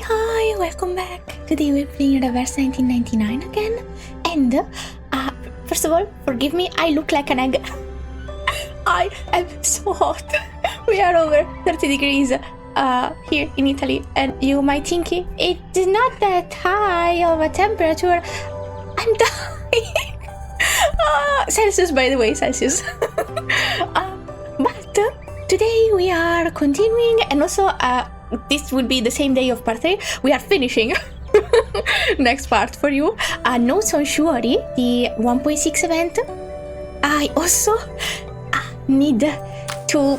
Hi, welcome back. Today we're playing Reverse 1999 again. And, first of all, forgive me, I look like an egg. I am so hot. We are over 30 degrees here in Italy. And you might think it's not that high of a temperature. I'm dying. Celsius, by the way, Celsius. But today we are continuing, and also this will be the same day of part 3. We are finishing next part for you. Notes on Shuori, the 1.6 event. I also need to,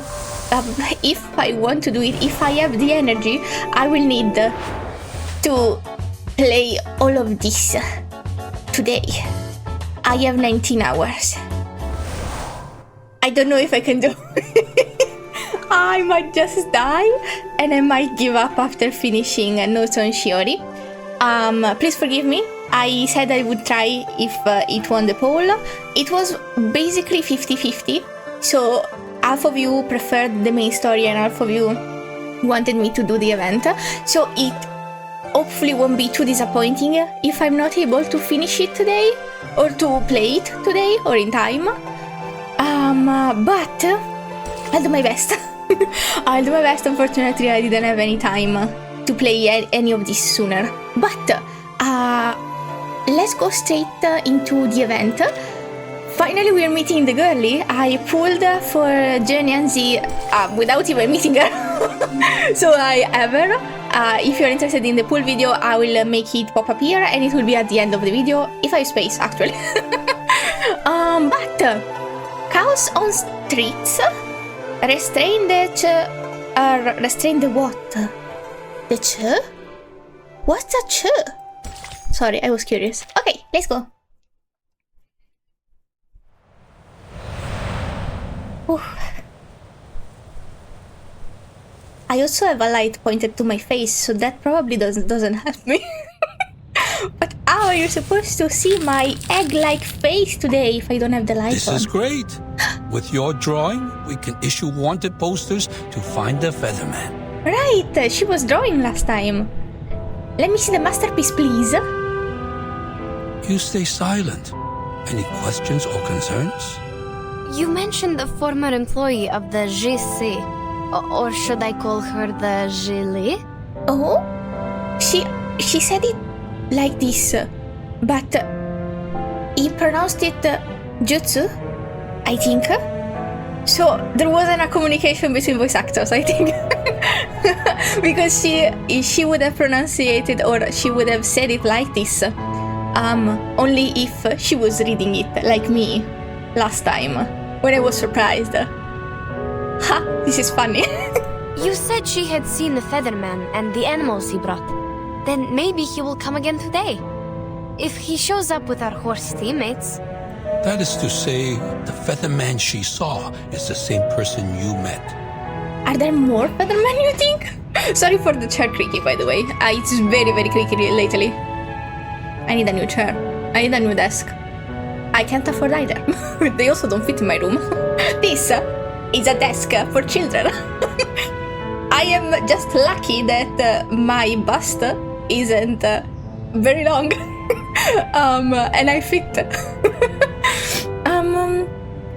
if I want to do it, if I have the energy, I will need to play all of this today. I have 19 hours. I don't know if I can do it. I might just die and I might give up after finishing Notes on Shuori. Please forgive me. I said I would try if it won the poll. It was basically 50-50. So half of you preferred the main story and half of you wanted me to do the event. So it hopefully won't be too disappointing if I'm not able to finish it today or to play it today or in time. But I'll do my best. I'll do my best. Unfortunately, I didn't have any time to play any of this sooner. But let's go straight into the event. Finally, we are meeting the girlie. I pulled for Jiu Niangzi without even meeting her. So I have her. If you're interested in the pool video, I will make it pop up here, and it will be at the end of the video, if I have space, actually. But chaos on streets. Restrain the restrain the what? The ch? What's a ch? Sorry, I was curious. Okay, let's go. Oof. I also have a light pointed to my face, so that probably doesn't help me. But how are you supposed to see my egg-like face today if I don't have the light This on? is great. With your drawing, we can issue wanted posters to find the Featherman. Right, she was drawing last time. Let me see the masterpiece, please. You stay silent. Any questions or concerns? You mentioned the former employee of the GC, or should I call her the Gili? Oh? She said it like this, but he pronounced it jutsu, I think. So there wasn't a communication between voice actors, I think. Because she would have pronunciated, or she would have said it like this, only if she was reading it like me last time when I was surprised. Ha, this is funny. You said she had seen the Featherman and the animals he brought. Then maybe he will come again today. If he shows up with our horse teammates. That is to say, the Featherman she saw is the same person you met. Are there more Feathermen, you think? Sorry for the chair creaky, by the way. It's very, very creaky lately. I need a new chair. I need a new desk. I can't afford either. They also don't fit in my room. This is a desk for children. I am just lucky that my bust isn't very long. And I fit.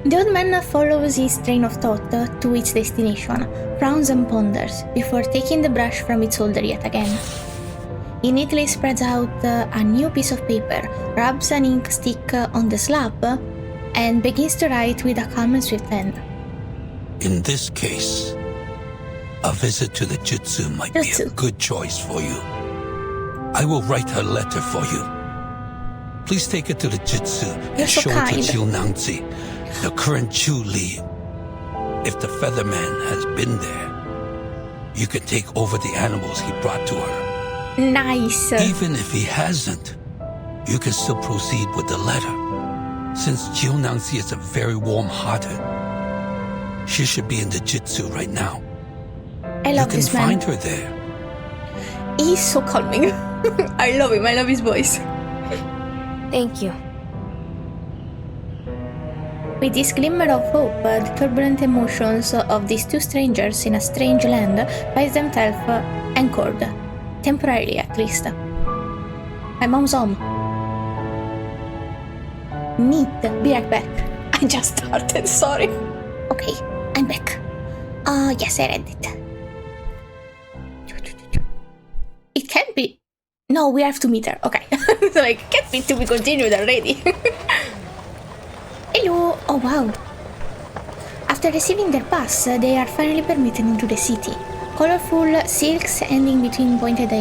The old man follows his train of thought to its destination, frowns and ponders, before taking the brush from its holder yet again. He neatly spreads out a new piece of paper, rubs an ink stick on the slab, and begins to write with a calm and swift hand. In this case, a visit to the Jutsu might be a good choice for you. I will write her letter for you. Please take it to the Jutsu and show it to Jiu Niangzi, the current Ju Li. If the Featherman has been there, you can take over the animals he brought to her. Nice. Even if he hasn't, you can still proceed with the letter. Since Jiu Niangzi is a very warm-hearted, she should be in the Jutsu right now. I love this man. You can find her there. He's so calming. I love him. I love his voice. Thank you. With this glimmer of hope, the turbulent emotions of these two strangers in a strange land find themselves anchored. Temporarily, at least. My mom's home. Neat. Be right back. I just started, sorry. Okay, I'm back. Yes, I read it. It can't be. No, we have to meet her. Okay. So like, can't be to be continued already. Hello. Oh, wow. After receiving their pass, they are finally permitted into the city. Colorful silks ending between pointed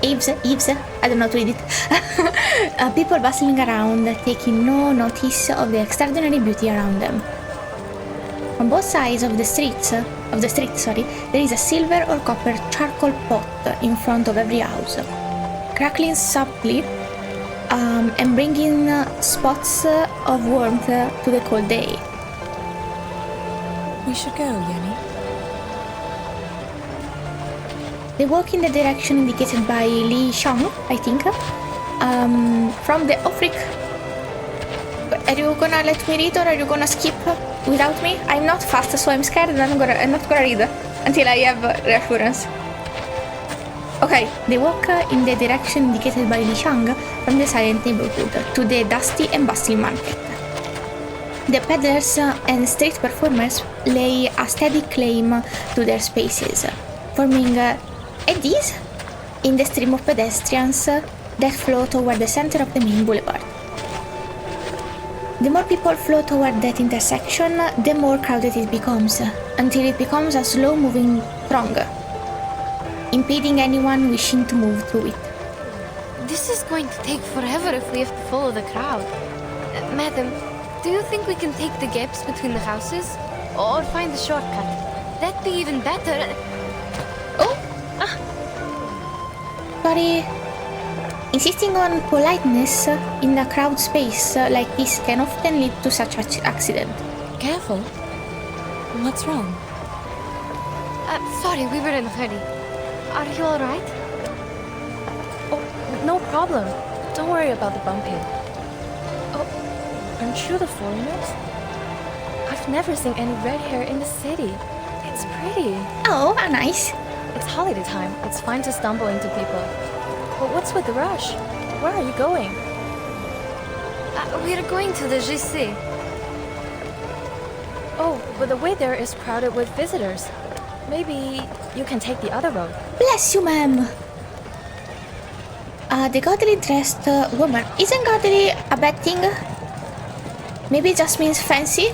eaves, I don't know how to read it. People bustling around, taking no notice of the extraordinary beauty around them. On both sides of the street, there is a silver or copper charcoal pot in front of every house, crackling softly and bringing spots of warmth to the cold day. We should go, Yeni. They walk in the direction indicated by Li Shang, I think, from the Ofric. Are you gonna let me read or are you gonna skip without me? I'm not fast, so I'm scared and I'm not gonna read until I have reassurance. Okay, they walk in the direction indicated by Li Shang from the silent neighborhood to the dusty and bustling market. The peddlers and street performers lay a steady claim to their spaces, forming eddies in the stream of pedestrians that flow toward the center of the main boulevard. The more people flow toward that intersection, the more crowded it becomes, until it becomes a slow-moving throng, impeding anyone wishing to move through it. This is going to take forever if we have to follow the crowd. Madam, do you think we can take the gaps between the houses? Or find a shortcut? That'd be even better. Oh! Sorry. Insisting on politeness in a crowd space like this can often lead to such an accident. Careful. What's wrong? Sorry, we were in a hurry. Are you alright? Oh, no problem. Don't worry about the bumping. Oh, aren't you the foreigners? I've never seen any red hair in the city. It's pretty. Oh, nice. It's holiday time. It's fine to stumble into people. But what's with the rush? Where are you going? We're going to the Gesheng. Oh, but the way there is crowded with visitors. Maybe you can take the other road. Bless you, ma'am. The gaudily dressed woman. Isn't gaudily a bad thing? Maybe it just means fancy?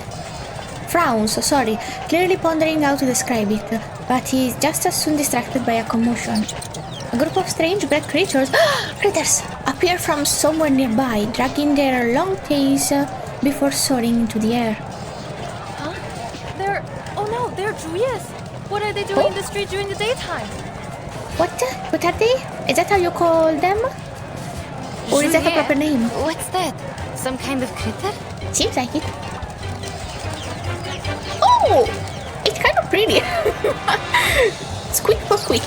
Frowns, sorry, clearly pondering how to describe it, but he is just as soon distracted by a commotion. A group of strange black creatures appear from somewhere nearby, dragging their long tails before soaring into the air. Huh? They're Zhuyes. What are they doing in the street during the daytime? What? What are they? Is that how you call them? Or is that a proper name? What's that? Some kind of critter? Seems like it. Oh! It's kind of pretty. Squeak for squeak,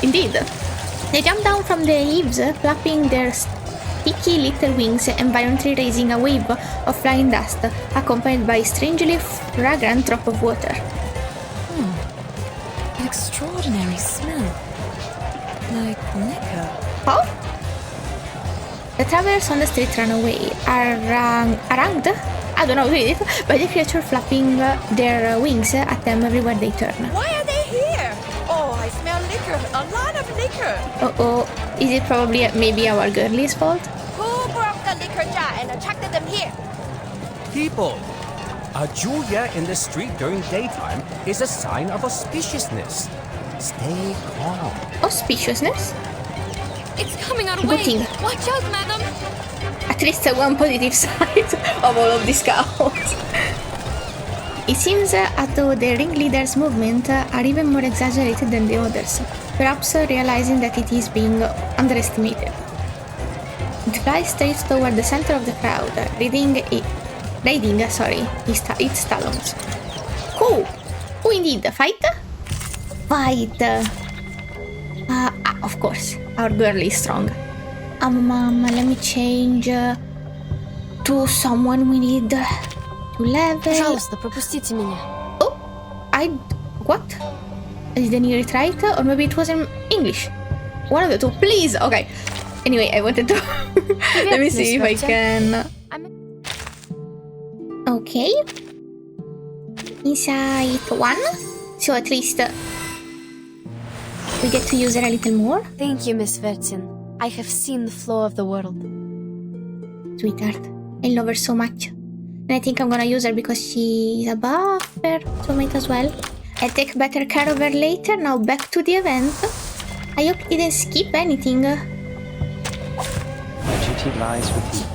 indeed. They jump down from the eaves, flapping their sticky little wings and violently raising a wave of flying dust, accompanied by a strangely fragrant drop of water. An extraordinary smell. Like liquor. Oh? The travelers on the street run away, harangued, I don't know how to read it, by the creature flapping their wings at them everywhere they turn. Why are they here? Oh, I smell liquor. A lot of liquor. Uh-oh. Is it probably maybe our girlie's fault? Who broke the liquor jar and attracted them here? People, a Julia in the street during daytime is a sign of auspiciousness. Stay calm. Auspiciousness? It's coming our Good way. thing. Watch out, madam. At least one positive side of all of this chaos. It seems as though the ringleader's movements are even more exaggerated than the others, perhaps realizing that it is being underestimated. It flies straight toward the center of the crowd, raiding its talons. Cool! Oh, indeed, fight? Fight! Of course, our girl is strong. Let me change to someone we need to level. Пожалуйста, пропустите меня. Oh, what? Didn't you read right? Or maybe it was in English. One of the two, please. Okay. Anyway, I wanted to. Let me see if I can. Okay. Inside one, so at least we get to use it a little more. Thank you, Miss Vertin. I have seen the flow of the world. Sweetheart, I love her so much. And I think I'm gonna use her because she's a buffer, so might as well. I'll take better care of her later. Now back to the event. I hope you didn't skip anything. My duty lies with you.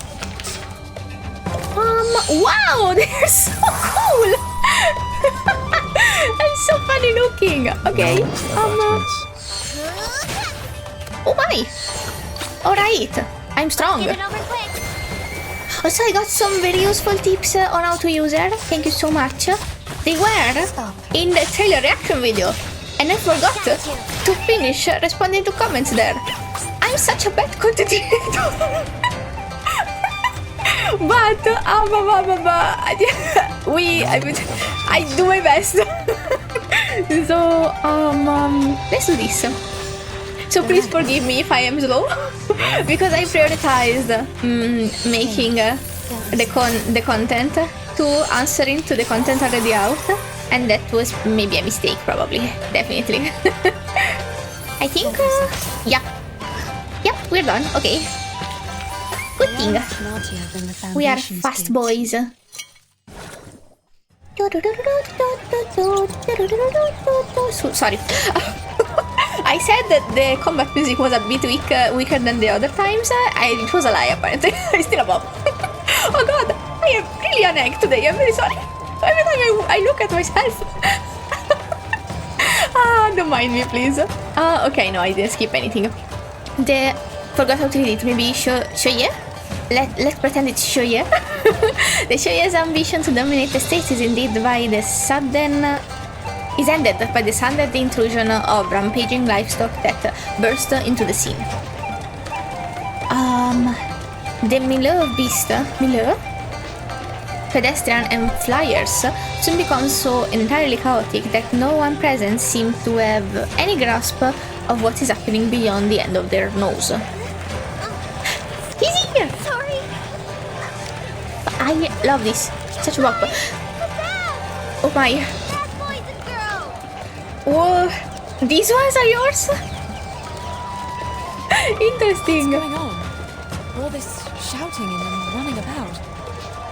Wow, they're so cool! I'm so funny looking. Okay, oh my! Alright, I'm strong. Also, I got some very useful tips on how to use her. Thank you so much. They were in the trailer reaction video, and I forgot to finish responding to comments there. I'm such a bad content creator. But I do my best. So let's do this. So please forgive me if I am slow, because I prioritized making the content to answering to the content already out, and that was maybe a mistake, probably, definitely. I think, yep, we're done. Okay. Good thing. We are fast boys. So, sorry. I said that the combat music was a bit weaker than the other times. It was a lie, apparently. I still above. Oh god, I am really an egg today. I'm very sorry. Every time I look at myself. Don't mind me, please. Okay, no, I didn't skip anything. Forgot how to read it. Maybe Shoye? Let's pretend it's Shoye. The Shoye's ambition to dominate the stage is ended by the sudden intrusion of rampaging livestock that burst into the scene. The milieu of beasts, pedestrian and flyers soon becomes so entirely chaotic that no one present seems to have any grasp of what is happening beyond the end of their nose. He's here! Sorry! I love this. Such a bop. Oh my. Whoa, these ones are yours? Interesting. What's going on? All this shouting and running about.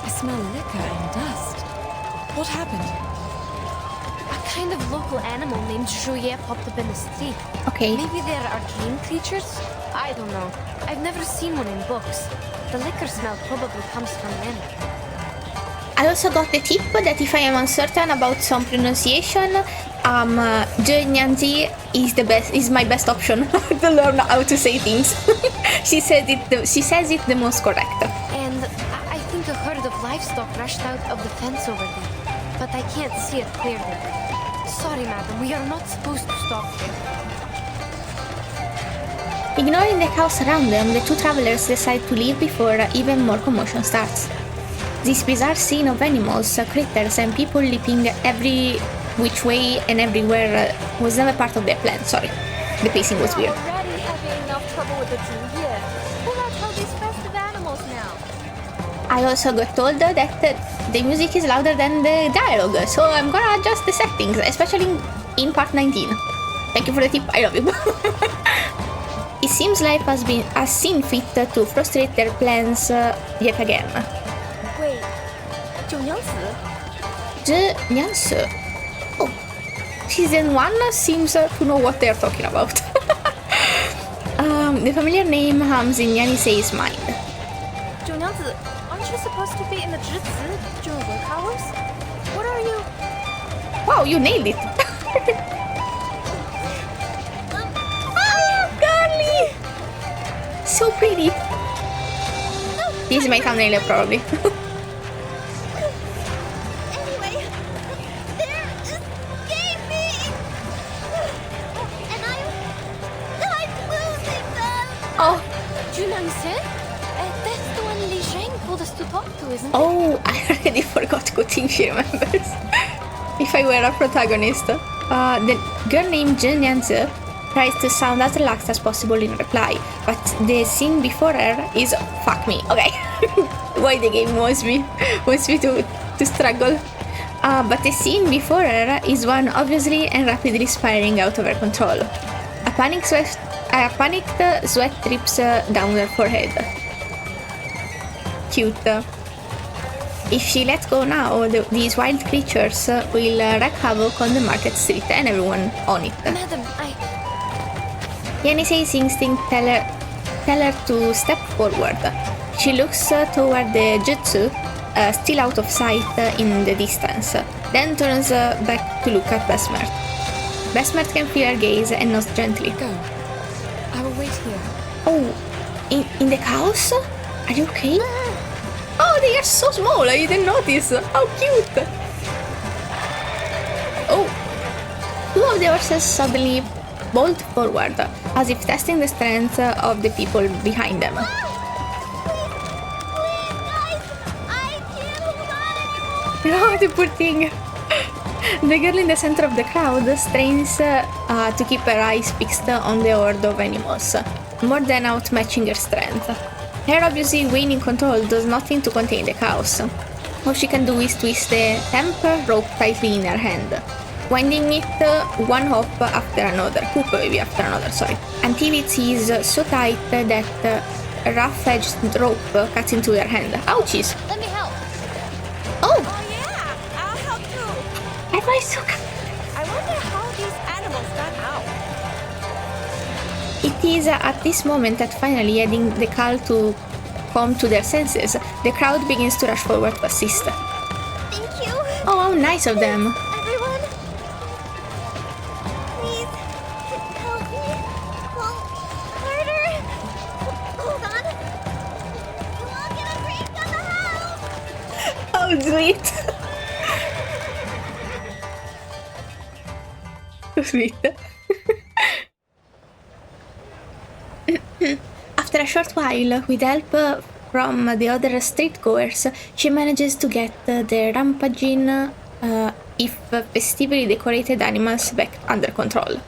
I smell liquor and dust. What happened? A kind of local animal named Shuori popped up in the street. Okay. Maybe they're arcane creatures? I don't know. I've never seen one in books. The liquor smell probably comes from them. I also got the tip that if I am uncertain about some pronunciation, Jiu Niangzi is my best option to learn how to say things. She says it the most correct. And I think a herd of livestock rushed out of the fence over there, but I can't see it clearly. Sorry, madam, we are not supposed to stop here. Ignoring the chaos around them, the two travelers decide to leave before even more commotion starts. This bizarre scene of animals, critters, and people leaping every which way and everywhere was never part of their plan. Sorry, the pacing was weird. We're already having enough trouble with the Jiu. Pull out all these festive animals now. I also got told that the music is louder than the dialogue, so I'm gonna adjust the settings, especially in part 19. Thank you for the tip, I love you. It seems life has seen fit to frustrate their plans yet again. Wait, Jiu Niangzi? Jiu Niangzi. Oh, season 1 seems to know what they're talking about. The familiar name hums in Yenisei's mind. Jiu Niangzi, aren't you supposed to be in the Zhizi during work hours? What are you? Wow, you nailed it. Girly! So pretty. This is my thumbnail probably. Anyway, they're escaping! And I'm losing them! Oh, Jiu Niangzi? That's the one Li Zheng told us to talk to, isn't it? oh, I already forgot good thing she remembers. If I were a protagonist. The girl named Jiu Niangzi tries to sound as relaxed as possible in reply, but the scene before her is fuck me. Okay, why the game wants me to struggle. But the scene before her is one obviously and rapidly spiraling out of her control. A panicked sweat drips down her forehead. Cute. If she lets go now, these wild creatures will wreak havoc on the market street and everyone on it. Madam, Yenisei's instinct tell her to step forward. She looks toward the jutsu, still out of sight in the distance, then turns back to look at Besmert. Besmert can feel her gaze and nods gently. Go. I will wait here. Oh, in the house? Are you okay? Oh, they are so small, I didn't notice. How cute! Oh, two of the horses suddenly bolt forward, as if testing the strength of the people behind them. Oh, the poor thing. The girl in the center of the crowd strains to keep her eyes fixed on the horde of animals, more than outmatching her strength. Her obviously waning control does nothing to contain the chaos. All she can do is twist the temper rope tightly in her hand, winding it one hoop after another, until it is so tight that a rough-edged rope cuts into her hand. Ouchies! let me help. Oh! Oh yeah, I'll help too. Everybody's so I wonder how these animals got out. It is at this moment that finally, adding the call to come to their senses, the crowd begins to rush forward to assist. Thank you. Oh, how nice of them! Everyone, please help me. Well, harder. Hold on. You all get a break on the house. How sweet! So sweet. After a short while, with help from the other streetgoers, she manages to get the rampaging, if festively decorated animals back under control.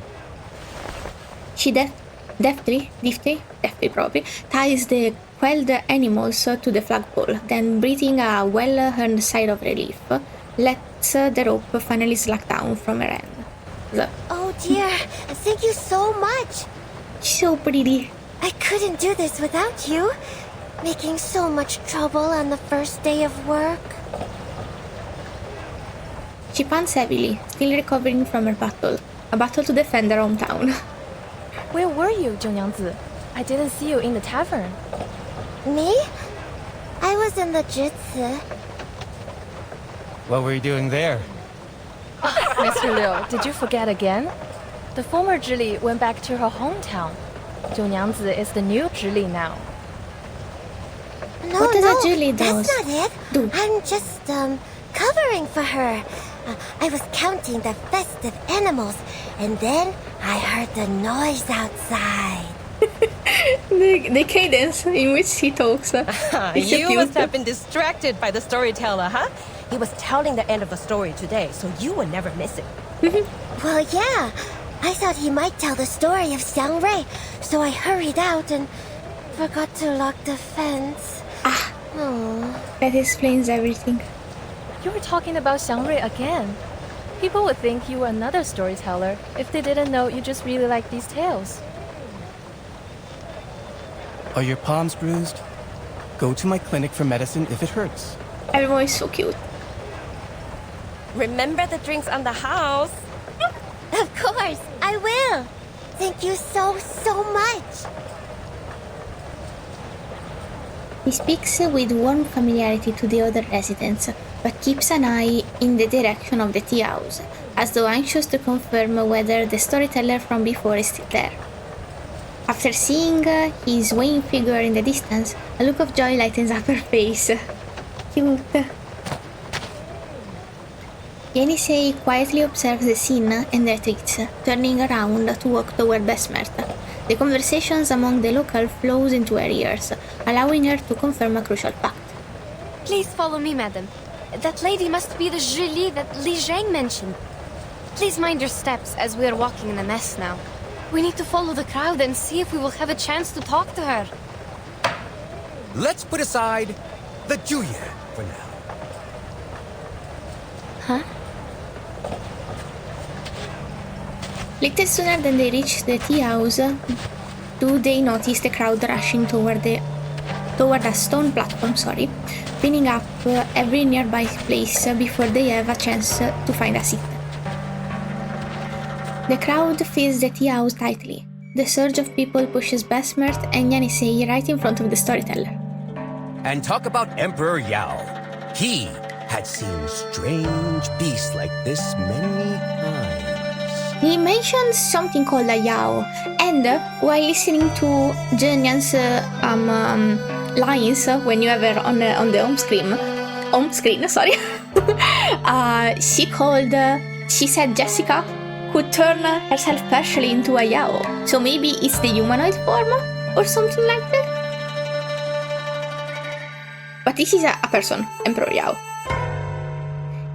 She deftly probably, ties the quelled animals to the flagpole, then breathing a well-earned sigh of relief, lets the rope finally slack down from her hand. Oh dear, thank you so much. She's so pretty. I couldn't do this without you. Making so much trouble on the first day of work. She pants heavily, still recovering from her battle. A battle to defend her hometown. Where were you, Jiu Niangzi? I didn't see you in the tavern. Me? I was in the jutsu. What were you doing there? Mr. Liu, did you forget again? The former Zhili went back to her hometown. Jiu Niangzi is the new Zhili now. No, What does no, a Julie that's does? not it. Do? I'm just, covering for her. I was counting the festive animals, and then I heard the noise outside. the cadence in which he talks. It's so You cute. must have been distracted by the storyteller, huh? He was telling the end of the story today, so you would never miss it. Well, yeah. I thought he might tell the story of Xiang Rui, so I hurried out and forgot to lock the fence. Ah, Oh. that explains everything. You were talking about Xiang Rui again. People would think you were another storyteller if they didn't know you just really like these tales. Are your palms bruised? Go to my clinic for medicine if it hurts. Everyone is so cute. Remember the drinks on the house? Of course, I will. Thank you so much. He speaks with warm familiarity to the other residents, but keeps an eye in the direction of the tea house, as though anxious to confirm whether the storyteller from before is still there. After seeing his swaying figure in the distance, a look of joy lightens up her face. Cute. Yenisei quietly observes the scene and retreats, turning around to walk toward Besmert. The conversations among the local flows into her ears, allowing her to confirm a crucial fact. Please follow me, madam. That lady must be the Zhili that Li Zhang mentioned. Please mind your steps as we are walking in a mess now. We need to follow the crowd and see if we will have a chance to talk to her. Let's put aside the Juye for now. Huh? Little sooner than they reach the tea house, do they notice the crowd rushing toward a stone platform, pinning up every nearby place before they have a chance to find a seat. The crowd fills the tea house tightly. The surge of people pushes Besmert and Yenisei right in front of the storyteller. And talk about Emperor Yao. He had seen strange beasts like this many times. He mentioned something called a Yao, and while listening to Jianyan's lines when you have her on the home screen, she said Jessica could turn herself partially into a Yao, so maybe it's the humanoid form or something like that. But this is a person, Emperor Yao.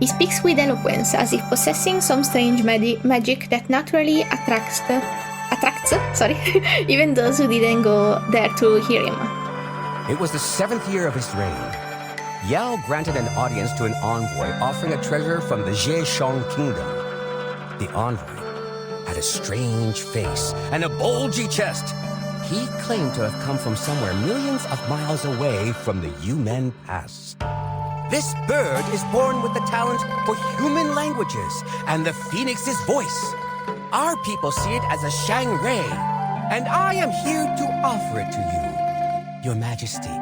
He speaks with eloquence, as if possessing some strange magic that naturally attracts even those who didn't go there to hear him. It was the 7th year of his reign. Yao granted an audience to an envoy offering a treasure from the Gesheng kingdom. The envoy had a strange face and a bulgy chest. He claimed to have come from somewhere millions of miles away from the Yumen Pass. This bird is born with the talent for human languages and the phoenix's voice. Our people see it as a Shangri, and I am here to offer it to you, Your Majesty.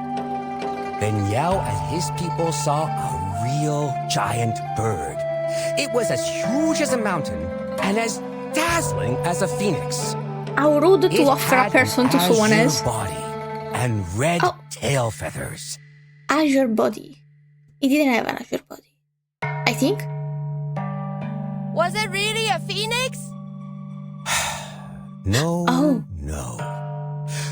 Then Yao and his people saw a real giant bird. It was as huge as a mountain and as dazzling as a phoenix. How rude to offer a person to someone else. Body and red tail feathers. Azure body. He didn't have an azure body, I think. Was it really a phoenix? No. Oh. No.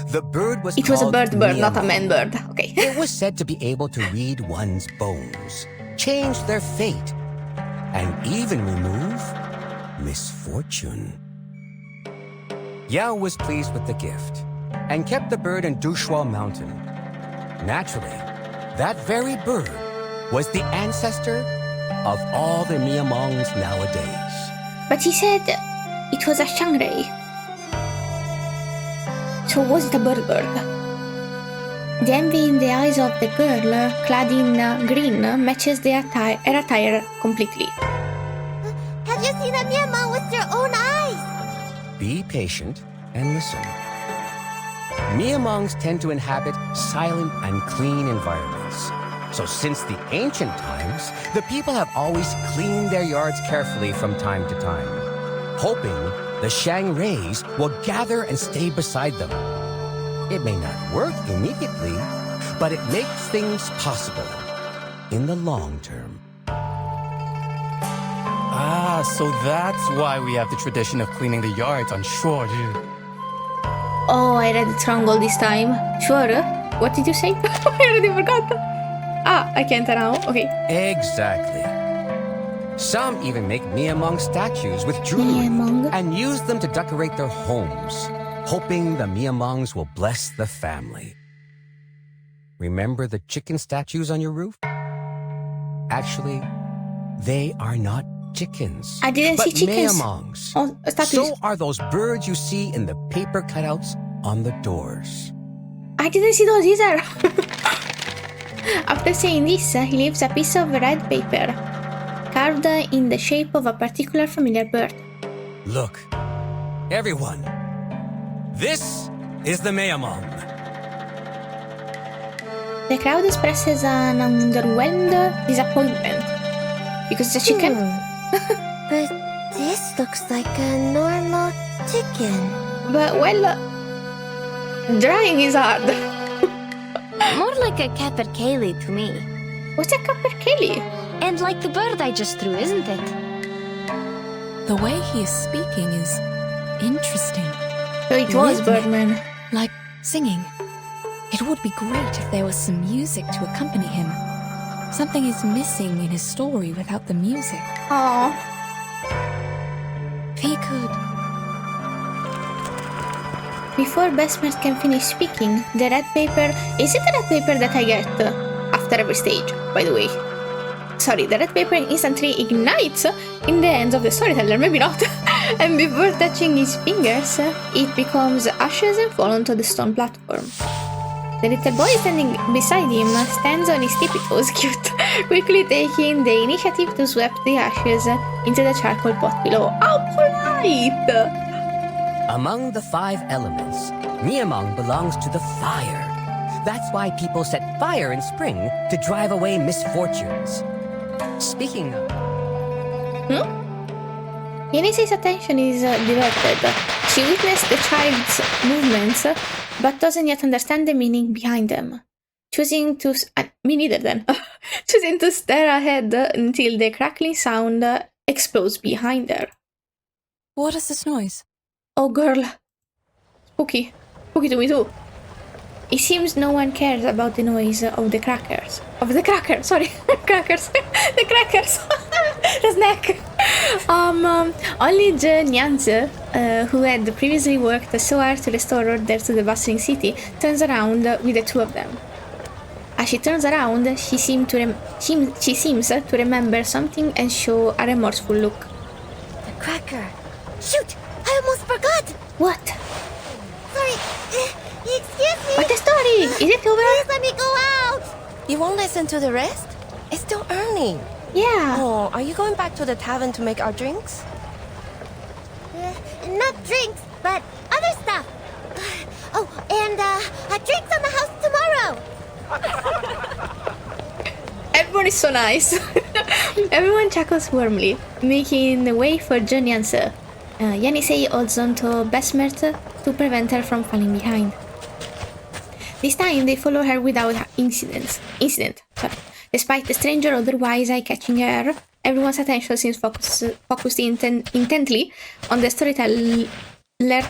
The bird was It was a bird, Miamong. not a man bird. Okay. It was said to be able to read one's bones, change their fate, and even remove misfortune. Yao was pleased with the gift and kept the bird in Dushuo Mountain. Naturally, that very bird was the ancestor of all the Miamongs nowadays. But he said it was a Shangri. So was it a bird? The envy in the eyes of the girl, clad in green, matches her attire completely. Have you seen a Miamong with your own eyes? Be patient and listen. Miamongs tend to inhabit silent and clean environments. So since the ancient times, the people have always cleaned their yards carefully from time to time, hoping the Shangris will gather and stay beside them. It may not work immediately, but it makes things possible in the long term. Ah, so that's why we have the tradition of cleaning the yards on Shuori. Oh, I read it wrong all this time. Sure. What did you say? I already forgot. I can't now. Okay. Exactly. Some even make Miamong statues with jewelry and use them to decorate their homes, hoping the Miamongs will bless the family. Remember the chicken statues on your roof? Actually, they are not chickens. I didn't see chickens. Miamongs. Oh, statues. So are those birds you see in the paper cutouts on the doors. I didn't see those either. After saying this, he leaves a piece of red paper, carved in the shape of a particular familiar bird. Look, everyone, this is the Miamong. The crowd expresses an underwhelmed disappointment because it's a chicken. But this looks like a normal chicken. But well, drawing is hard. More like a capercaillie to me. What's a capercaillie? And like the bird I just threw, isn't it? The way he is speaking is interesting. So it was Rhythmic, Birdman. like singing. It would be great if there was some music to accompany him. Something is missing in his story without the music. Aww. If he could Before Bestmert can finish speaking, the red paper... Is it the red paper that I get after every stage, by the way? Sorry, the red paper instantly ignites in the hands of the storyteller, maybe not. And before touching his fingers, it becomes ashes and falls onto the stone platform. The little boy standing beside him stands on his tippy toes, cute, quickly taking the initiative to sweep the ashes into the charcoal pot below. How polite! Among the 5 elements, Niamang belongs to the fire. That's why people set fire in spring to drive away misfortunes. Speaking of... Yenisei's attention is diverted. She witnessed the child's movements, but doesn't yet understand the meaning behind them. Choosing to... me neither then. Choosing to stare ahead until the crackling sound explodes behind her. What is this noise? Oh girl. Spooky. Spooky to me too. It seems no one cares about the noise of the crackers. Of the cracker, sorry. Crackers. The crackers. The snack. Only Jiu Niangzi, who had previously worked so hard to restore order to the bustling city, turns around with the two of them. As she turns around, she seems to remember something and show a remorseful look. The cracker. Shoot! I almost forgot! What? Sorry. Excuse me. What's the story? Is it over? Please let me go out. You won't listen to the rest? It's still early. Yeah. Oh, are you going back to the tavern to make our drinks? Not drinks, but other stuff. Oh, and drinks on the house tomorrow. Everyone is so nice. Everyone chuckles warmly, making way for Jiu Niangzi. Yenisei holds on to Bestmert to prevent her from falling behind. This time they follow her without incident. Despite the stranger otherwise eye-catching her, everyone's attention seems focused intently on the storyteller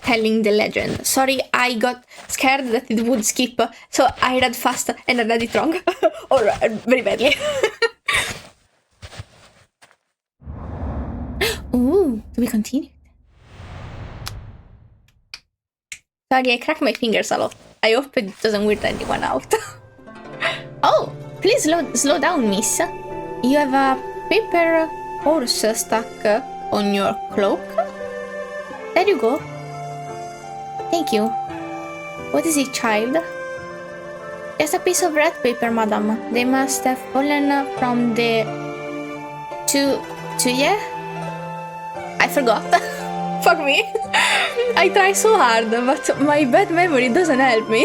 telling the legend. Sorry, I got scared that it would skip, so I read fast and I read it wrong. Or very badly. Ooh, do we continue? Sorry, I crack my fingers a lot. I hope it doesn't weird anyone out. Oh, please slow down, miss. You have a paper horse stuck on your cloak? There you go. Thank you. What is it, child? Just a piece of red paper, madam. They must have fallen from the... yeah? I forgot. Fuck me. I try so hard, but my bad memory doesn't help me.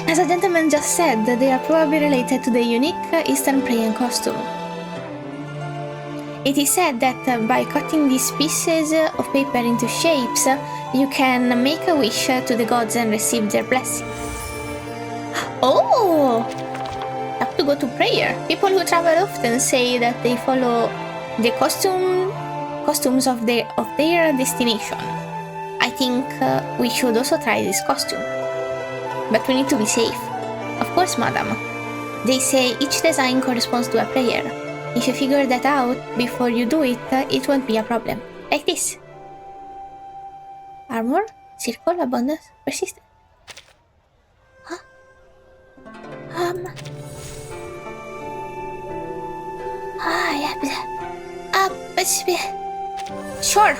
As a gentleman just said, they are probably related to the unique Eastern praying costume. It is said that by cutting these pieces of paper into shapes, you can make a wish to the gods and receive their blessing. Oh! Have to go to prayer. People who travel often say that they follow the costumes of their destination. I think we should also try this costume. But we need to be safe. Of course, madam. They say each design corresponds to a prayer. If you figure that out before you do it, it won't be a problem. Like this. Armor, circle, abundance, persistence. Huh? Sure.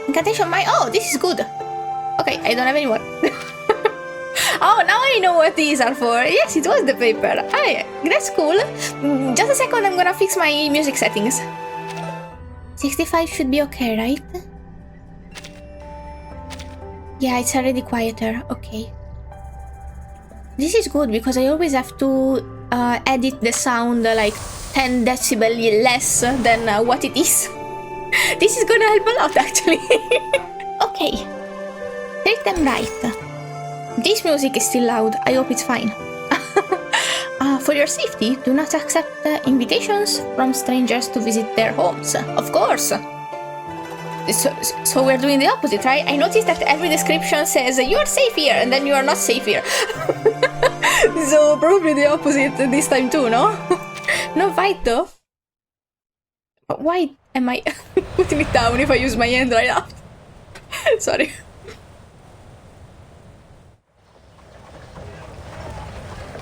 Incantation my... Oh, this is good. Okay, I don't have any more. Oh, now I know what these are for. Yes, it was the paper. Hey, that's cool. Just a second, I'm gonna fix my music settings. 65 should be okay, right? Yeah, it's already quieter. Okay. This is good because I always have to edit the sound like 10 decibel less than what it is. This is gonna help a lot, actually. Okay. Take them right. This music is still loud. I hope it's fine. For your safety, do not accept invitations from strangers to visit their homes. Of course. So we're doing the opposite, right? I noticed that every description says you are safe here, and then you are not safe here. So probably the opposite this time too, no? No fight though. Why am I putting it down if I use my hand right now? Sorry.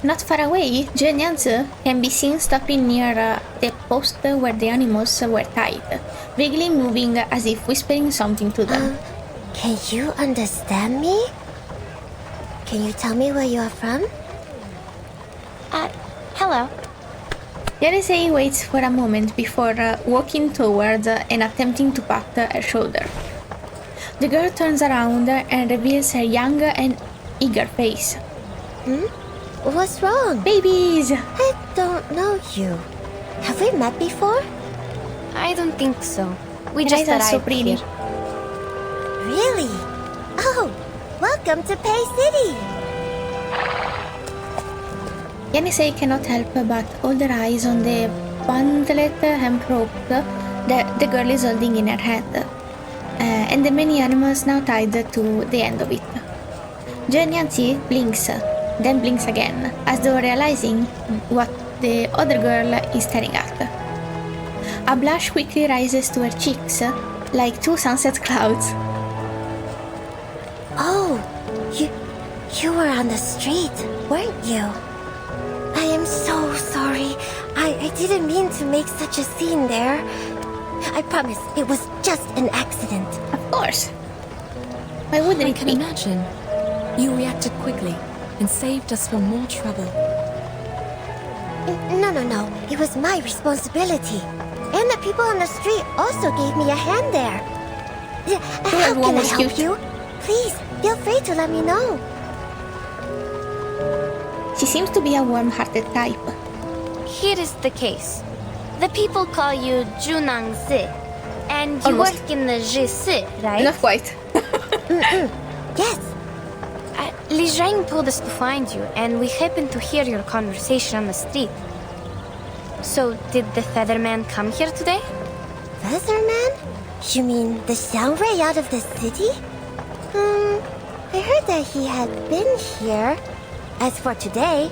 Not far away, Jiu Niangzi can be seen stopping near the post where the animals were tied, vaguely moving as if whispering something to them. Can you understand me? Can you tell me where you are from? Hello. Yenisei waits for a moment before walking toward and attempting to pat her shoulder. The girl turns around and reveals her young and eager face. What's wrong? Babies! I don't know you. Have we met before? I don't think so. We And just I thought so arrived pretty. here. Really? Oh, welcome to Pei City! Yenisei cannot help but hold her eyes on the bundlet hemp rope that the girl is holding in her hand, and the many animals now tied to the end of it. Jiu Niangzi blinks, then blinks again, as though realizing what the other girl is staring at. A blush quickly rises to her cheeks, like two sunset clouds. Oh, you were on the street, weren't you? I am so sorry. I didn't mean to make such a scene there. I promise it was just an accident. Of course. Why wouldn't I it can be? imagine. You reacted quickly and saved us from more trouble. No. It was my responsibility. And the people on the street also gave me a hand there. How everyone can I was help cute. you? Please, feel free to let me know. She seems to be a warm-hearted type. Here is the case. The people call you Jiu Niangzi, and you Almost. work in the Gesheng, right? Not quite. Yes. Li Zhang told us to find you, and we happened to hear your conversation on the street. So, did the Featherman come here today? Featherman? You mean the Xiangrui out of the city? I heard that he had been here. As for today,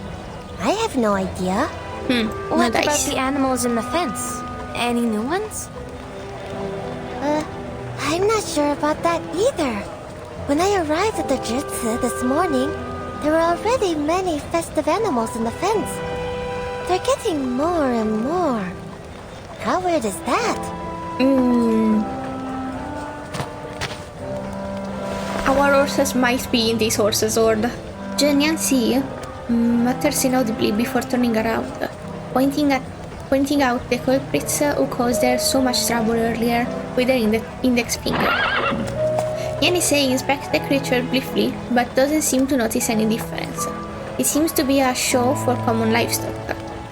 I have no idea. What no about dice. the animals in the fence? Any new ones? I'm not sure about that either. When I arrived at the Jutsu this morning, there were already many festive animals in the fence. They're getting more and more. How weird is that? Our horses might be in this horse's horde. Jiu Niangzi mutters inaudibly before turning around, pointing out the culprits who caused her so much trouble earlier with her index finger. Yenisei inspects the creature briefly, but doesn't seem to notice any difference. It seems to be a show for common livestock,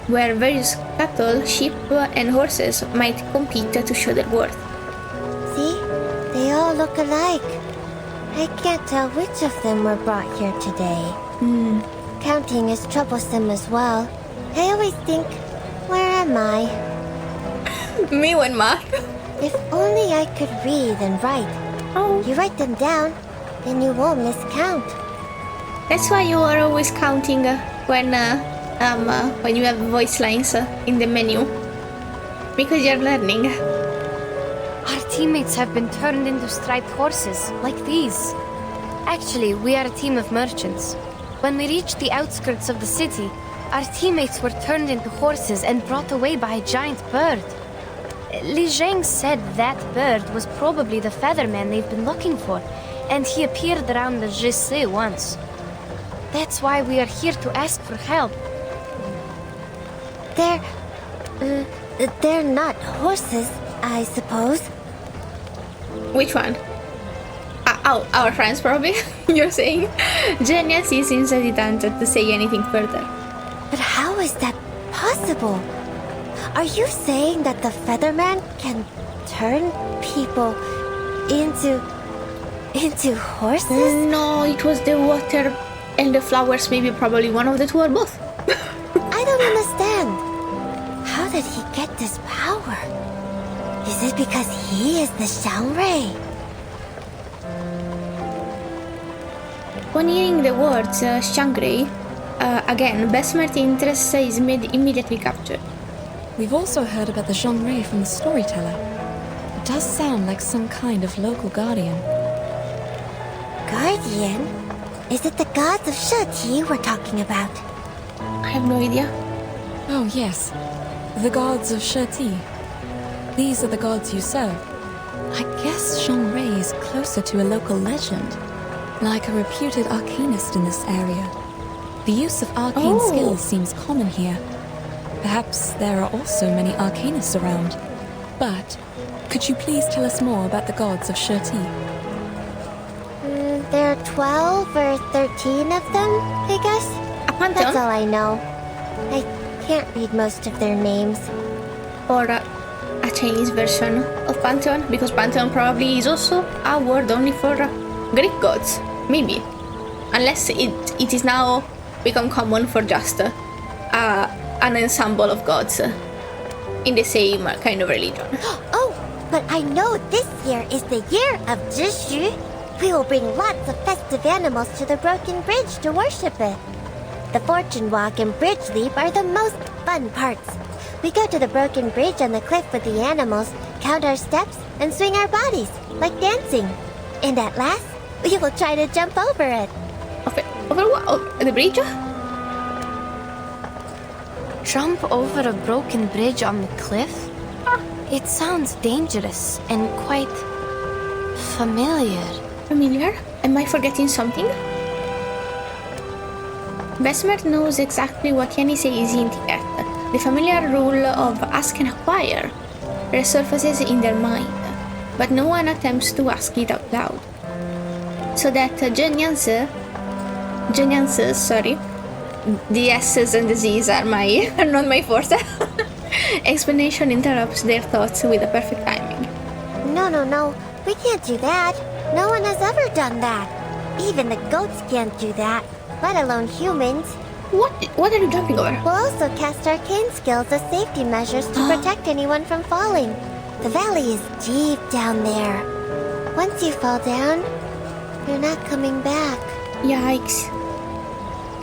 where various cattle, sheep, and horses might compete to show their worth. See? They all look alike. I can't tell which of them were brought here today. Counting is troublesome as well. I always think, where am I? Me when math. If only I could read and write. Oh, You write them down, then you won't miscount. that's why you are always counting when you have voice lines in the menu. Because you're learning. Our teammates have been turned into striped horses, like these. Actually, we are a team of merchants. When we reached the outskirts of the city, our teammates were turned into horses and brought away by a giant bird. Li Zhang said that bird was probably the Featherman they've been looking for, and he appeared around the Gesheng once. That's why we are here to ask for help. They're not horses, I suppose. Which one? Our friends, probably, you're saying? Jiu Niangzi seems hesitant to say anything further. But how is that possible? Are you saying that the Featherman can turn people into horses? No, it was the water and the flowers, maybe probably one of the two or both. I don't understand. How did he get this power? Is it because he is the Xiangrui? When hearing the words Xiangrui, again, Besmer's interest is immediately captured. We've also heard about the genre from the storyteller. It does sound like some kind of local guardian. Guardian? Is it the gods of Sheti we're talking about? I have no idea. Oh, yes. The gods of Sheti. These are the gods you serve. I guess Shuori is closer to a local legend, like a reputed arcanist in this area. The use of arcane skills seems common here. Perhaps there are also many arcanists around. But could you please tell us more about the gods of Sheti? There are 12 or 13 of them, I guess. A pantheon? That's all I know. I can't read most of their names. Or a Chinese version of pantheon, because pantheon probably is also a word only for Greek gods, maybe. Unless it is now become common for just an ensemble of gods in the same kind of religion. Oh, but I know this year is the year of Jishu. We will bring lots of festive animals to the Broken Bridge to worship it. The Fortune Walk and Bridge Leap are the most fun parts. We go to the Broken Bridge on the cliff with the animals, count our steps, and swing our bodies, like dancing. And at last, we will try to jump over it. Over what? The bridge? Jump over a broken bridge on the cliff? It sounds dangerous and quite familiar. Familiar? Am I forgetting something? Besmer knows exactly what Yenisei is hinting at. The familiar rule of ask and acquire resurfaces in their mind, but no one attempts to ask it out loud. So that Jiu Niangzi, sorry, the S's and the Z's are not my forte. Explanation interrupts their thoughts with a perfect timing. No. We can't do that. No one has ever done that. Even the goats can't do that, let alone humans. What are you jumping over? We'll also cast arcane skills as safety measures to protect anyone from falling. The valley is deep down there. Once you fall down, you're not coming back. Yikes.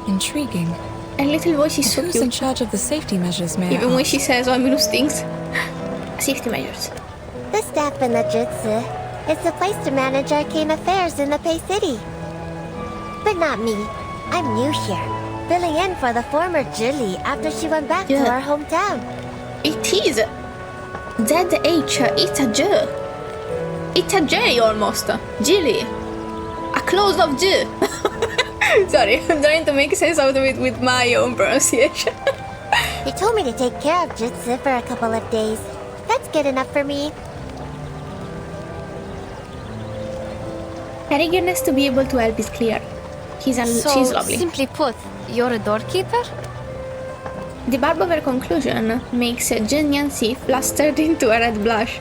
Intriguing. And little voice is so Who's cute. in charge of the safety measures, may I Even when ask? she says ominous things. Safety measures. The staff in the Jutsu. It's the place to manage arcane affairs in the Pei City. But not me. I'm new here, filling in for the former Jili after she went back to our hometown. It is. ZH, it's a J. It's a J almost. Jilly. A close of J. Sorry, I'm trying to make sense out of it with my own pronunciation. He told me to take care of Jutsu for a couple of days. That's good enough for me. Her eagerness to be able to help is clear. She's lovely. Simply put, you're a doorkeeper? The barb of her conclusion makes Jiu Niangzi flustered into a red blush.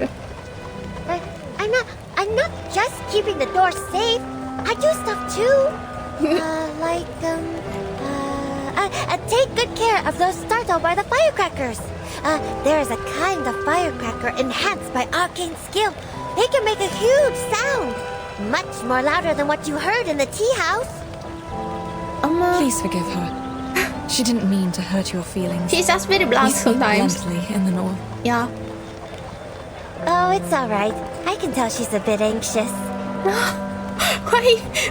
I'm not just keeping the door safe. I do stuff too. Take good care of those startled by the firecrackers. There is a kind of firecracker enhanced by arcane skill. They can make a huge sound. Much more louder than what you heard in the tea house. Please forgive her. She didn't mean to hurt your feelings. She's just very blunt We speak sometimes. bluntly in the north. Yeah. Oh, it's alright. I can tell she's a bit anxious.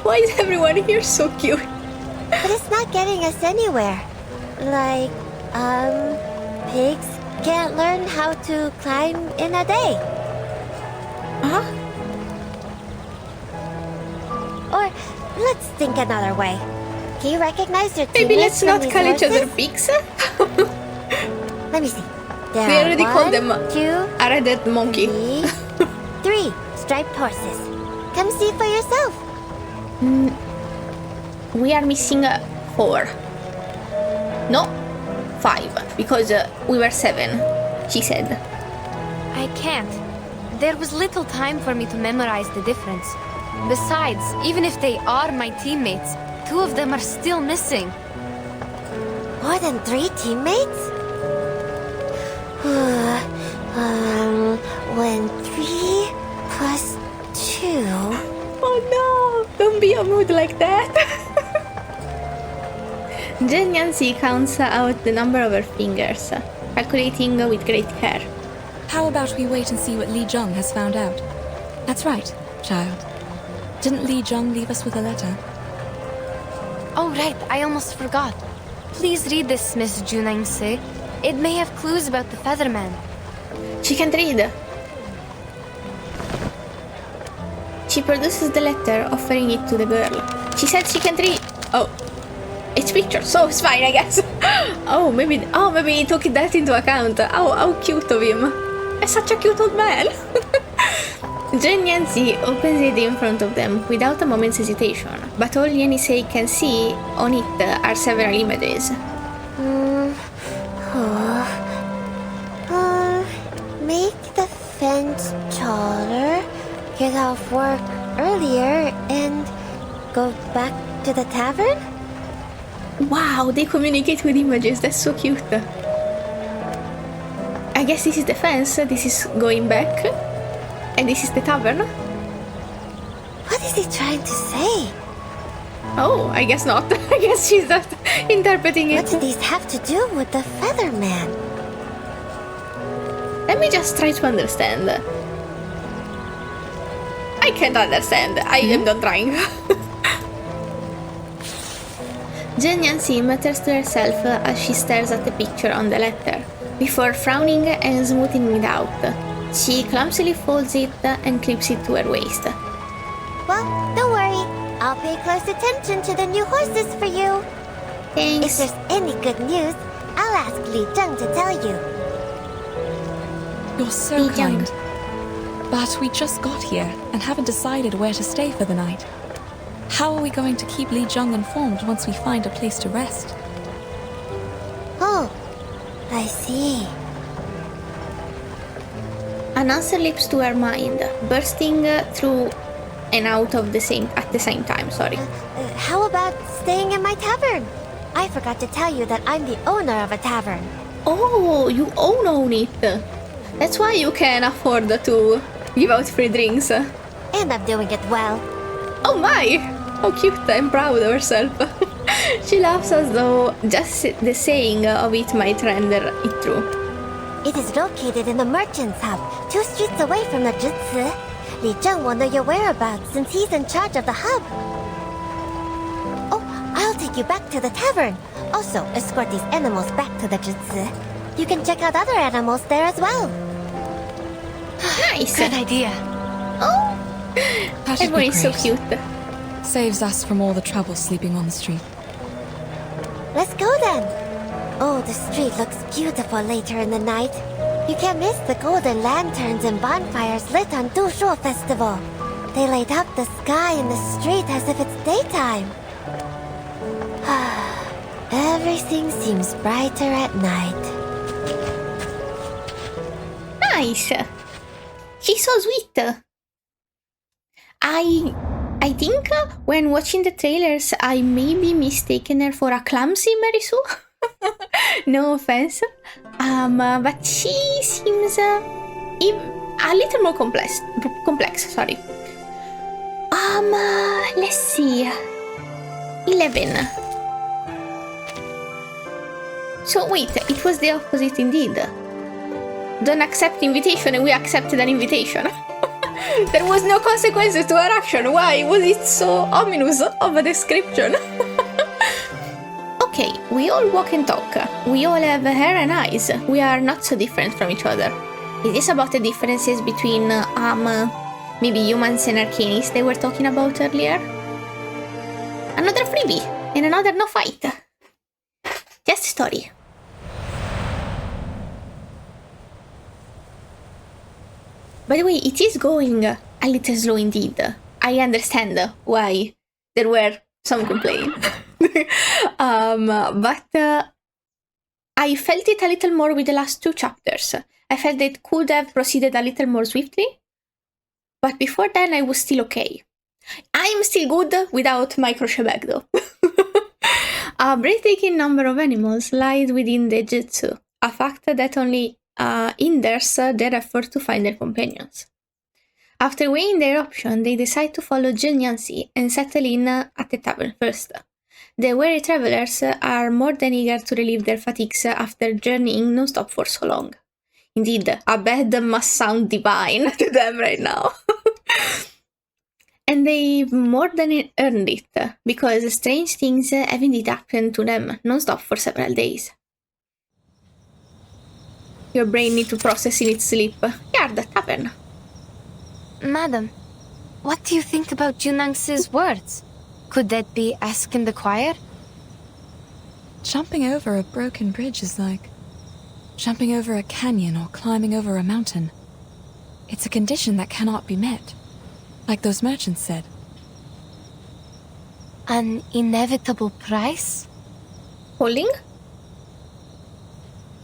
Why is everyone here so cute? But it's not getting us anywhere. Like, pigs can't learn how to climb in a day. Huh? Or, let's think another way. Can you recognize your Maybe teammates let's not from call these each other horses? pigs. Let me see. There We are already called them 1, 2, a red monkey. 3 striped horses. Come see for yourself. We are missing 4. No, 5. Because we were 7, she said. I can't. There was little time for me to memorize the difference. Besides, even if they are my teammates, 2 of them are still missing. More than 3 teammates? When 3 plus 2... Oh no! Don't be a mood like that! Jiu Niangzi counts out the number of her fingers, calculating with great care. How about we wait and see what Li Zhong has found out? That's right, child. Didn't Li Zhong leave us with a letter? Oh right, I almost forgot. Please read this, Miss Jiu Niangzi. It may have clues about the Featherman. She can't read. She produces the letter, offering it to the girl. She said she can't read. Oh, it's picture, so it's fine, I guess. maybe he took that into account. How cute of him. He's such a cute old man. Yeni and Getian opens it in front of them without a moment's hesitation, but all Yenisei can see on it are several images. Make the fence taller, get off work earlier, and go back to the tavern? Wow, they communicate with images, that's so cute. I guess this is the fence, this is going back, and this is the tavern. What is he trying to say? Oh, I guess not. I guess she's not interpreting it. What do these have to do with the Featherman? Let me just try to understand. I can't understand. I am not trying. Yeni and Getian turns to herself as she stares at the picture on the letter, before frowning and smoothing it out. She clumsily folds it and clips it to her waist. Well, don't worry. I'll pay close attention to the new horses for you. Thanks. If there's any good news, I'll ask Li Zheng to tell you. You're so Li Zheng. kind. But we just got here and haven't decided where to stay for the night. How are we going to keep Li Zheng informed once we find a place to rest? Oh, I see. An answer leaps to her mind, bursting through and out of at the same time. How about staying in my tavern? I forgot to tell you that I'm the owner of a tavern. Oh, you own it. That's why you can afford to give out free drinks. And I'm doing it well. Oh my! How cute and proud of herself. She laughs as though just the saying of it might render it true. It is located in the merchant's hub, 2 streets away from the Jutsu. Li Zheng will know your whereabouts since he's in charge of the hub. Oh, I'll take you back to the tavern. Also, escort these animals back to the Jutsu. You can check out other animals there as well. Nice! Good idea. Oh! That'd Everyone be is so great. cute. Saves us from all the trouble sleeping on the street. Let's go then. Oh, the street looks beautiful later in the night. You can't miss the golden lanterns and bonfires lit on Dushuo Festival. They light up the sky and the street as if it's daytime. Everything seems brighter at night. Nice! She's so sweet. I think when watching the trailers, I may be mistaken her for a clumsy Marisu. No offense. But she seems a little more complex. Sorry. Let's see. 11. So wait, it was the opposite indeed. Don't accept invitation and we accepted an invitation. There was no consequences to her action. Why was it so ominous of a description? Okay, we all walk and talk. We all have hair and eyes. We are not so different from each other. Is this about the differences between, maybe humans and arcanists they were talking about earlier? Another freebie and another no fight. Just a story. By the way, it is going a little slow indeed. I understand why there were some complaints. But I felt it a little more with the last 2 chapters. I felt it could have proceeded a little more swiftly. But before then, I was still okay. I'm still good without my crochet bag though. A breathtaking number of animals lies within the Jutsu, a fact that only hinders their effort to find their companions. After weighing their option, they decide to follow Jiu and settle in at the tavern first. The weary travelers are more than eager to relieve their fatigues after journeying non-stop for so long. Indeed, a bed must sound divine to them right now. And they've more than earned it, because strange things have indeed happened to them non-stop for several days. Your brain needs to process in its sleep. Yeah, that happened. Madam, what do you think about Jiu Niangzi's words? Could that be ask in the choir? Jumping over a broken bridge is like jumping over a canyon or climbing over a mountain. It's a condition that cannot be met, like those merchants said. An inevitable price? Falling?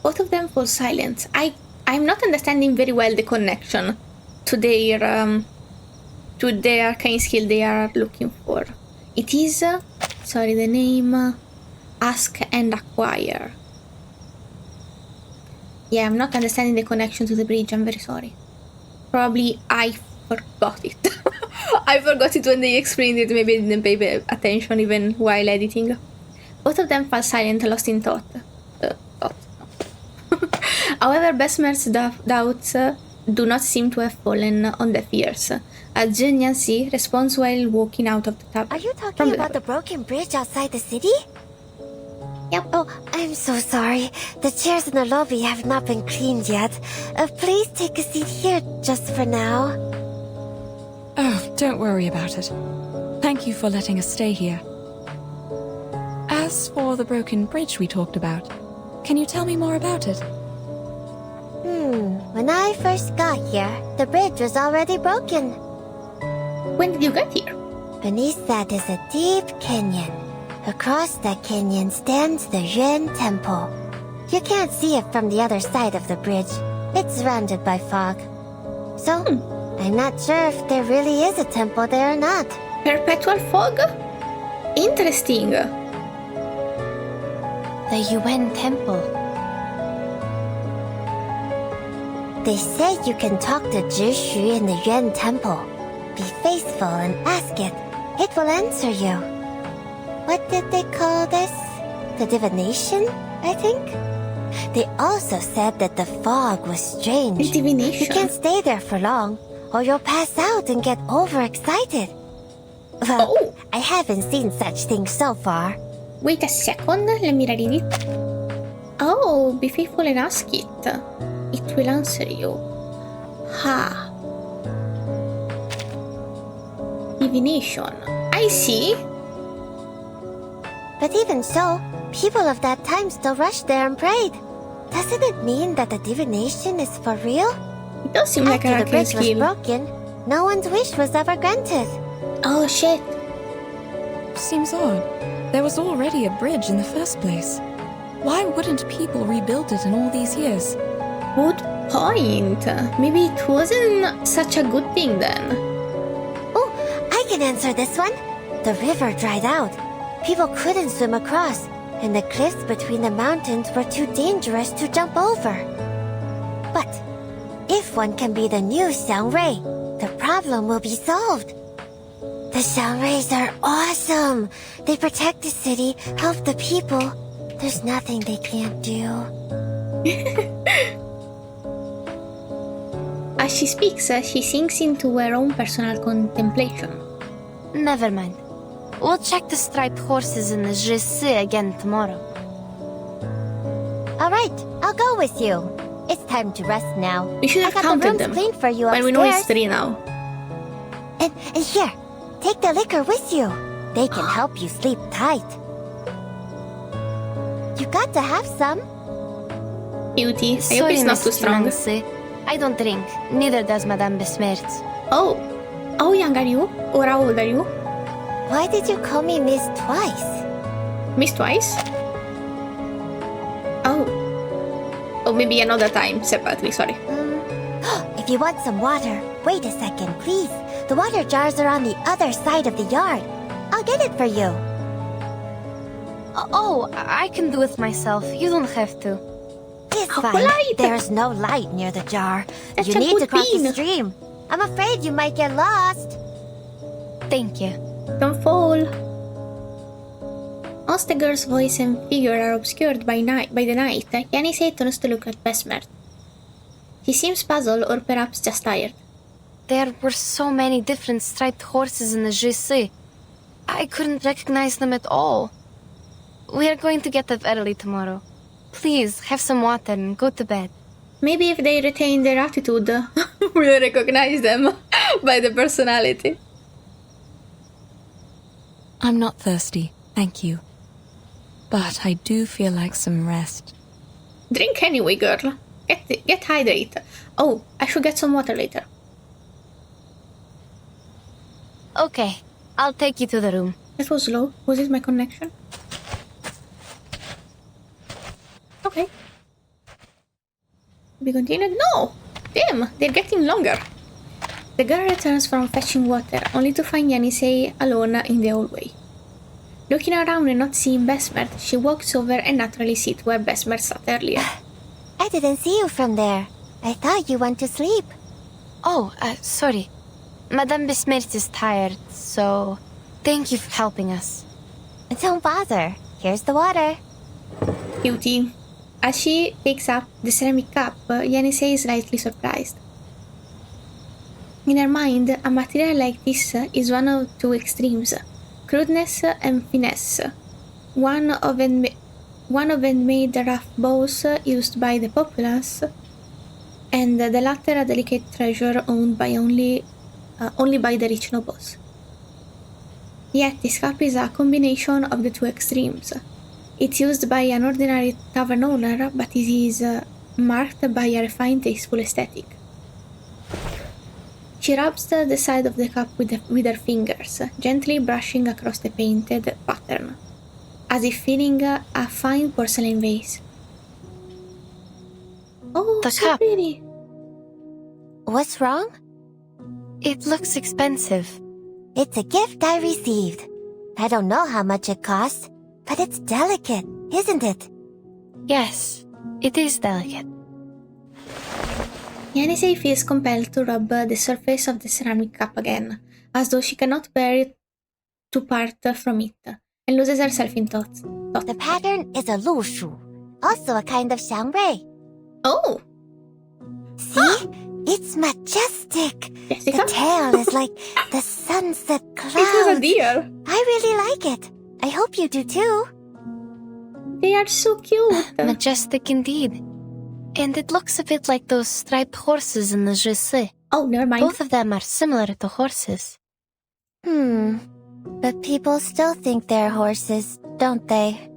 Both of them fall silent. I'm not understanding very well the connection to their arcane skill they are looking for. It is, the name, ask and acquire. Yeah, I'm not understanding the connection to the bridge, I'm very sorry. Probably I forgot it. I forgot it when they explained it, maybe I didn't pay attention even while editing. Both of them fall silent, lost in thought. However, Besmer's doubts do not seem to have fallen on deaf ears. Jiu Niangzi responds while walking out of the tavern. Are you talking about the broken bridge outside the city? Yep. Oh, I'm so sorry. The chairs in the lobby have not been cleaned yet. Please take a seat here just for now. Oh, don't worry about it. Thank you for letting us stay here. As for the broken bridge we talked about, can you tell me more about it? When I first got here, the bridge was already broken. When did you get here? Beneath that is a deep canyon. Across that canyon stands the Yuan Temple. You can't see it from the other side of the bridge. It's surrounded by fog. So, I'm not sure if there really is a temple there or not. Perpetual fog? Interesting. The Yuan Temple. They say you can talk to Zhishu in the Yuan Temple. Be faithful and ask it. It will answer you. What did they call this? The divination, I think? They also said that the fog was strange. The divination? You can't stay there for long, or you'll pass out and get overexcited. Well, I haven't seen such things so far. Wait a second, let me read it. Oh, be faithful and ask it. It will answer you. Ha. Divination. I see. But even so, people of that time still rushed there and prayed. Doesn't it mean that the divination is for real? It does seem like an After the arcane bridge was skill. broken, no one's wish was ever granted. Oh shit. Seems odd. There was already a bridge in the first place. Why wouldn't people rebuild it in all these years? Good point. Maybe it wasn't such a good thing then. Oh, I can answer this one. The river dried out. People couldn't swim across, and the cliffs between the mountains were too dangerous to jump over. But if one can be the new Xiangrui, the problem will be solved. The Xiangruis are awesome. They protect the city, help the people. There's nothing they can't do. As she speaks, she sinks into her own personal contemplation. Never mind. We'll check the striped horses in the Yenisei again tomorrow. All right, I'll go with you. It's time to rest now. We should have I got the counted rooms them. cleaned for you But upstairs. we know it's 3 now. And here, take the liquor with you. They can help you sleep tight. You got to have some. Beauty. I hope Sorry, it's not Miss too strong. Jiu. I don't drink. Neither does Madame Besmertz. Oh. How young are you? Or how old are you? Why did you call me Miss twice? Miss twice? Oh. Oh, maybe another time, separately, sorry. If you want some water, wait a second, please. The water jars are on the other side of the yard. I'll get it for you. Oh, I can do it myself. You don't have to. It's How fine. polite. There's no light near the jar. That's You a need good to cross bean. the stream. I'm afraid you might get lost. Thank you. Don't fall. As the girl's voice and figure are obscured by the night, Yenisei turns to look at Besmert. He seems puzzled or perhaps just tired. There were so many different striped horses in the Yenisei. I couldn't recognize them at all. We are going to get up early tomorrow. Please, have some water and go to bed. Maybe if they retain their attitude, we'll recognize them by the personality. I'm not thirsty, thank you. But I do feel like some rest. Drink anyway, girl. Get hydrated. Oh, I should get some water later. Okay, I'll take you to the room. That was slow. Was it my connection? Okay. We continued? No! Damn, they're getting longer. The girl returns from fetching water, only to find Yenisei alone in the hallway. Looking around and not seeing Besmer, she walks over and naturally sits where Besmer sat earlier. I didn't see you from there. I thought you went to sleep. Oh, sorry. Madame Besmert is tired, so thank you for helping us. Don't bother. Here's the water. Cutie. As she takes up the ceramic cup, Yenisei is slightly surprised. In her mind, a material like this is one of two extremes, crudeness and finesse. One of them made rough bows used by the populace, and the latter a delicate treasure owned by only by the rich nobles. Yet this cup is a combination of the two extremes. It's used by an ordinary tavern owner, but it is marked by a refined, tasteful aesthetic. She rubs the side of the cup with her fingers, gently brushing across the painted pattern, as if filling a fine porcelain vase. Oh, The so cup. pretty! What's wrong? It looks expensive. It's a gift I received. I don't know how much it costs, but it's delicate, isn't it? Yes, it is delicate. Yenisei feels compelled to rub the surface of the ceramic cup again, as though she cannot bear it to part from it, and loses herself in thought. The pattern is a lu shu, also a kind of xiangrui. Oh! See? It's majestic. Jessica? The tail is like the sunset clouds. It was a deer! I really like it. I hope you do too. They are so cute! Majestic indeed. And it looks a bit like those striped horses in the Yenisei. Oh, never mind. Both of them are similar to horses. But people still think they're horses, don't they?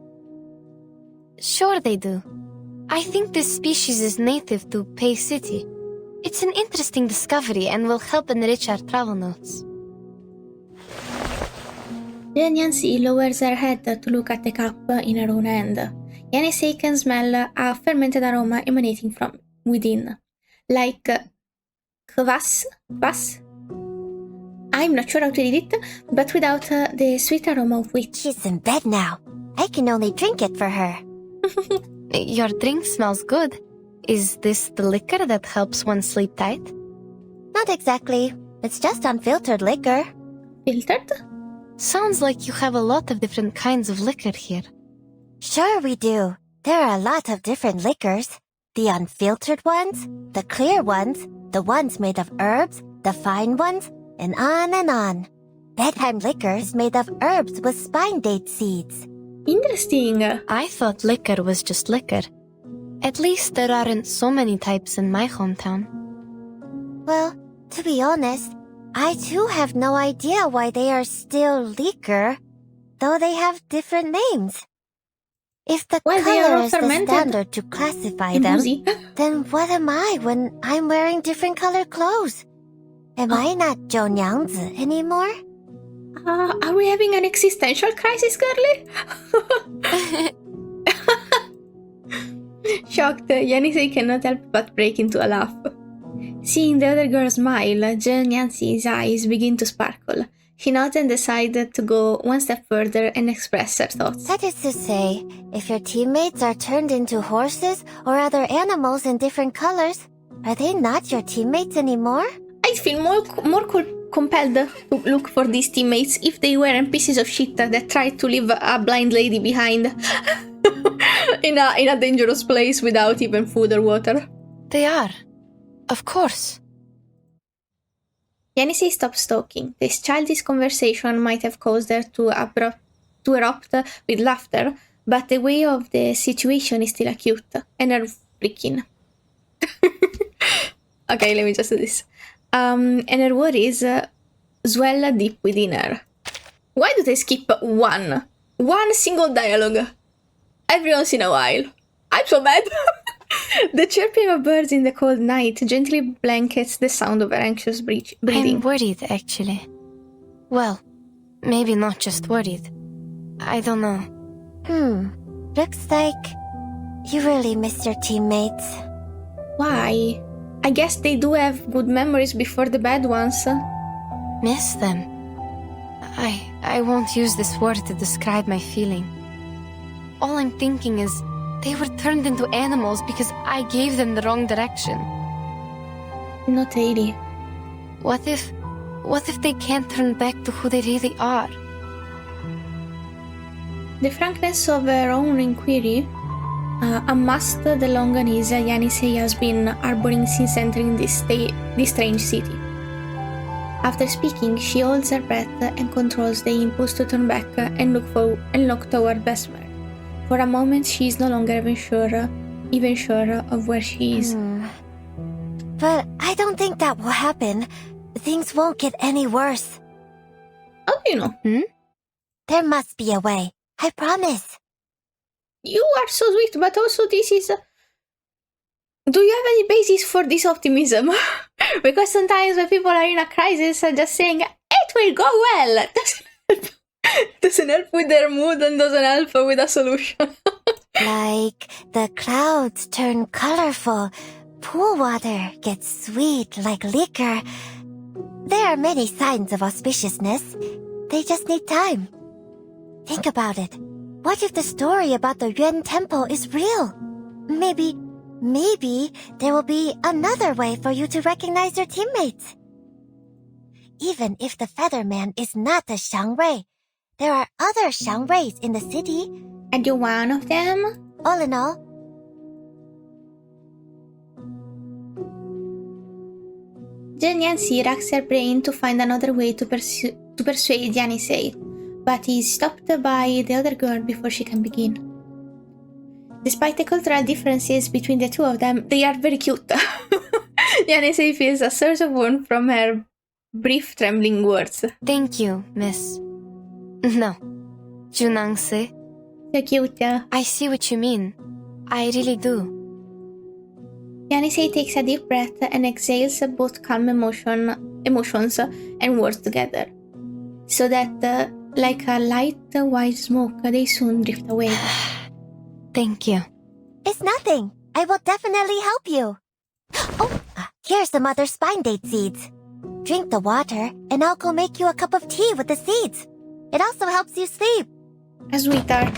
Sure they do. I think this species is native to Pei City. It's an interesting discovery and will help enrich our travel notes. Jiu Niangzi lowers her head to look at the cup in her own hand. Yenisei can smell a fermented aroma emanating from within, like kvass. I'm not sure how to read it, but without the sweet aroma of wheat. She's in bed now. I can only drink it for her. Your drink smells good. Is this the liquor that helps one sleep tight? Not exactly. It's just unfiltered liquor. Filtered? Sounds like you have a lot of different kinds of liquor here. Sure we do. There are a lot of different liquors. The unfiltered ones, the clear ones, the ones made of herbs, the fine ones, and on and on. Bedtime liquor is made of herbs with spine date seeds. Interesting. I thought liquor was just liquor. At least there aren't so many types in my hometown. Well, to be honest, I too have no idea why they are still liquor, though they have different names. If the Well, they are color all is the fermented standard to classify and them, boozy. then what am I when I'm wearing different colored clothes? Am I not Jiu Niangzi anymore? Are we having an existential crisis, girly? Shocked, Yenisei cannot help but break into a laugh. Seeing the other girl smile, Jiu Niangzi's eyes begin to sparkle. She nods and decides to go one step further and express her thoughts. That is to say, if your teammates are turned into horses or other animals in different colors, are they not your teammates anymore? I'd feel more compelled to look for these teammates if they weren't pieces of shit that tried to leave a blind lady behind in a dangerous place without even food or water. They are. Of course. Yenisei stops talking. This childish conversation might have caused her to erupt with laughter, but the weight of the situation is still acute, and her freaking. Okay, let me just do this. And her worries swell deep within her. Why do they skip one single dialogue every once in a while? I'm so mad. The chirping of birds in the cold night gently blankets the sound of her anxious breathing. I'm worried, actually. Well, maybe not just worried. I don't know. Looks like you really miss your teammates. Why? I guess they do have good memories before the bad ones. Miss them. I won't use this word to describe my feeling. All I'm thinking is they were turned into animals because I gave them the wrong direction. Not really. What if they can't turn back to who they really are? The frankness of her own inquiry unmasked the long unease Yenisei has been harboring since entering this strange city. After speaking, she holds her breath and controls the impulse to turn back and look toward Besmer. For a moment, she is no longer even sure of where she is. But I don't think that will happen. Things won't get any worse. How do you know? There must be a way. I promise. You are so sweet, but also this is... Do you have any basis for this optimism? Because sometimes when people are in a crisis, just saying, it will go well, doesn't help with their mood and doesn't help with a solution. Like the clouds turn colorful, pool water gets sweet like liquor. There are many signs of auspiciousness. They just need time. Think about it. What if the story about the Yuan Temple is real? Maybe there will be another way for you to recognize your teammates. Even if the Featherman is not a Shangwei, there are other Shangweis in the city. And you're one of them? All in all, Jiu Niangzi racks her brain to find another way to persuade Yenisei, but is stopped by the other girl before she can begin. Despite the cultural differences between the two of them, they are very cute. Yenisei feels a surge of warmth from her brief, trembling words. Thank you, Miss... No. Jiu Niangzi. So cute, yeah. I see what you mean. I really do. Yenisei takes a deep breath and exhales both calm emotions and words together, so that, like a light white smoke, they soon drift away. Thank you. it's nothing. I will definitely help you. Oh, here's some other spine date seeds. Drink the water, and I'll go make you a cup of tea with the seeds. It also helps you sleep. A sweetheart.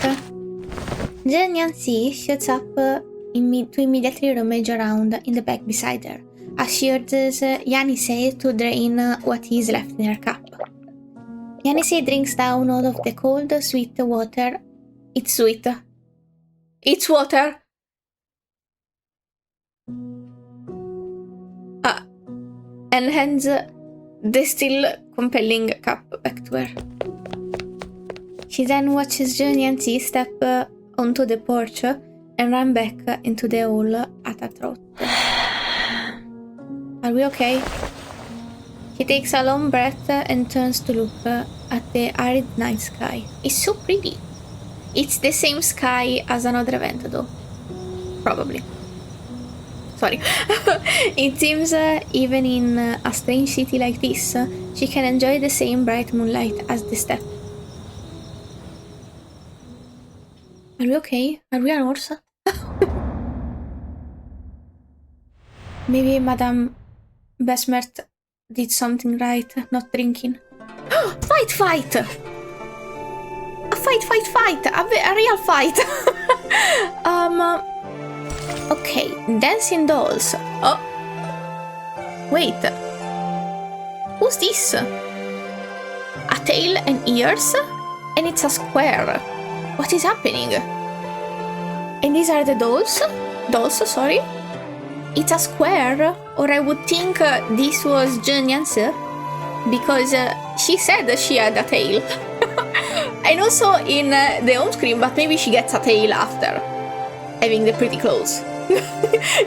Jiu Niangzi shoots up to immediately rummage around in the bag beside her, as she urges Yenisei to drain what is left in her cup. Yenisei drinks down all of the cold, sweet water. It's sweet. It's water! And hands the still compelling cup back to her. She then watches Jiu Niangzi step onto the porch and run back into the hall at a trot. Are we okay? He takes a long breath and turns to look at the arid night sky. It's so pretty. It's the same sky as another event though. Probably. Sorry. It seems even in a strange city like this, she can enjoy the same bright moonlight as the steppe. Are we okay? Are we an horse? Maybe Madame Besmert did something right, not drinking. Fight! A fight! A real fight! Okay, dancing dolls. Oh. Wait. Who's this? A tail and ears? And it's a square. What is happening? And these are the dolls? Sorry? It's a square? Or I would think this was Jiu Niangzi? because she said that she had a tail. And also in the home screen, but maybe she gets a tail after having the pretty clothes.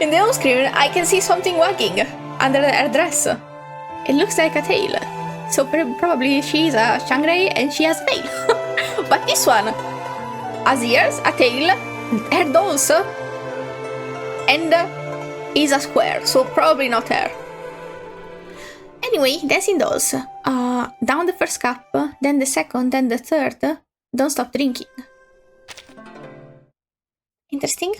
In the home screen, I can see something wagging under her dress. It looks like a tail. So probably she's a Shangri and she has a tail. But this one has ears, a tail, hair dolls, and is a square, so probably not her. Anyway, dancing dolls. Down the first cup, then the second, then the third. Don't stop drinking. Interesting.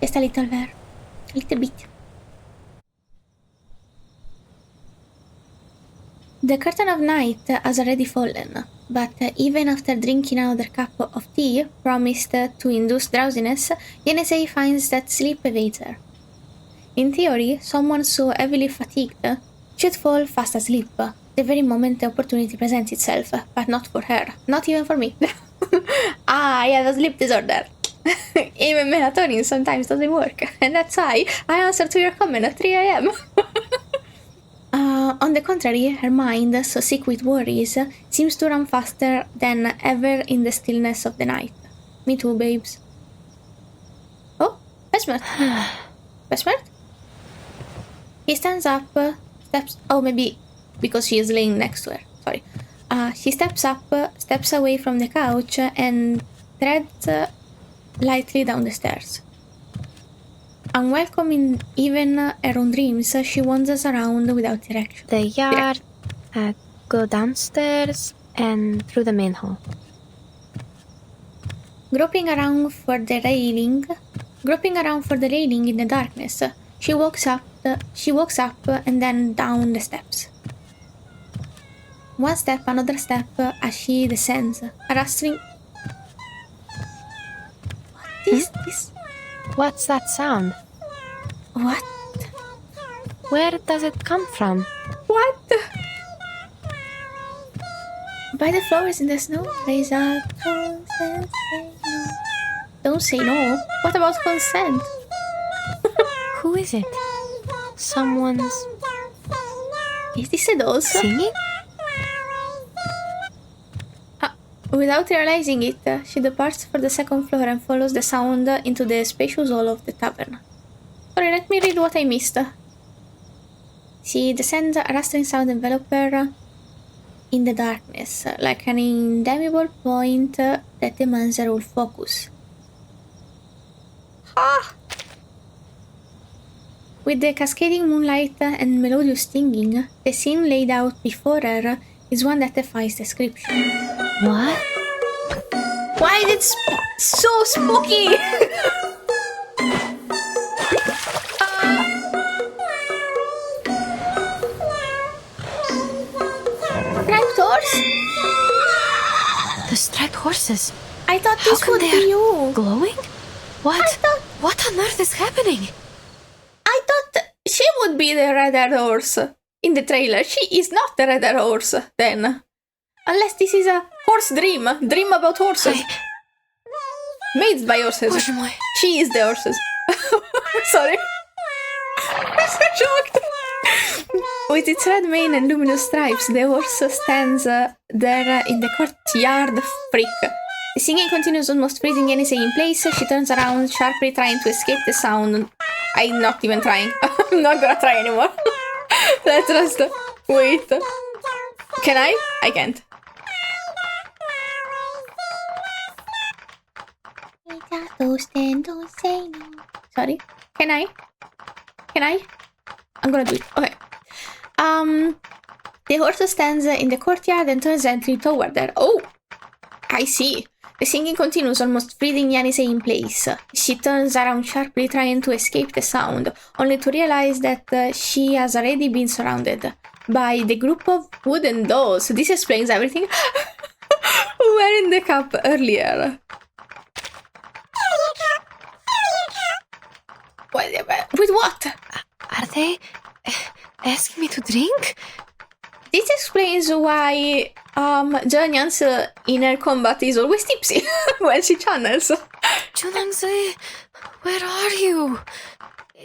Just a little there. A little bit. The curtain of night has already fallen, but even after drinking another cup of tea promised to induce drowsiness, Yenisei finds that sleep evades her. In theory, someone so heavily fatigued should fall fast asleep, the very moment the opportunity presents itself, but not for her, not even for me. I have a sleep disorder. Even melatonin sometimes doesn't work, and that's why I answered to your comment at 3 AM. On the contrary, her mind, so sick with worries, seems to run faster than ever in the stillness of the night. Me too, babes. Oh, Besmert. Besmert? He stands up, steps... Oh, maybe because she is laying next to her. Sorry. She steps up, steps away from the couch, and treads lightly down the stairs. Unwelcome in even her own dreams, she wanders around without direction. The yard, go downstairs, and through the main hall. Groping around for the railing in the darkness, she walks up and then down the steps. One step, another step, as she descends, a rustling... What is this? What's that sound? What? Where does it come from? What? By the flowers in the snow, raise up toes and say no. Don't say no. What about consent? Who is it? Someone's... Is this a doll? Singing? Without realizing it, she departs for the second floor and follows the sound into the spacious hall of the tavern. Sorry, let me read what I missed. She descends, a rustling sound envelops her in the darkness, like an indelible point that demands her whole focus. Ah! With the cascading moonlight and melodious singing, the scene laid out before her is one that defies description. What? Why is it so spooky? Striped horse? The striped horses. I thought this would be you. Glowing? What? What on earth is happening? I thought she would be the red-haired horse in the trailer. She is not the red-haired horse, then. Unless this is a horse dream. Dream about horses. Made by horses. She is the horses. Sorry. I'm so shocked. With its red mane and luminous stripes, the horse stands there in the courtyard freak. The singing continues, almost freezing Yenisei in place. She turns around, sharply trying to escape the sound. I'm not even trying. I'm not gonna try anymore. Let's just wait. Can I? I can't. Sorry. Can I? I'm gonna do it. Okay. The horse stands in the courtyard and turns gently toward her. Oh! I see. The singing continues, almost freezing Yenisei in place. She turns around sharply, trying to escape the sound, only to realize that she has already been surrounded by the group of wooden dolls. This explains everything. Who were in the cup earlier. With what? Are they asking me to drink? This explains why Jiu Niangzi in her combat is always tipsy when she channels. Jiu Niangzi, Where are you?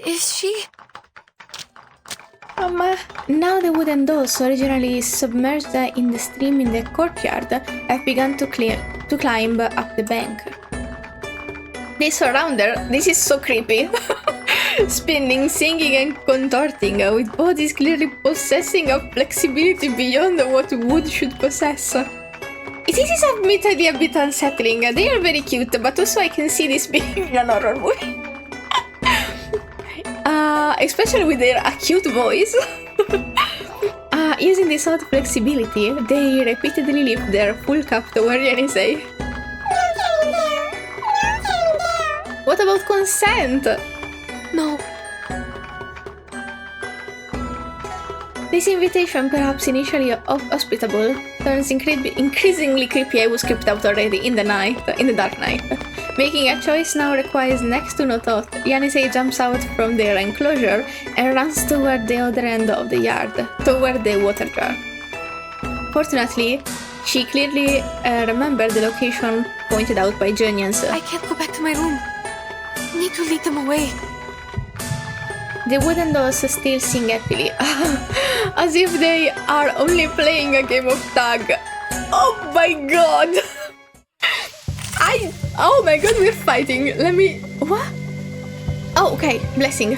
Is she? Now the wooden doors, originally submerged in the stream in the courtyard, have begun to climb up the bank. They surround her. This is so creepy. Spinning, singing and contorting, with bodies clearly possessing a flexibility beyond what wood should possess. This is admittedly a bit unsettling. They are very cute, but also I can see this being an horror movie. Especially with their acute voice. Using this odd flexibility, they repeatedly lift their full cup toward Yenisei. What about consent? No. This invitation, perhaps initially hospitable, turns increasingly creepy. I was creeped out already in the dark night. Making a choice now requires next to no thought. Yenisei jumps out from their enclosure and runs toward the other end of the yard, toward the water jar. Fortunately, she clearly remembered the location pointed out by Jiu Niangzi. I can't go back to my room. Need to lead them away. The wooden dolls still sing happily, as if they are only playing a game of tag. Oh my god! Oh my god, we're fighting. What? Oh, okay, blessing.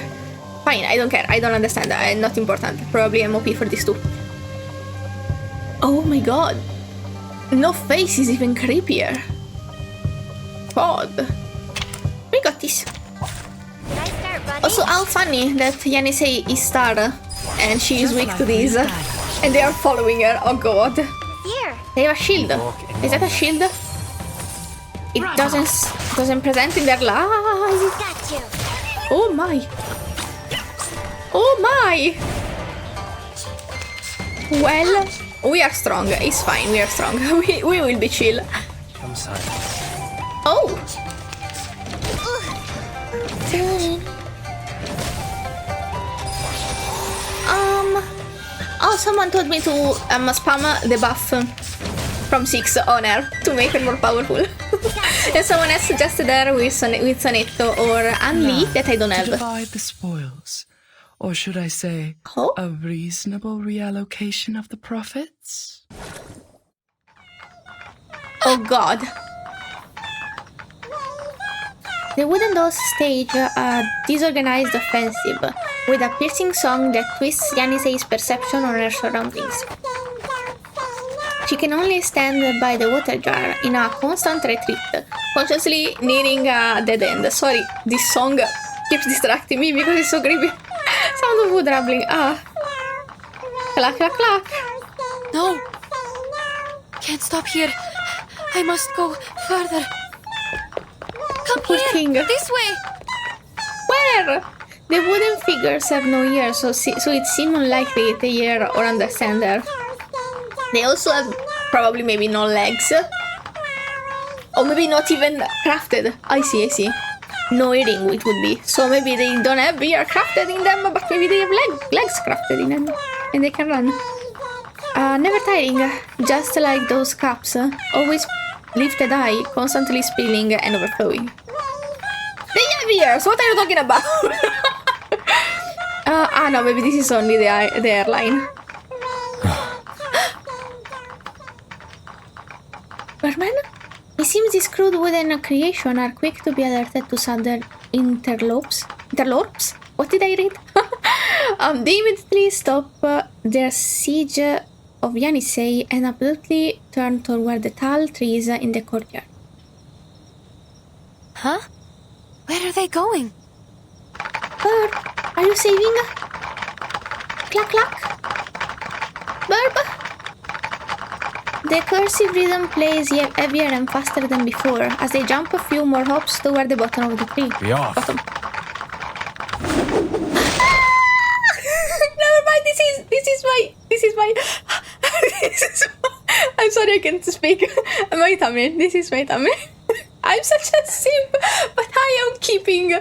Fine, I don't care, I don't understand. Not important. Probably I'm OP for this too. Oh my god. No face is even creepier. God. We got this. Also, how funny that Yenisei is Star and she is weak to this. And they are following her. Oh god. They have a shield. Is that a shield? It doesn't present in their lives. Oh my. Oh my. Well, we are strong. It's fine. We are strong. We will be chill. Oh. Oh, someone told me to spam the buff from 6 on her to make her more powerful. And someone else suggested her with Sonetto or Anli that I don't have. Divide the spoils, or should I say, a reasonable reallocation of the profits? Oh god. The wooden dolls stage a disorganized offensive with a piercing song that twists Yenisei's perception on her surroundings. She can only stand by the water jar in a constant retreat, consciously nearing a dead end. Sorry, this song keeps distracting me because it's so creepy. Sound of wood rubbling. Clack, clack, clack. No. Can't stop here. I must go further. Come here. King. This way. Where? The wooden figures have no ears, so it seems unlikely they hear or understand her. They also have probably maybe no legs. Or maybe not even crafted. I see. No earring it would be. So maybe they don't have ear crafted in them, but maybe they have legs crafted in them. And they can run. Never tiring. Just like those cups. Always lifted high, constantly spilling and overflowing. They have ears! What are you talking about? No, maybe this is only the airline. Birdman? It seems these crude wooden creation are quick to be alerted to sudden interlopes? What did I read? They immediately stop their siege of Yenisei and abruptly turn toward the tall trees in the courtyard. Huh? Where are they going? Birb, are you saving? Clack clack. Birb? The cursive rhythm plays heavier and faster than before as they jump a few more hops toward the bottom of the tree. Be off. Bottom. Never mind. This is my. I'm sorry, I can't speak. My tummy. This is my tummy. I'm such a simp, but I am keeping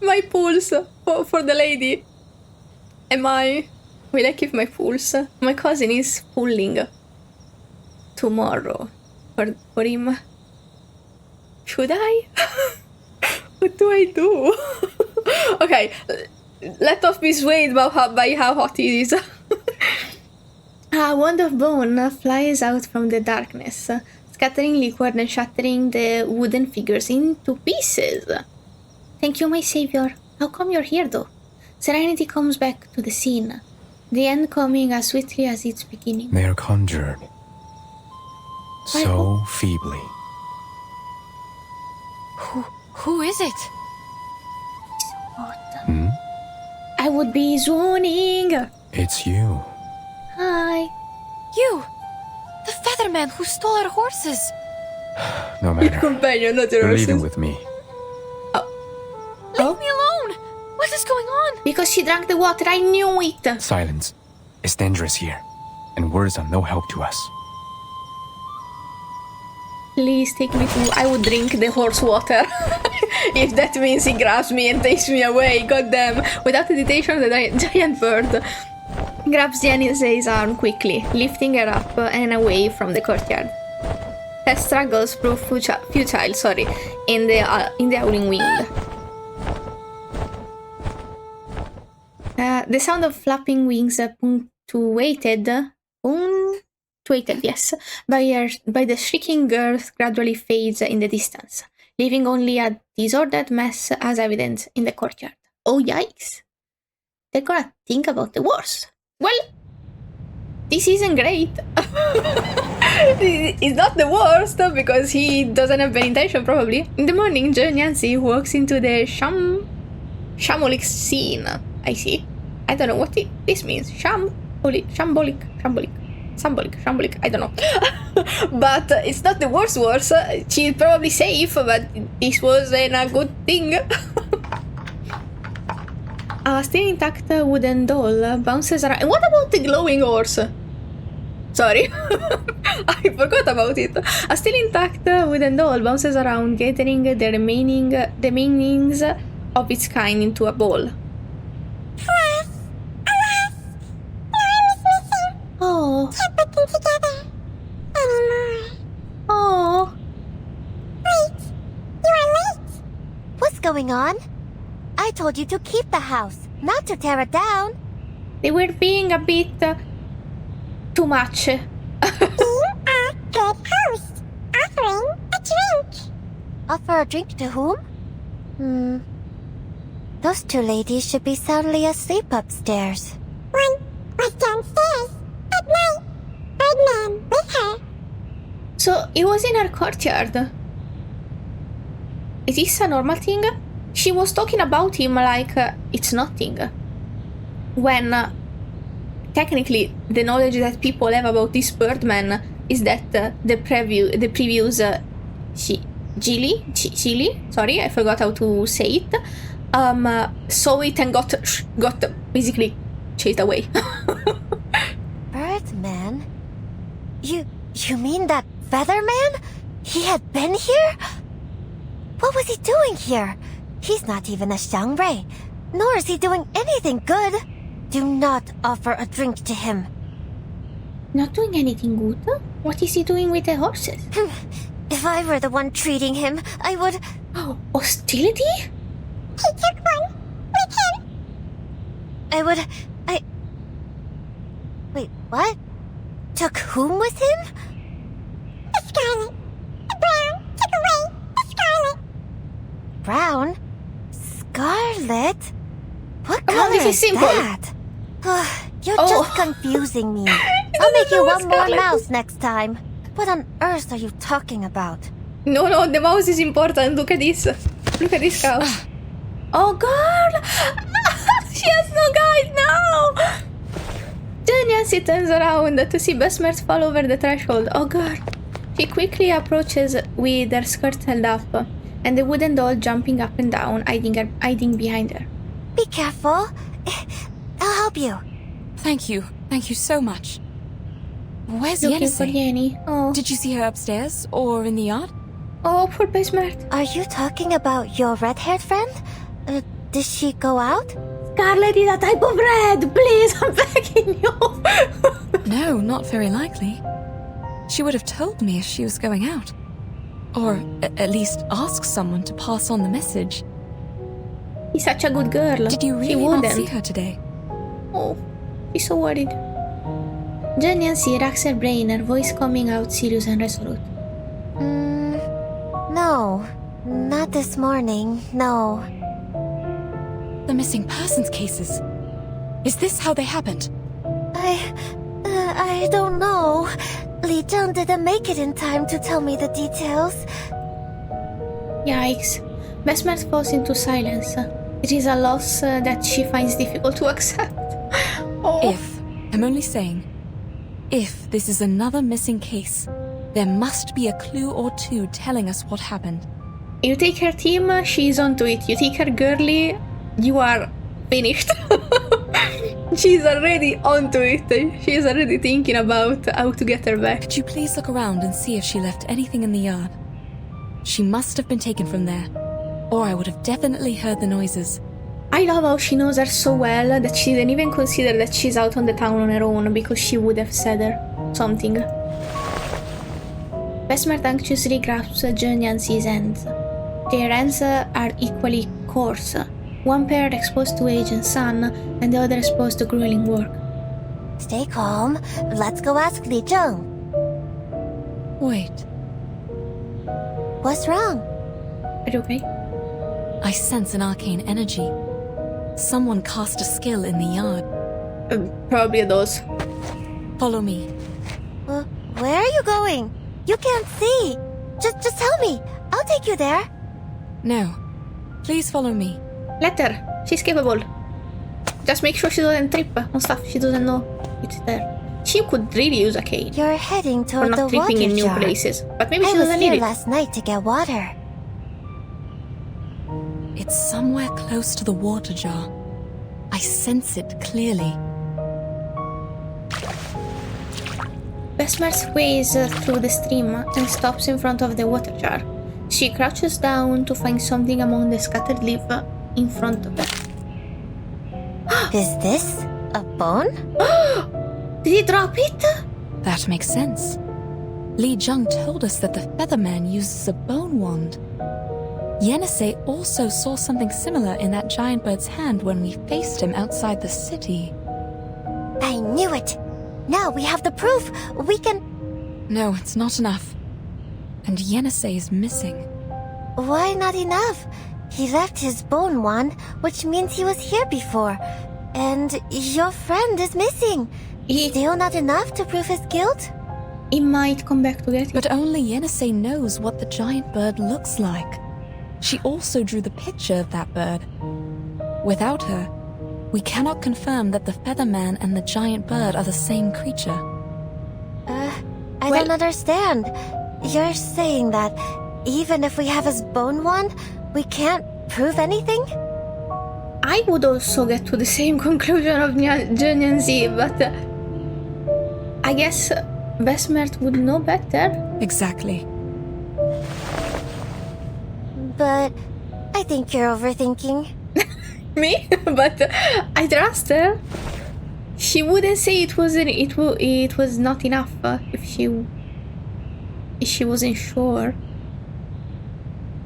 my pulse for the lady. Will I keep my pulse? My cousin is pulling tomorrow for him. Should I? What do I do? Okay, let us be swayed by how hot it is. A wand of bone flies out from the darkness, scattering liquid and shattering the wooden figures into pieces. Thank you, my savior. How come you're here, though? Serenity comes back to the scene, the end coming as swiftly as its beginning. They are conjured so feebly. Who is it? What? I would be swooning. It's you. Hi. You! The featherman who stole our horses! No matter. Companion, not your You're horses. leaving with me. Leave me alone! What is going on? Because she drank the water, I knew it! Silence. It's dangerous here, and words are no help to us. Please take me to... I would drink the horse water. If that means he grabs me and takes me away, goddamn. Without hesitation, the giant bird grabs Yenisei's arm quickly, lifting her up and away from the courtyard. Her struggles prove futile, in the howling wind. The sound of flapping wings punctuated, yes, by the shrieking girls gradually fades in the distance, leaving only a disordered mess as evidence in the courtyard. Oh yikes! They're gonna think about the worst. Well, this isn't great. It's not the worst, because he doesn't have any intention, probably. In the morning, Jiu Niangzi walks into the shambolic scene. I see. I don't know what this means. Shambolic, I don't know. But it's not the worst. She's probably safe, but this wasn't a good thing. A still intact wooden doll bounces around. And what about the glowing horse? Sorry, I forgot about it. A still intact wooden doll bounces around, gathering the remainings of its kind into a ball. Oh. Can't put them together anymore. Oh. Wait, you are late. What's going on? I told you to keep the house, not to tear it down. They were being a bit too much. You are good host. Offering a drink. Offer a drink to whom? Those two ladies should be soundly asleep upstairs. One was downstairs at night. Birdman with her. So it was in her courtyard. Is this a normal thing? She was talking about him like it's nothing. When technically the knowledge that people have about this Birdman is that the previous Gili, sorry, I forgot how to say it, saw it and got basically chased away. Birdman? You mean that Featherman? He had been here? What was he doing here? He's not even a Xiangrei, nor is he doing anything good. Do not offer a drink to him. Not doing anything good? What is he doing with the horses? If I were the one treating him, I would... Oh, hostility? He took one with him. Wait, what? Took whom with him? The Scarlet. The Brown took away the Scarlet. Brown? Scarlet? What color this is simple. that? You're just confusing me. I'll make you one more mouse next time. What on earth are you talking about? No, the mouse is important. Look at this. Look at this cow. Oh, girl! She has no guide now! Niangzi turns around to see Besmert fall over the threshold. Oh, God. She quickly approaches with her skirt held up, and the wooden doll jumping up and down, hiding behind her. Be careful. I'll help you. Thank you. Thank you so much. Where's Looking for Yenisei? Yeni. Oh. Did you see her upstairs or in the yard? Oh, poor Besmert. Are you talking about your red-haired friend? Did she go out? Scarlet is a type of red. Please, I'm begging you. No, not very likely. She would have told me if she was going out. Or at least ask someone to pass on the message. He's such a good girl. Did you really not see her today? Oh, she's so worried. Jiu Niangzi racks her brain, her voice coming out serious and resolute. No. Not this morning, no. The missing persons cases. Is this how they happened? I don't know. Li Zheng didn't make it in time to tell me the details. Yikes. Besmert falls into silence. It is a loss that she finds difficult to accept. Oh. I'm only saying, if this is another missing case, there must be a clue or two telling us what happened. You take her team, she's onto it. You take her girly, you are finished. She's already onto it. She's already thinking about how to get her back. Could you please look around and see if she left anything in the yard? She must have been taken from there, or I would have definitely heard the noises. I love how she knows her so well that she didn't even consider that she's out on the town on her own, because she would have said her something. Besmert anxiously grasps Jiu Niangzi's hands. Their hands are equally coarse, one pair exposed to age and sun, and the other exposed to grueling work. Stay calm. Let's go ask Li Zheng. Wait. What's wrong? Are you okay? I sense an arcane energy. Someone cast a skill in the yard. Probably those. Follow me. Where are you going? You can't see. Just tell me. I'll take you there. No. Please follow me. Let her. She's capable. Just make sure she doesn't trip on stuff she doesn't know it's there. She could really use a cane. You're heading toward the water jar. For not tripping in new places. But maybe she doesn't need it. I was here last night to get water. It's somewhere close to the water jar. I sense it clearly. Besmert sways through the stream and stops in front of the water jar. She crouches down to find something among the scattered leaves in front of her. Is this a bone? Did he drop it? That makes sense. Li Zheng told us that the Featherman uses a bone wand. Yenisei also saw something similar in that giant bird's hand when we faced him outside the city. I knew it! Now we have the proof! We can... No, it's not enough. And Yenisei is missing. Why not enough? He left his bone wand, which means he was here before. And your friend is missing. Still not enough to prove his guilt? He might come back to get it. But only Yenisei knows what the giant bird looks like. She also drew the picture of that bird. Without her, we cannot confirm that the Featherman and the giant bird are the same creature. I don't understand. You're saying that even if we have his bone wand, we can't prove anything? I would also get to the same conclusion of Jiu Niangzi, but I guess Besmert would know better. Exactly. But I think you're overthinking. Me? But I trust her. She wouldn't say it was not enough if she wasn't sure.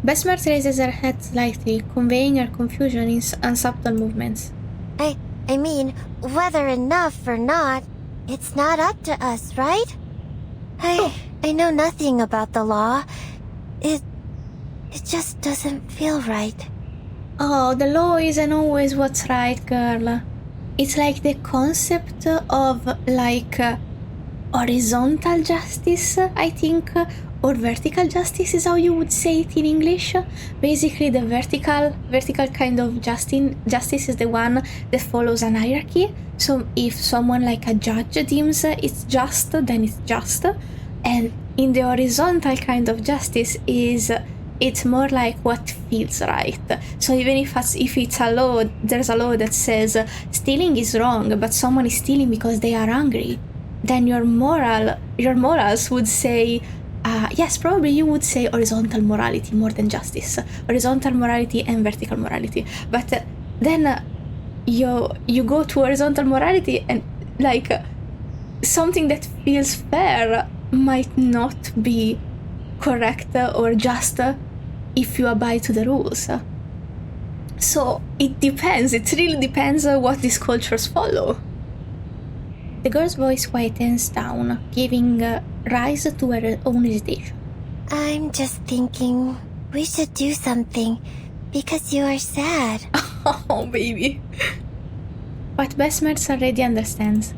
Besmert raises her head slightly, conveying her confusion in unsubtle movements. I mean, whether enough or not, it's not up to us, right? I know nothing about the law. It just doesn't feel right. Oh, the law isn't always what's right, girl. It's like the concept of horizontal justice, I think, or vertical justice is how you would say it in English. Basically, the vertical kind of justice is the one that follows an hierarchy. So if someone like a judge deems it's just, then it's just. And in the horizontal kind of justice it's more like what feels right. So even if it's a law, there's a law that says stealing is wrong, but someone is stealing because they are hungry, then your morals would say, yes, probably you would say horizontal morality more than justice, horizontal morality and vertical morality. But then you go to horizontal morality, and something that feels fair might not be correct or just if you abide to the rules. So it depends. It really depends on what these cultures follow. The girl's voice quietens down, giving rise to her own hesitation. I'm just thinking we should do something because you are sad. Oh, baby. But Besmer's already understands.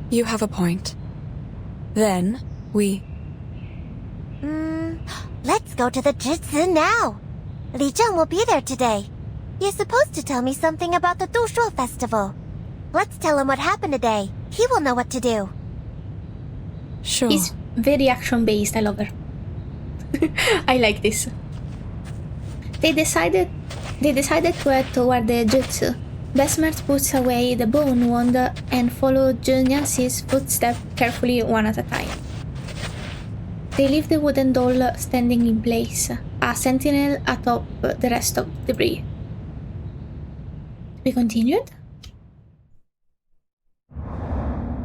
You have a point. Then, we... Let's go to the Jitsu now. Li Zheng will be there today. He's supposed to tell me something about the Dushuo festival. Let's tell him what happened today. He will know what to do. Sure. He's very action-based. I love her. I like this. They decided to head toward the jutsu. Besmer puts away the bone wound and followed Jiu Niangzi's footsteps carefully one at a time. They leave the wooden doll standing in place, a sentinel atop the rest of the debris. To be continued?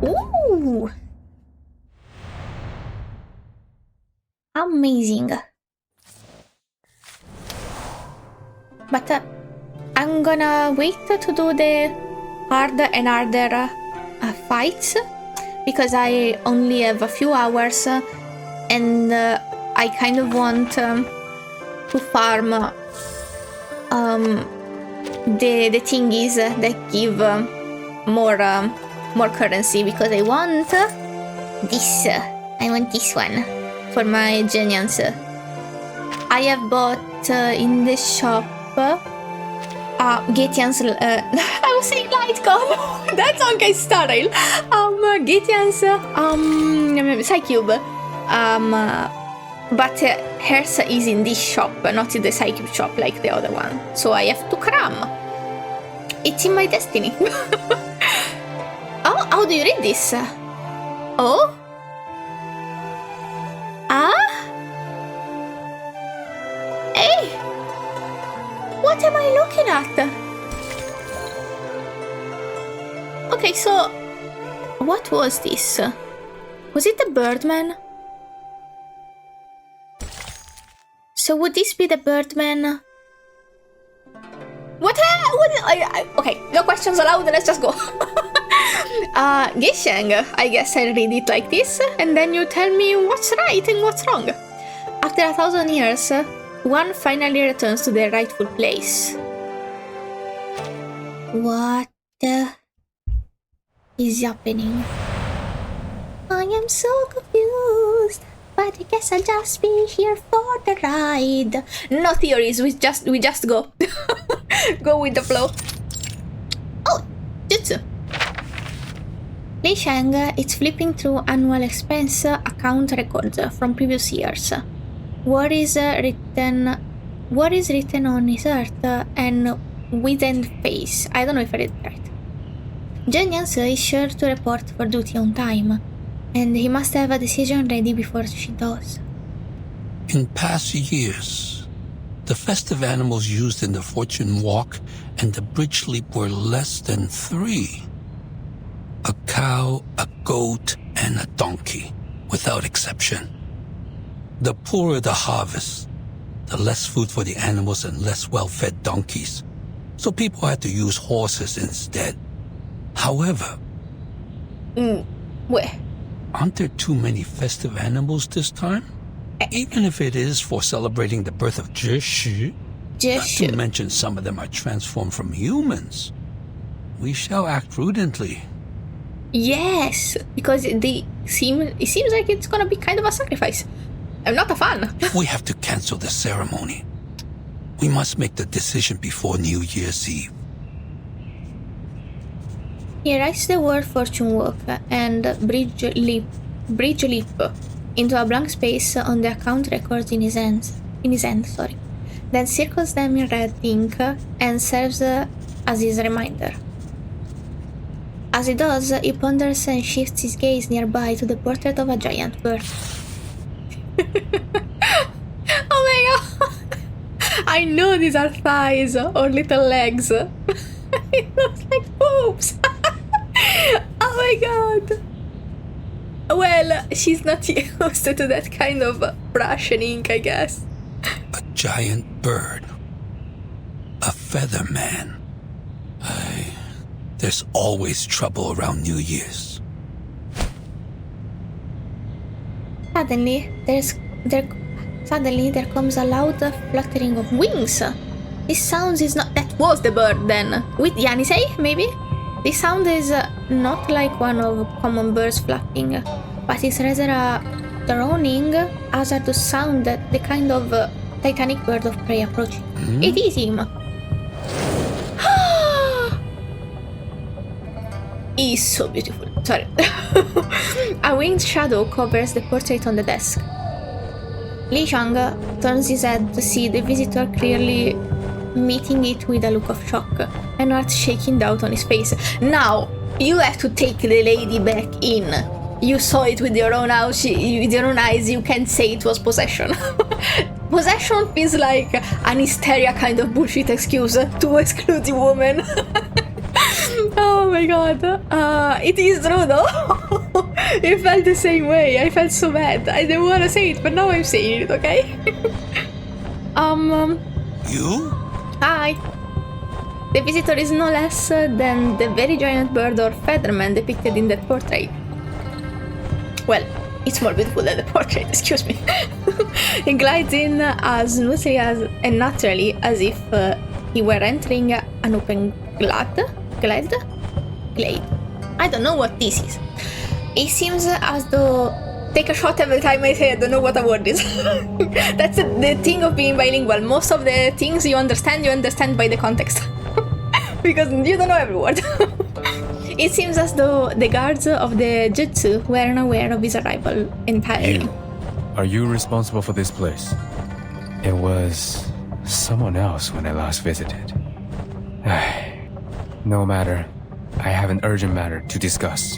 Ooh! Amazing. But I'm gonna wait to do the harder and harder fights because I only have a few hours and I kind of want to farm the thingies that give more currency because I want this. I want this one for my genius. I have bought in the shop Getian's I was saying light gun. That's okay style. Getian's Psycube. But hers is in this shop, not in the Psycube shop like the other one. So I have to cram. It's in my destiny. Oh, how do you read this? Oh? Hey! What am I looking at? Okay, so what was this? Was it the Birdman? So would this be the Birdman? What? Okay, no questions allowed, let's just go. Gesheng, I guess I'll read it like this, and then you tell me what's right and what's wrong. After 1,000 years, one finally returns to their rightful place. What is happening? I am so confused, but I guess I'll just be here for the ride. No theories, we just go. Go with the flow. Oh, jutsu. Li Sheng is flipping through annual expense account records from previous years. What is written on his heart and wizened face. I don't know if I read it right. Jiu Niangzi is sure to report for duty on time, and he must have a decision ready before she does. In past years, the festive animals used in the fortune walk and the bridge leap were less than 3. A cow, a goat, and a donkey, without exception. The poorer the harvest, the less food for the animals and less well-fed donkeys. So people had to use horses instead. However, aren't there too many festive animals this time? Even if it is for celebrating the birth of Gesheng, not to mention some of them are transformed from humans. We shall act prudently. Yes, because it seems like it's gonna be kind of a sacrifice. I'm not a fan. We have to cancel the ceremony. We must make the decision before New Year's Eve. He writes the word fortune walk and bridge leap into a blank space on the account records in his hand, then circles them in red ink and serves as his reminder. As he does, he ponders and shifts his gaze nearby to the portrait of a giant bird. Oh my god! I know these are thighs or little legs. It looks like boobs! Oh my god! Well, she's not used to that kind of brush and ink, I guess. A giant bird. Featherman. There's always trouble around New Year's. Suddenly, there comes a loud fluttering of wings. This sound is not... That was the bird then. With Yenisei, maybe? This sound is not like one of common birds flapping, but it's rather a droning, hazardous sound that the kind of titanic bird of prey approaching. It is him. He's so beautiful. Sorry. A winged shadow covers the portrait on the desk. Li Shang turns his head to see the visitor clearly, meeting it with a look of shock, and heart shaking out on his face. Now, you have to take the lady back in. You saw it with your own eyes. You can't say it was possession. Possession feels like an hysteria kind of bullshit excuse to exclude the woman. Oh my god. It is true though. It felt the same way. I felt so bad. I didn't want to say it, but now I'm saying it, okay? You? Hi. The visitor is no less than the very giant bird or featherman depicted in that portrait. Well, it's more beautiful than the portrait, excuse me. He glides in as smoothly and naturally as if he were entering an open glade. I don't know what this is. It seems as though... Take a shot every time I say I don't know what a word is. That's the thing of being bilingual. Most of the things you understand by the context. Because you don't know every word. It seems as though the guards of the jutsu were unaware of his arrival entirely. Are you responsible for this place? It was someone else when I last visited. No matter. I have an urgent matter to discuss,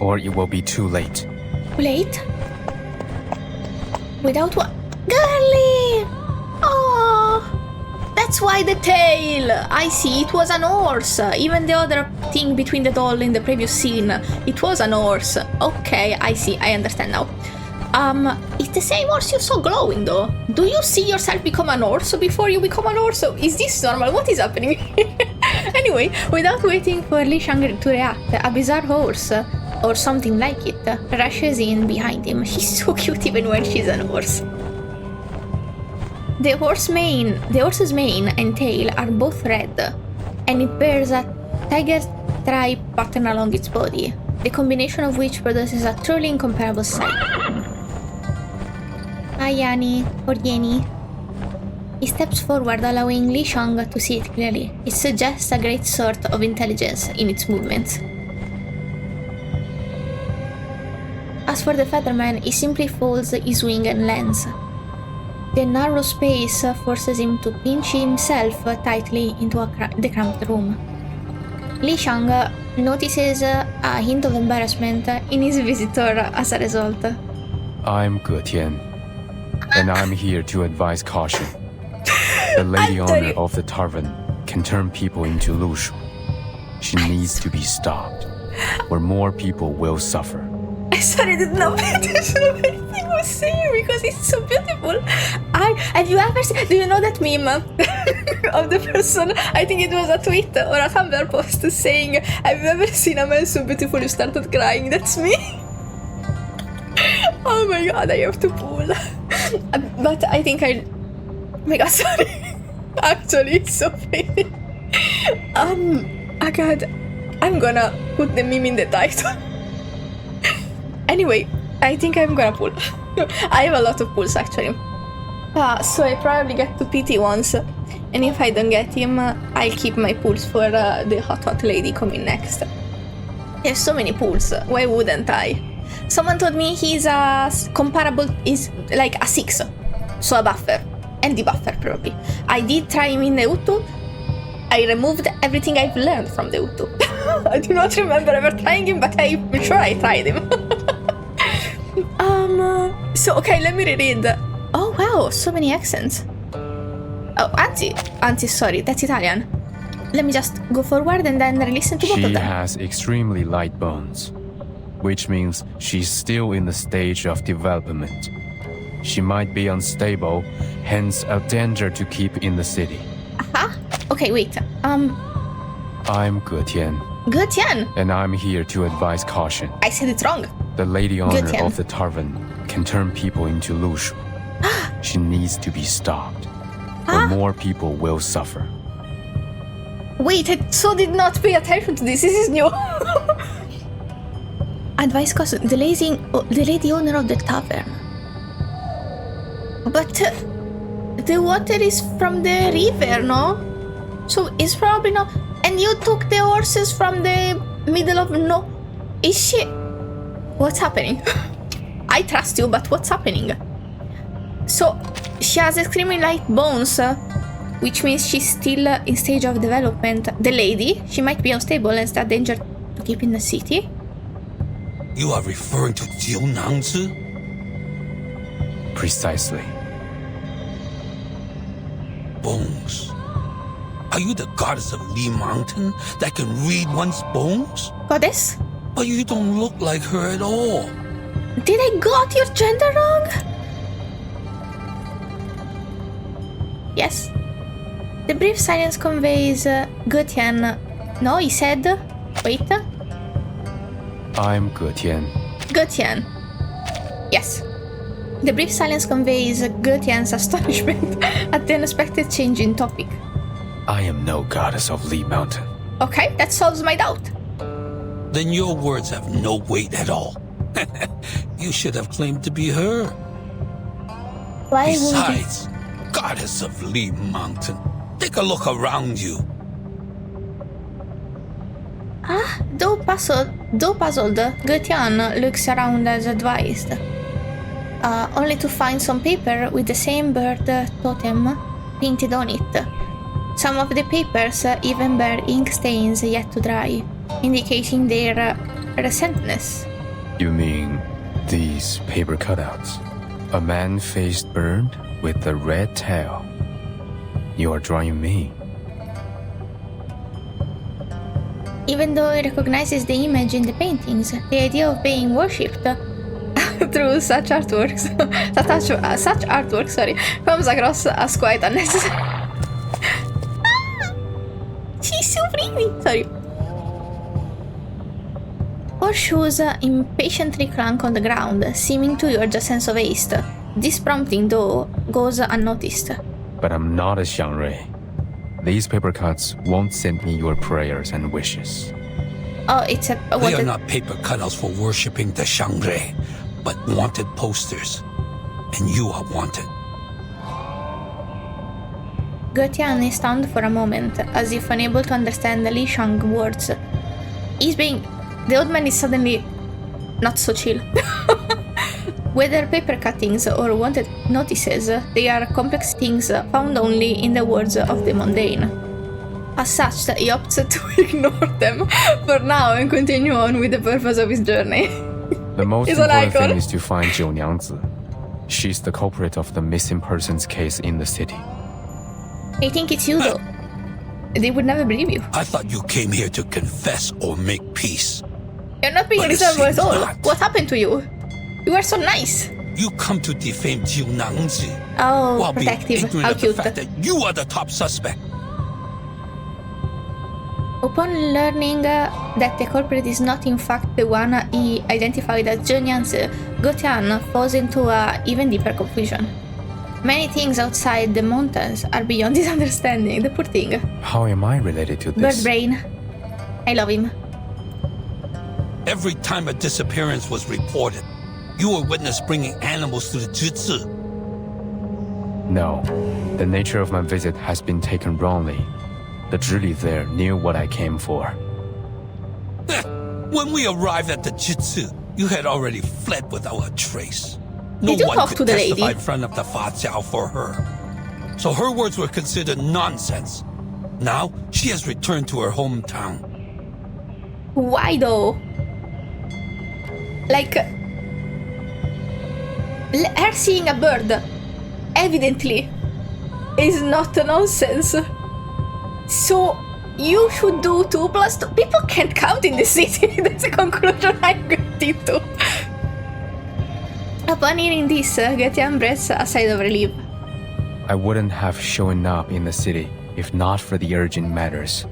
or it will be too late. Late? Without what? Girly! Oh, that's why the tail! I see, it was an horse. Even the other thing between the doll in the previous scene, it was an horse. Okay, I see, I understand now. It's the same horse you saw glowing though. Do you see yourself become an horse before you become an horse? Is this normal? What is happening? Anyway, without waiting for Li Shang to react, a bizarre horse, or something like it, rushes in behind him. She's so cute even when she's an horse. The horse's mane and tail are both red, and it bears a tiger stripe pattern along its body, the combination of which produces a truly incomparable sight. Hi, Yanni, or Yeni. He steps forward, allowing Li Shang to see it clearly. It suggests a great sort of intelligence in its movements. As for the featherman, he simply folds his wing and lands. The narrow space forces him to pinch himself tightly into the cramped room. Li Shang notices a hint of embarrassment in his visitor as a result. I'm Getian, and I'm here to advise caution. The lady owner of the tavern can turn people into lushu. She needs to be stopped, or more people will suffer. I sorry, did not pay attention to anything I was saying because it's so beautiful. Have you ever seen... Do you know that meme of the person? I think it was a tweet or a Tumblr post saying, have you ever seen a man so beautiful you started crying? That's me. Oh my god, I have to pull. But I think I... Oh my god, sorry. Actually, it's so pretty. Oh god, I'm gonna put the meme in the title. Anyway, I think I'm gonna pull. I have a lot of pulls actually. So I probably get to PT once. And if I don't get him, I'll keep my pulls for the hot lady coming next. There's so many pulls, why wouldn't I? Someone told me he's is like a 6. So a buffer. And debuffer probably. I did try him in the Utu. I removed everything I've learned from the Utu. I do not remember ever trying him, but I'm sure I tried him. So okay, let me reread. Oh wow, so many accents. Oh, Anzi, sorry, that's Italian. Let me just go forward and then listen to both of them. She has extremely light bones, which means she's still in the stage of development. She might be unstable, hence a danger to keep in the city. Okay, wait. I'm Getian. Getian! And I'm here to advise caution. I said it wrong. The lady owner Getian. of the tavern can turn people into Lushu. She needs to be stopped, or more people will suffer. Wait, I so did not pay attention to this. This is new. Advice caution. The lady owner of the tavern. But the water is from the river, no? So it's probably not. And you took the horses from the middle of no. Is she? What's happening? I trust you, but what's happening? So she has extremely light bones, which means she's still in stage of development. The lady, she might be unstable and start danger to keep in the city. You are referring to Jiu Niangzi? Precisely. Bones. Are you the goddess of Li Mountain that can read one's bones? Goddess? But you don't look like her at all. Did I got your gender wrong? Yes. The brief silence conveys Getian. No, he said. Wait. I'm Getian. Getian. Yes. The brief silence conveys Getian's astonishment at the unexpected change in topic. I am no goddess of Li Mountain. Okay, that solves my doubt. Then your words have no weight at all. You should have claimed to be her. Why Besides, goddess of Li Mountain, take a look around you. Though puzzled, Getian looks around as advised. Only to find some paper with the same bird totem painted on it. Some of the papers even bear ink stains yet to dry, indicating their recentness. You mean these paper cutouts? A man-faced bird with a red tail. You are drawing me. Even though he recognizes the image in the paintings, the idea of being worshipped through such artworks, comes across as quite unnecessary. She's so pretty. Sorry. Horseshoes impatiently clank on the ground, seeming to urge a sense of haste. This prompting, though, goes unnoticed. But I'm not a Xiangrui. These paper cuts won't send me your prayers and wishes. Oh, it's a... They are not paper cutouts for worshipping the Xiangrui, but wanted posters. And you are wanted. Getian is stunned for a moment, as if unable to understand the Li Shang words. The old man is suddenly not so chill. Whether paper cuttings or wanted notices, they are complex things found only in the words of the mundane. As such, he opts to ignore them for now and continue on with the purpose of his journey. The most important thing is to find Jiu Niangzi. She's the culprit of the missing persons case in the city. I think it's you, though. They would never believe you. I thought you came here to confess or make peace. You're not being reasonable at all. What happened to you? You were so nice. You come to defame Jiu Niangzi. Oh, while protective. being ignorant How of cute. the fact that you are the top suspect. Upon learning that the culprit is not in fact the one he identified as Jiu Niangzi, Getian falls into even deeper confusion. Many things outside the mountains are beyond his understanding. The poor thing. How am I related to this? Bird brain. I love him. Every time a disappearance was reported, you were witness bringing animals to the Jitsu. No. The nature of my visit has been taken wrongly. The Zhili there knew what I came for. When we arrived at the Jitsu, you had already fled without a trace. No Did you one talk could to the testify lady? in front of the Facao for her. So her words were considered nonsense. Now, she has returned to her hometown. Why though? Like, her seeing a bird, evidently, is not nonsense. So, you should do 2 + 2. People can't count in this city. That's a conclusion I'm getting to. Upon hearing this, Getian breathes a sigh of relief. I wouldn't have shown up in the city if not for the urgent matters.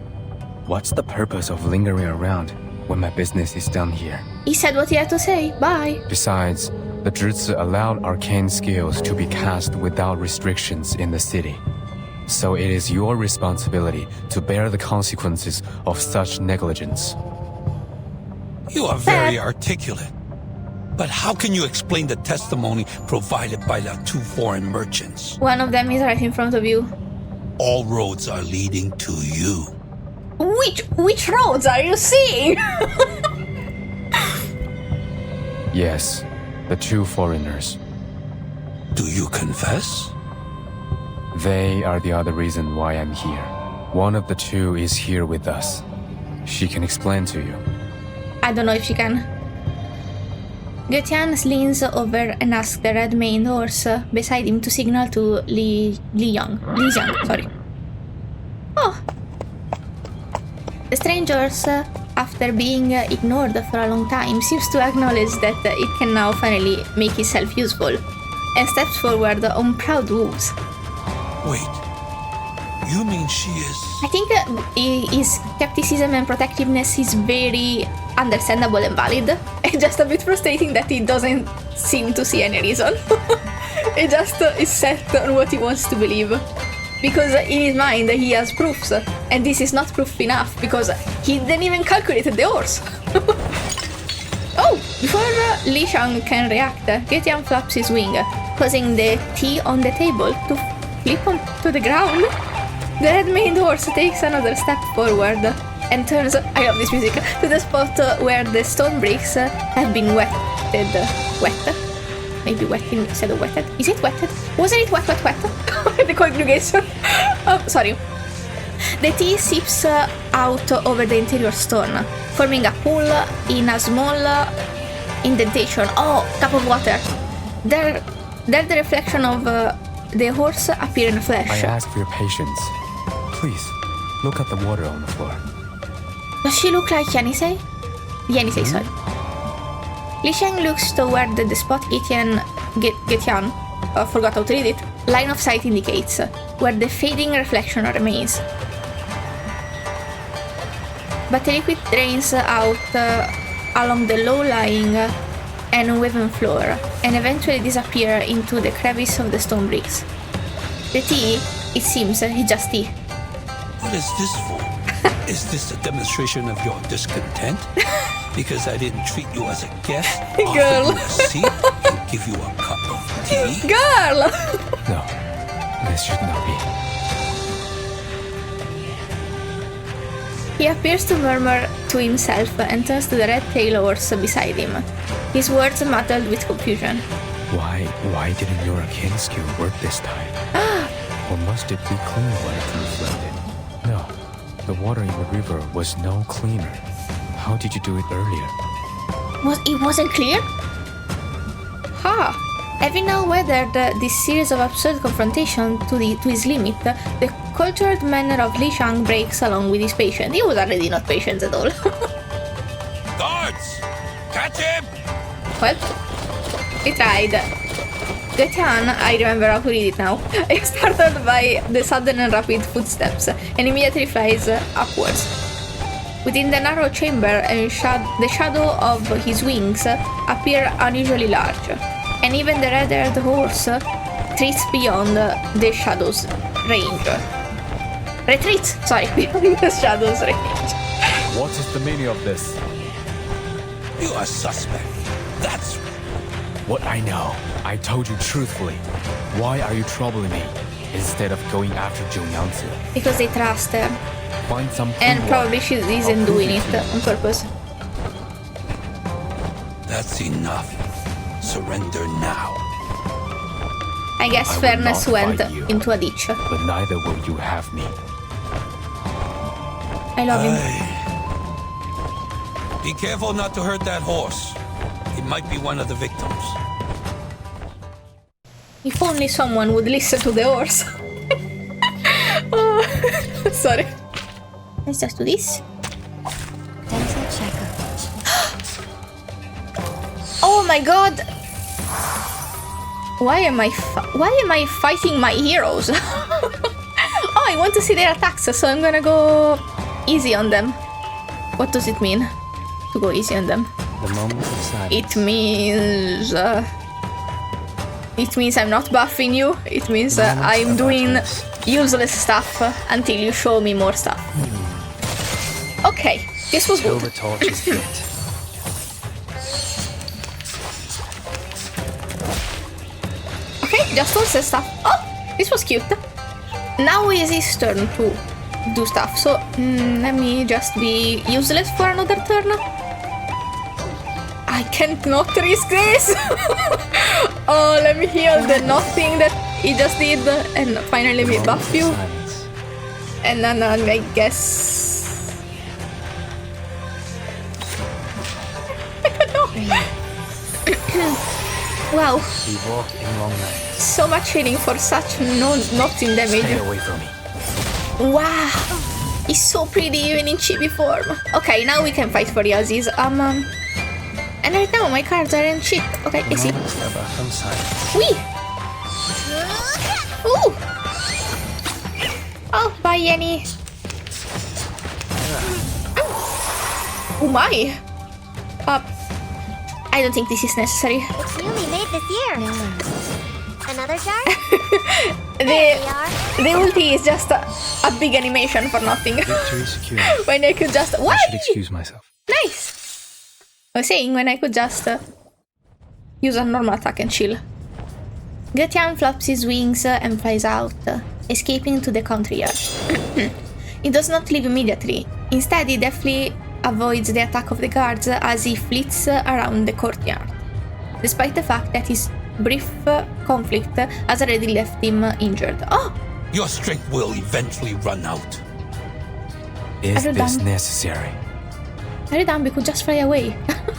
What's the purpose of lingering around when my business is done here? He said what he had to say. Bye. Besides, the Zhizi allowed arcane skills to be cast without restrictions in the city. So it is your responsibility to bear the consequences of such negligence. You are very articulate. But how can you explain the testimony provided by the two foreign merchants? One of them is right in front of you. All roads are leading to you. Which roads are you seeing? Yes, the two foreigners. Do you confess? They are the other reason why I'm here. One of the two is here with us. She can explain to you. I don't know if she can. Getian leans over and asks the red-maned horse beside him to signal to Li Xiang, sorry. Oh. The strangers, after being ignored for a long time, seems to acknowledge that it can now finally make itself useful, and steps forward on proud hooves. Wait, you mean she is... I think his skepticism and protectiveness is very understandable and valid. It's just a bit frustrating that he doesn't seem to see any reason. He just is set on what he wants to believe. Because in his mind he has proofs, and this is not proof enough because he didn't even calculate the horse. Oh, before Li Xiang can react, Getian flaps his wing, causing the tea on the table to flip onto the ground. The red-maned horse takes another step forward and turns, I love this music, to the spot where the stone bricks have been wetted. Wet? Maybe wetted instead of wetted. Is it wetted? Wasn't it wet? The conjugation. Oh, sorry. The tea seeps out over the interior stone, forming a pool in a small indentation. Oh, cup of water. There the reflection of the horse appear in a flash. I ask for your patience. Please, look at the water on the floor. Does she look like Yenisei? Yenisei, sorry. Li Xiang looks toward the spot Getian, forgot how to read it, line of sight indicates, where the fading reflection remains. But the liquid drains out along the low-lying and uneven floor, and eventually disappear into the crevice of the stone bricks. The tea, it seems, is just tea. What is this for? Is this a demonstration of your discontent? Because I didn't treat you as a guest, offer you a seat, and give you a cup of tea? Girl! No, this should not be. He appears to murmur to himself and turns to the red-tailed horse beside him, his words muddled with confusion. Why didn't your arcane skill work this time? Or must it be clean water to reflect it? No, the water in the river was no cleaner. How did you do it earlier? It wasn't clear? Having now weathered this series of absurd confrontation to his limit, the cultured manner of Li Xiang breaks along with his patient. He was already not patient at all. Guards! Catch him! Well, he tried. Getian, I remember how to read it now, is startled by the sudden and rapid footsteps and immediately flies upwards. Within the narrow chamber, the shadow of his wings appear unusually large, and even the red-haired horse retreats beyond the shadow's range. Beyond the shadow's range. What is the meaning of this? You are suspect. That's what I know. I told you truthfully. Why are you troubling me instead of going after Jiu Niangzi? Because they trust her. Find some and probably she isn't doing it on purpose. That's enough. Surrender now. I guess fairness went into a ditch. But neither will you have me. I love him. Be careful not to hurt that horse. It might be one of the victims. If only someone would listen to the horse. Oh, sorry. Let's just do this. Oh my god! Why am I fighting my heroes? Oh, I want to see their attacks, so I'm gonna go easy on them. What does it mean to go easy on them? The moment of silence. It means I'm not buffing you. It means I'm doing useless stuff until you show me more stuff. Okay, this was good. The torch is lit. Okay, just all this stuff. Oh, this was cute. Now is his turn to do stuff. So let me just be useless for another turn. I can't not risk this. Oh, let me heal the nothing that he just did, and finally we buff you. And then I guess I don't know. Wow. We walk in long night. So much healing for such nothing damage. Stay away from me. Wow. He's so pretty even in chibi form. Okay, now we can fight for Yazis. And right now my cards are in shit. Okay, I see. Wee! Ooh! Oh, bye Yeni. Oh my! I don't think this is necessary. It's newly made this year. Another jar? The ulti is just a big animation for nothing. Victory secure. When I could just... Why? I should excuse myself. Nice! I was saying when I could just use a normal attack and chill. Getian flaps his wings and flies out, escaping to the country yard. He does not leave immediately. Instead, he deftly avoids the attack of the guards as he flits around the courtyard, despite the fact that his brief conflict has already left him injured. Oh! Your strength will eventually run out. Is this necessary? We could just fly away.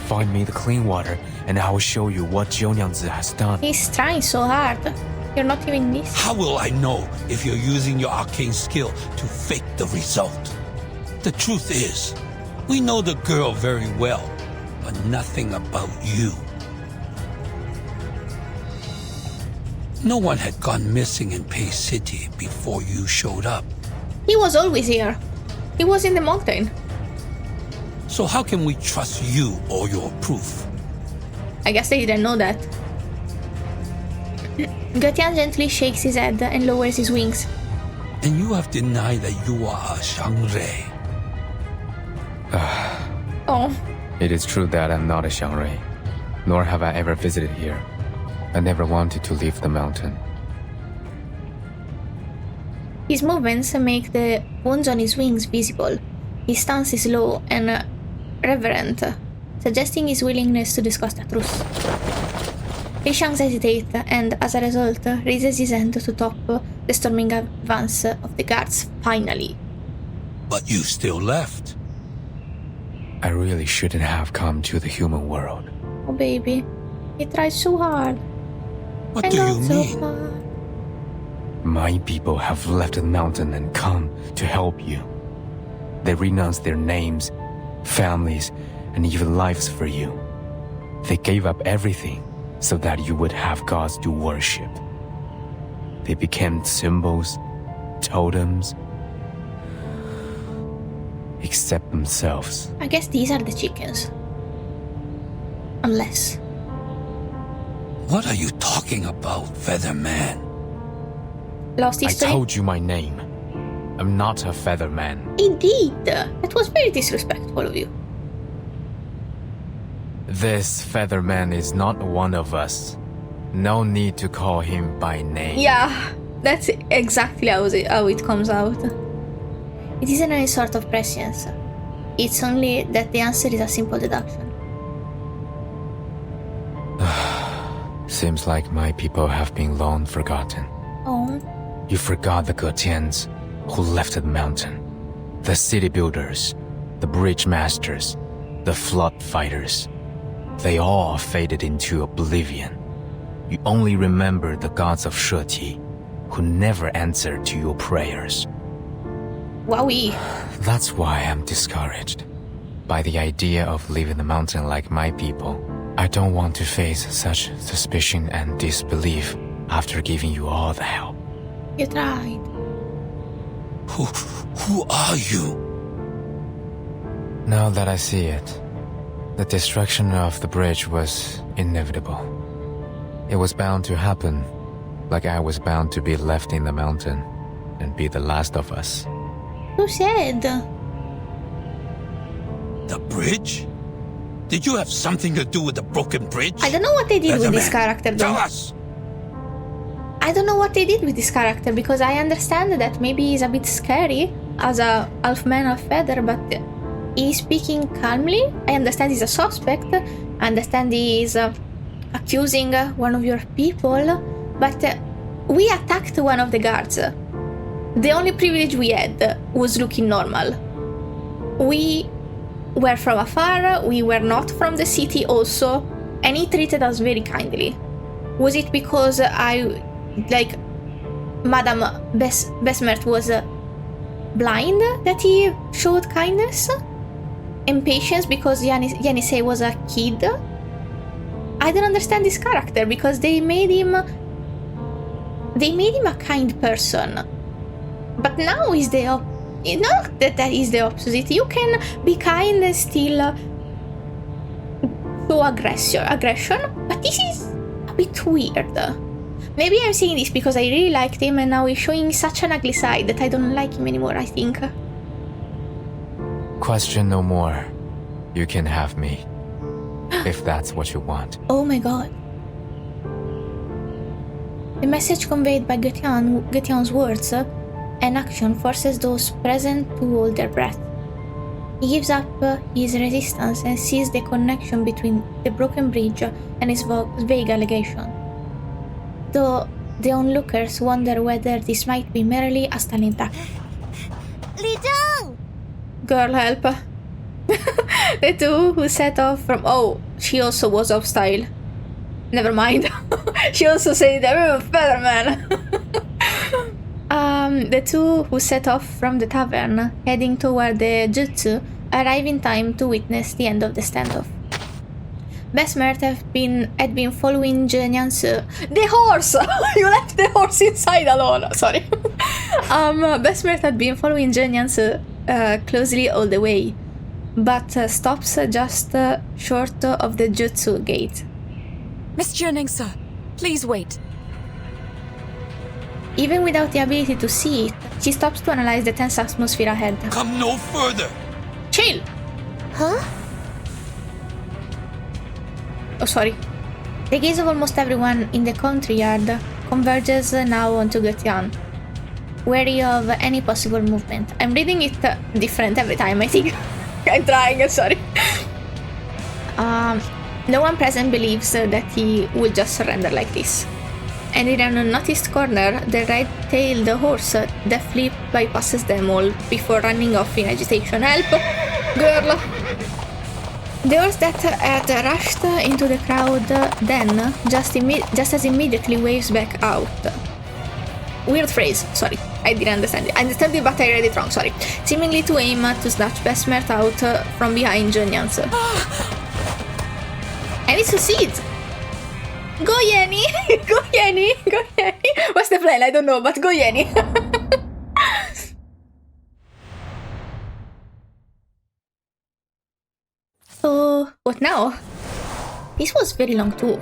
Find me the clean water, and I will show you what Jiu Niangzi has done. He's trying so hard. You're not even this. How will I know if you're using your arcane skill to fake the result? The truth is, we know the girl very well, but nothing about you. No one had gone missing in Pei City before you showed up. He was always here. He was in the mountain. So how can we trust you or your proof? I guess they didn't know that. Getian gently shakes his head and lowers his wings. And you have denied that you are a Xiangrei. Oh. It is true that I'm not a Xiangrei, nor have I ever visited here. I never wanted to leave the mountain. His movements make the wounds on his wings visible. His stance is low and reverent, suggesting his willingness to discuss the truth. He shanks hesitate and, as a result, raises his hand to stop the storming advance of the guards finally. But you still left. I really shouldn't have come to the human world. Oh baby, he tried so hard. What do you mean? My people have left the mountain and come to help you. They renounced their names, families, and even lives for you. They gave up everything so that you would have gods to worship. They became symbols, totems, except themselves. I guess these are the chickens. Unless... What are you talking about, Featherman? Lost history? I told you my name. I'm not a Featherman. Indeed! That was very disrespectful of you. This Featherman is not one of us. No need to call him by name. Yeah, that's exactly how it comes out. It isn't any sort of prescience. It's only that the answer is a simple deduction. Seems like my people have been long forgotten. Oh. You forgot the Getians who left the mountain, the city builders, the bridge masters, the flood fighters. They all faded into oblivion. You only remember the gods of Sheti, who never answered to your prayers. Wowie. That's why I'm discouraged by the idea of leaving the mountain like my people. I don't want to face such suspicion and disbelief after giving you all the help. You tried. Who are you? Now that I see it, the destruction of the bridge was inevitable. It was bound to happen, like I was bound to be left in the mountain and be the last of us. Who said? The bridge? Did you have something to do with the broken bridge? I don't know what they did with this character though. Tell us! I don't know what they did with this character because I understand that maybe he's a bit scary as a half man, half feather, but he's speaking calmly. I understand he's a suspect. I understand he's accusing one of your people, but we attacked one of the guards. The only privilege we had was looking normal. We were from afar, we were not from the city also, and he treated us very kindly. Was it because Madame Besmert was blind that he showed kindness? And patience because Yenisei was a kid? I don't understand this character because they made him a kind person. But now is not that is the opposite. You can be kind and still show aggression, but this is a bit weird. Maybe I'm saying this because I really liked him and now he's showing such an ugly side that I don't like him anymore, I think. Question no more. You can have me. If that's what you want. Oh my god. The message conveyed by Getian's words and action forces those present to hold their breath. He gives up his resistance and sees the connection between the broken bridge and his vague allegation. Though the onlookers wonder whether this might be merely a stalling tactic. Li Zhang! Girl, help. The two who set off from... Oh, she also was hostile. Never mind. She also said, I'm a feather man. The two who set off from the tavern, heading toward the jutsu, arrive in time to witness the end of the standoff. Besmert had been following Jiu Niangzi. The horse! You left the horse inside alone. Sorry. Besmert had been following Jiu Niangzi closely all the way, but stops just short of the jutsu gate. Miss Jiu Niangzi, please wait. Even without the ability to see it, she stops to analyze the tense atmosphere ahead. Come no further! Chill! Huh? Oh, sorry. The gaze of almost everyone in the country yard converges now onto Getian, wary of any possible movement. I'm reading it different every time, I think. I'm trying, sorry. No one present believes that he will just surrender like this. And in an unnoticed corner, the red-tailed horse deftly bypasses them all before running off in agitation. Help! Girl! The horse that had rushed into the crowd then just as immediately waves back out. Weird phrase, sorry, I didn't understand it. I understand it, but I read it wrong, sorry. Seemingly to aim to snatch Besmert out from behind Jiu Niangzi. And it succeeds! Go Yeni! Go Yeni! Go Yeni! What's the plan? I don't know, but go Yeni! So, what now? This was very long too.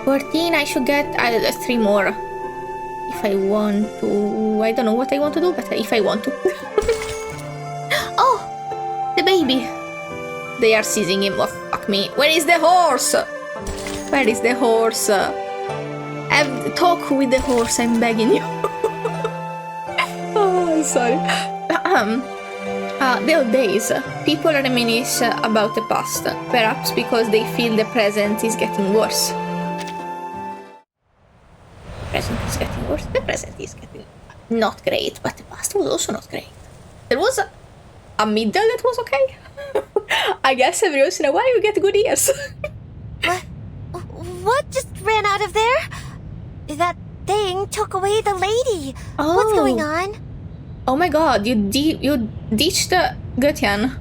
14, I should get 3 more. If I want to... I don't know what I want to do, but if I want to. Oh! The baby! They are seizing him. Oh, fuck me. Where is the horse? Where is the horse? Talk with the horse, I'm begging you. Oh, I'm sorry. The old days. People reminisce about the past, perhaps because they feel the present is getting worse. The present is getting worse. The present is getting not great, but the past was also not great. There was a middle that was okay. I guess every once in a while you get good ears. What just ran out of there? That thing took away the lady. Oh. What's going on? Oh my god, you ditched Getian.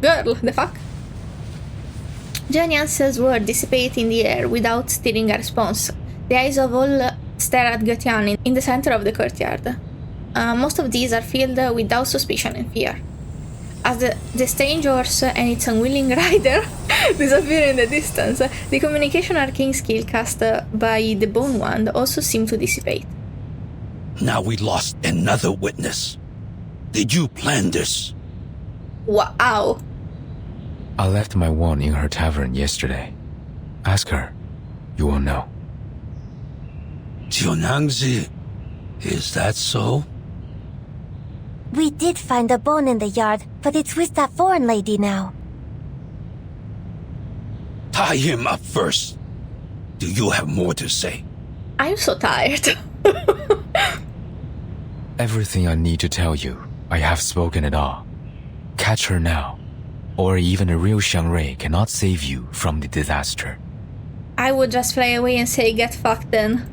Girl, the fuck? Jiu Niangzi's words dissipate in the air without stealing a response. The eyes of all stare at Getian in the center of the courtyard. Most of these are filled without suspicion and fear. As the strange horse and its unwilling rider disappear in the distance, the communication arcane skill cast by the Bone Wand also seem to dissipate. Now we lost another witness. Did you plan this? Wow. I left my wand in her tavern yesterday. Ask her. You will know. Jiu Niangzi, is that so? We did find a bone in the yard, but it's with that foreign lady now. Tie him up first. Do you have more to say? I'm so tired. Everything I need to tell you, I have spoken it all. Catch her now, or even a real Xiangrui cannot save you from the disaster. I would just fly away and say, get fucked then.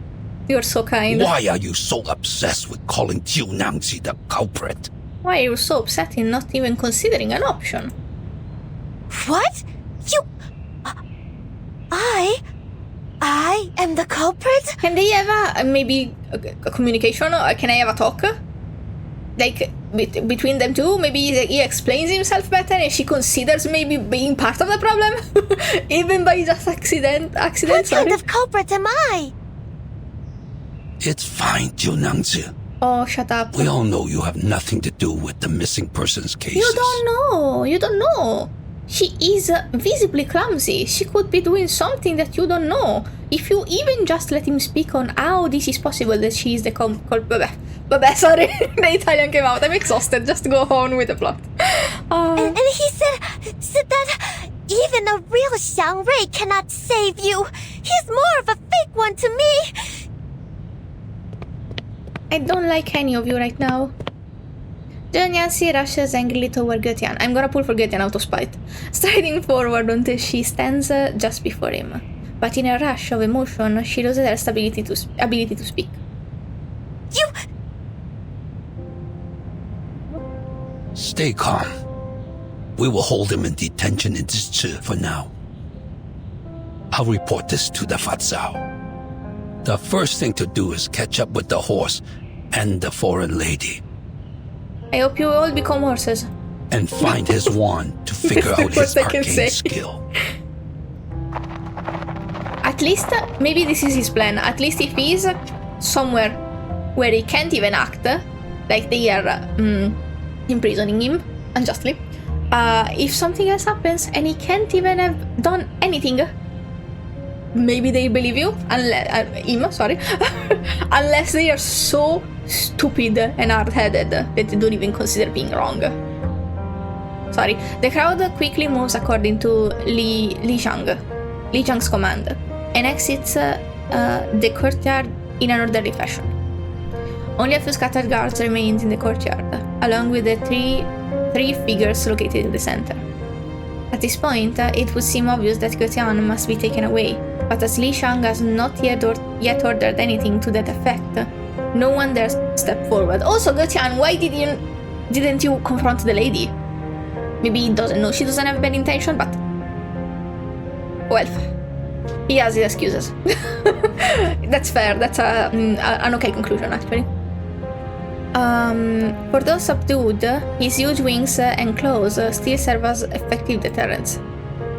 You're so kind. Why are you so obsessed with calling Jiu Niangzi the culprit? Why are you so upset in not even considering an option? What? You... I am the culprit? Can they have maybe a communication? Or can I have a talk? Like, between them two? Maybe he explains himself better and she considers maybe being part of the problem? Even by just accident, What kind of culprit am I? It's fine, Jiu Niangzi. Oh, shut up. We all know you have nothing to do with the missing persons cases. You don't know. You don't know. She is visibly clumsy. She could be doing something that you don't know. If you even just let him speak on how this is possible that she is the culprit. Vabbè, sorry. The Italian came out. I'm exhausted. Just go on with the plot. And he said that even a real Xiangrui cannot save you. He's more of a fake one to me. I don't like any of you right now. Jiu Niangzi rushes angrily toward Getian. I'm gonna pull for Getian out of spite. Striding forward until she stands just before him. But in a rush of emotion, she loses her ability to speak. You... Stay calm. We will hold him in detention in Zhichi for now. I'll report this to the Facao. The first thing to do is catch up with the horse and the foreign lady. I hope you all become horses. And find his wand to figure out his arcane skill. At least, maybe this is his plan. At least if he's somewhere where he can't even act, like they are imprisoning him unjustly, if something else happens and he can't even have done anything, maybe they believe you, unless they are so stupid and hard-headed that they don't even consider being wrong. Sorry. The crowd quickly moves according to Li Zhang's command and exits the courtyard in an orderly fashion. Only a few scattered guards remain in the courtyard, along with the three figures located in the center. At this point, it would seem obvious that Getian must be taken away, but as Li Zhang has not yet ordered anything to that effect, no one dares step forward. Also, Getian, why didn't you confront the lady? Maybe he doesn't know. She doesn't have bad intention, but... well, he has his excuses. That's fair. That's an okay conclusion, actually. For those subdued, his huge wings and claws still serve as effective deterrents.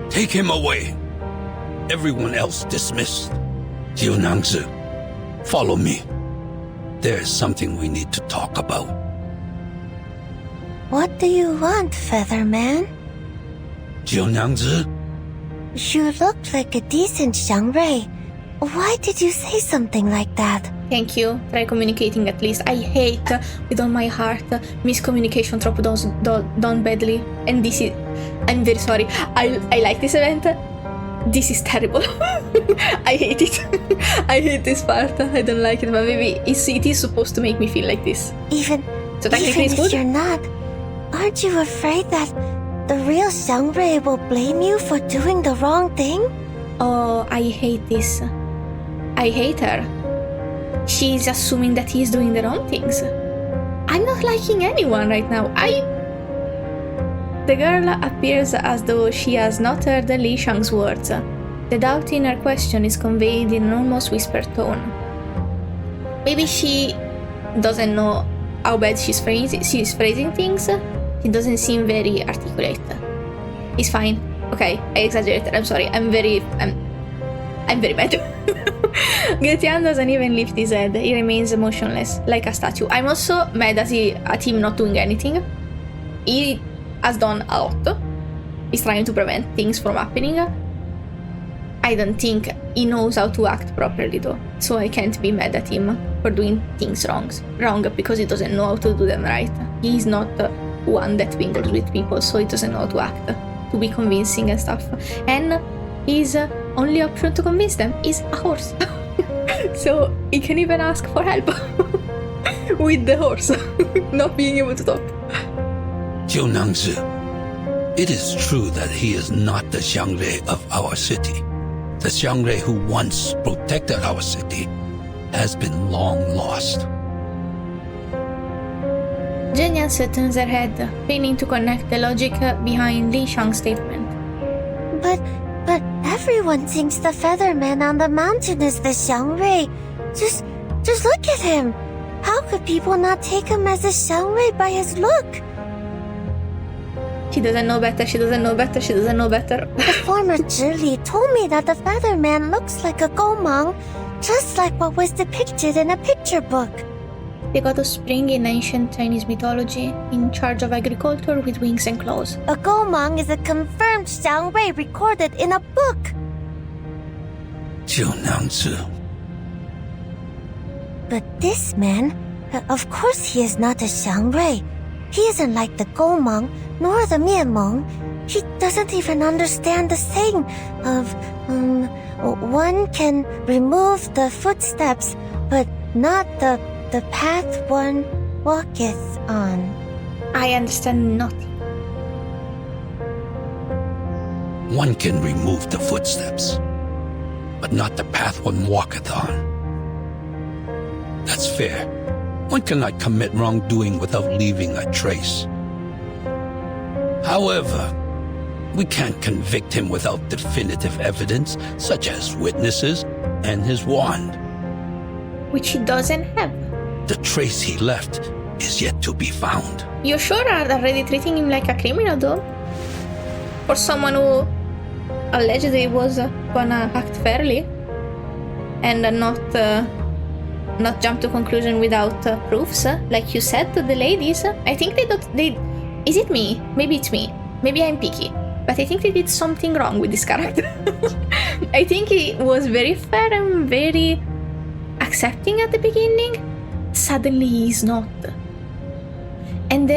Take him away. Everyone else dismissed. Jiu Niangzi, follow me. There's something we need to talk about. What do you want, Featherman? Jiu Niangzi? You looked like a decent Xiangrui. Why did you say something like that? Thank you. Try communicating at least. I hate, with all my heart, miscommunication trope done badly. And this is... I'm very sorry. I like this event. This is terrible. I hate it. I hate this part. I don't like it, but maybe it is supposed to make me feel like this. Even if you're not, aren't you afraid that the real Xiangrui will blame you for doing the wrong thing? Oh, I hate this. I hate her. She's assuming that he's doing the wrong things. I'm not liking anyone right now. The girl appears as though she has not heard Li Zhang's words. The doubt in her question is conveyed in an almost whispered tone. Maybe she doesn't know how bad she's phrasing things. She doesn't seem very articulate. It's fine. Okay, I exaggerated. I'm sorry. I'm very mad. Getian doesn't even lift his head. He remains motionless, like a statue. I'm also mad at him not doing anything. He has done a lot. He's trying to prevent things from happening. I don't think he knows how to act properly though, so I can't be mad at him for doing things wrong because he doesn't know how to do them right. He's not one that mingles with people, so he doesn't know how to act, to be convincing and stuff. And his only option to convince them is a horse. So he can even ask for help with the horse not being able to talk. Jiu Niangzi, it is true that he is not the Xiangrei of our city. The Xiangrei who once protected our city has been long lost. Jiu Niangzi turns her head, failing to connect the logic behind Li Shang's statement. But everyone thinks the Featherman on the mountain is the Xiangrei. Just look at him. How could people not take him as a Xiangrei by his look? She doesn't know better, she doesn't know better, she doesn't know better. The former Zhili told me that the Featherman looks like a Gomang, just like what was depicted in a picture book. The god of spring in ancient Chinese mythology, in charge of agriculture with wings and claws. A Gomang is a confirmed Xiangrei recorded in a book. Jiu Niangzi. But this man, of course he is not a Xiangrei. He isn't like the Gomang, nor the Mianmeng. He doesn't even understand the saying of, one can remove the footsteps, but not the path one walketh on. I understand nothing. One can remove the footsteps, but not the path one walketh on. That's fair. One cannot commit wrongdoing without leaving a trace. However, we can't convict him without definitive evidence, such as witnesses and his wand. Which he doesn't have. The trace he left is yet to be found. You sure are already treating him like a criminal though? For someone who allegedly was gonna act fairly and not jump to conclusion without proofs, like you said to the ladies. I think is it me? Maybe it's me. Maybe I'm picky. But I think they did something wrong with this character. I think he was very fair and very accepting at the beginning. Suddenly he's not. And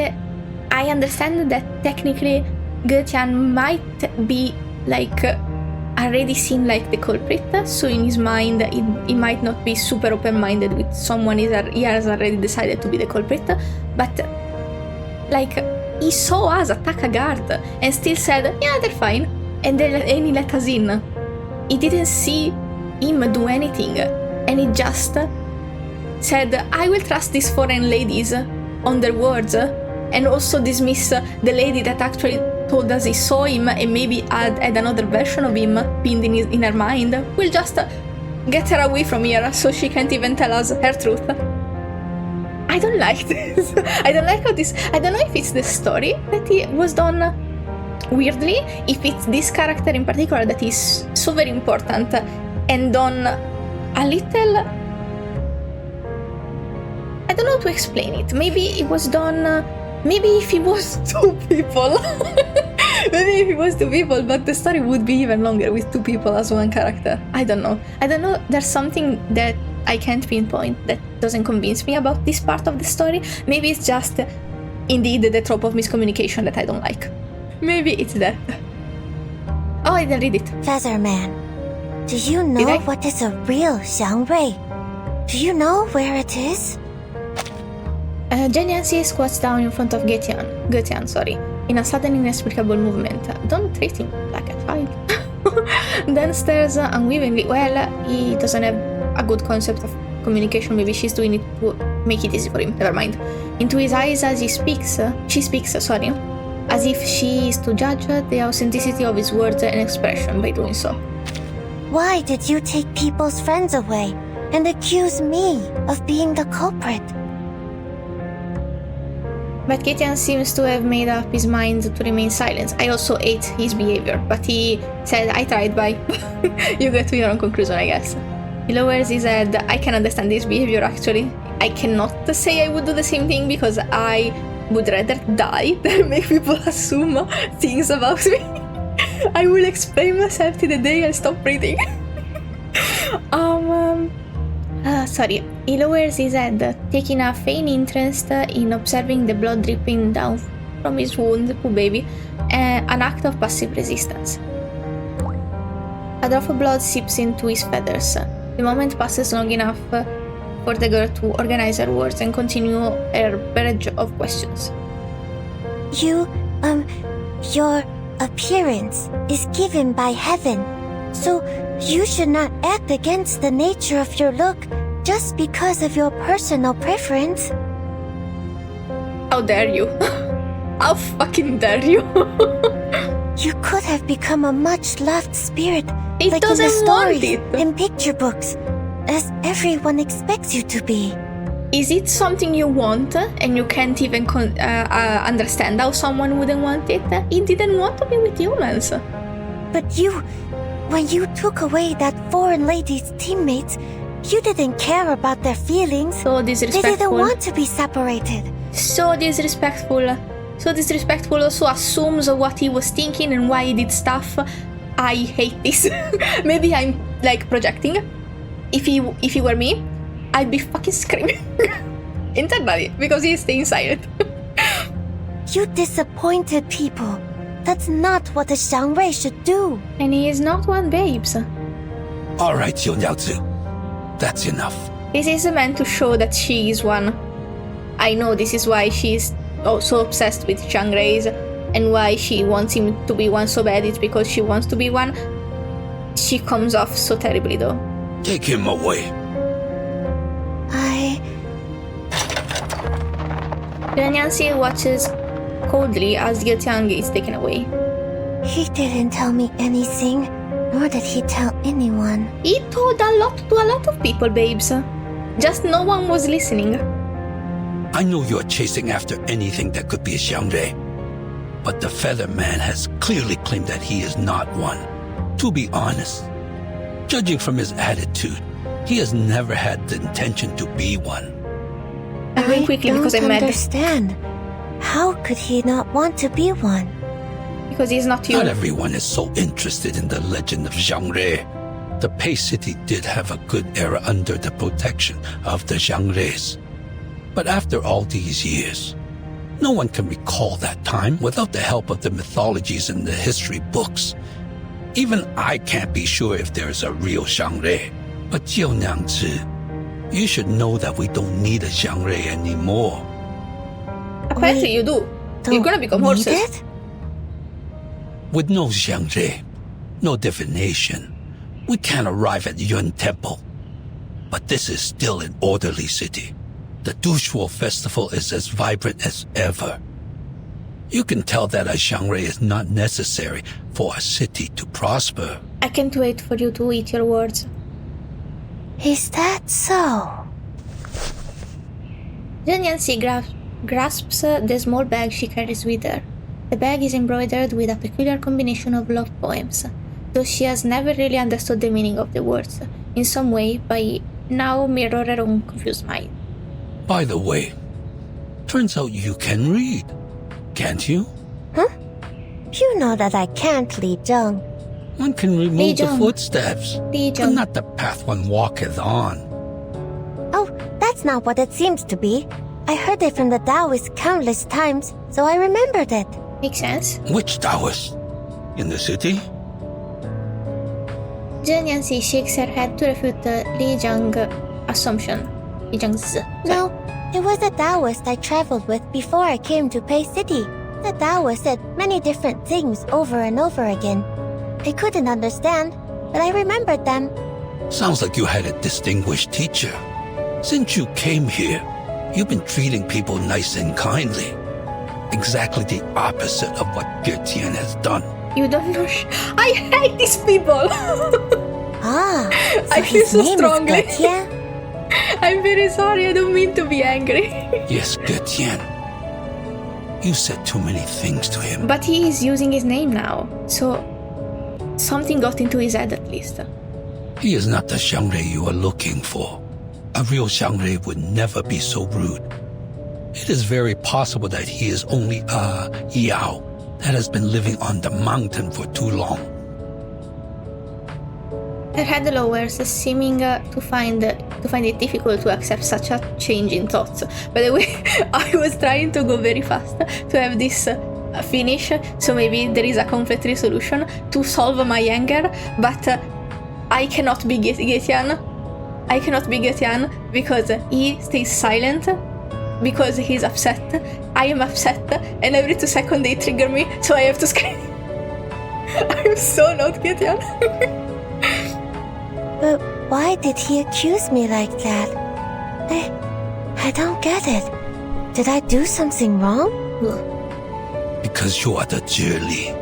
I understand that technically Getian might be like already seen like the culprit, so in his mind he might not be super open-minded with someone he has already decided to be the culprit, but like he saw us attack a guard and still said, yeah, they're fine, and he let us in. He didn't see him do anything, and he just said, I will trust these foreign ladies on their words, and also dismiss the lady that actually told us he saw him and maybe had another version of him pinned in her mind. We'll just get her away from here so she can't even tell us her truth. I don't like this. I don't like how this... I don't know if it's the story that it was done weirdly, if it's this character in particular that is so very important and done a little... I don't know how to explain it. Maybe it was done... Maybe if it was two people. Maybe if it was two people, but the story would be even longer with two people as one character. I don't know. There's something that I can't pinpoint that doesn't convince me about this part of the story. Maybe it's just indeed the trope of miscommunication that I don't like. Maybe it's that. Oh, I didn't read it. Featherman, do you know what is a real Xiangrei? Do you know where it is? Jiu Niangzi squats down in front of Getian, in a sudden inexplicable movement. Don't treat him like a child. Then stares unwillingly. Well, he doesn't have a good concept of communication. Maybe she's doing it to make it easy for him. Never mind. Into his eyes as she speaks, as if she is to judge the authenticity of his words and expression by doing so. Why did you take people's friends away and accuse me of being the culprit? But Getian seems to have made up his mind to remain silent. I also hate his behavior, but he said, I tried, bye. You get to your own conclusion, I guess. He lowers his head. I can understand this behavior, actually. I cannot say I would do the same thing because I would rather die than make people assume things about me. I will explain myself till the day I stop breathing. Sorry. He lowers his head, taking a faint interest in observing the blood dripping down from his wound, poor baby, an act of passive resistance. A drop of blood seeps into his feathers. The moment passes long enough for the girl to organize her words and continue her barrage of questions. Your appearance is given by heaven, so you should not act against the nature of your look just because of your personal preference. How dare you? How fucking dare you? You could have become a much-loved spirit, it like in the doesn't want stories it. and picture books, as everyone expects you to be. Is it something you want and you can't even understand how someone wouldn't want it? He didn't want to be with humans. But when you took away that foreign lady's teammates, you didn't care about their feelings. So disrespectful. They didn't want to be separated. So disrespectful. So disrespectful. Also assumes what he was thinking and why he did stuff. I hate this. Maybe I'm like projecting. If he were me, I'd be fucking screaming internally because he's staying silent. You disappointed people. That's not what a Xiangrui should do. And he is not one, babes. All right, Jiu Niangzi. That's enough. This is meant to show that she is one. I know this is why she's so obsessed with Xiangreis and why she wants him to be one so bad. It's because she wants to be one. She comes off so terribly though. Take him away. Jiu Niangzi watches coldly as Getian is taken away. He didn't tell me anything, nor did he tell anyone. He told a lot to a lot of people, babes. Just no one was listening. I know you're chasing after anything that could be a Xiangrui, but the Feather Man has clearly claimed that he is not one. To be honest, judging from his attitude, he has never had the intention to be one. I'm going quickly because I'm mad. I don't understand. How could he not want to be one? Because he's not you. Not everyone is so interested in the legend of Xiangrui. The Pei City did have a good era under the protection of the Xiangreis. But after all these years, no one can recall that time without the help of the mythologies and the history books. Even I can't be sure if there's a real Xiangrui. But Jiu Niangzi, you should know that we don't need a Xiangrui anymore. Apparently you do. You're gonna become horses. It? With no Xiangrui, no divination, we can't arrive at Yun Temple. But this is still an orderly city. The Dushuo festival is as vibrant as ever. You can tell that a Xiangrui is not necessary for a city to prosper. I can't wait for you to eat your words. Is that so? Jiu Niangzi grasps the small bag she carries with her. The bag is embroidered with a peculiar combination of love poems, though she has never really understood the meaning of the words. In some way, by now mirror her own confused mind. By the way, turns out you can read, can't you? Huh? You know that I can't, Li Zheng. One can remove the footsteps, but not the path one walketh on. Oh, that's not what it seems to be. I heard it from the Taoist countless times, so I remembered it. Makes sense. Which Taoist? In the city? Jiu Niangzi shakes her head to refute the Li Zheng assumption. Li Zheng's. No, it was a Taoist I traveled with before I came to Pei City. The Taoist said many different things over and over again. I couldn't understand, but I remembered them. Sounds like you had a distinguished teacher. Since you came here, you've been treating people nice and kindly. Exactly the opposite of what Getian has done. You don't know. I hate these people. So I feel so name strongly. Is Getian? I'm very sorry. I don't mean to be angry. Yes, Getian. You said too many things to him. But he is using his name now, so something got into his head at least. He is not the Xiangrui you are looking for. A real Xiangrui would never be so rude. It is very possible that he is only a Yao that has been living on the mountain for too long. Her head lowers, seeming to find it difficult to accept such a change in thoughts. By the way, I was trying to go very fast to have this finish, so maybe there is a complete resolution to solve my anger, but I cannot be Getian. I cannot be Getian because he stays silent, because he's upset. I am upset, and every 2 seconds they trigger me, so I have to scream. I'm so not Getian. But why did he accuse me like that? I don't get it. Did I do something wrong? Because you are the Zhili.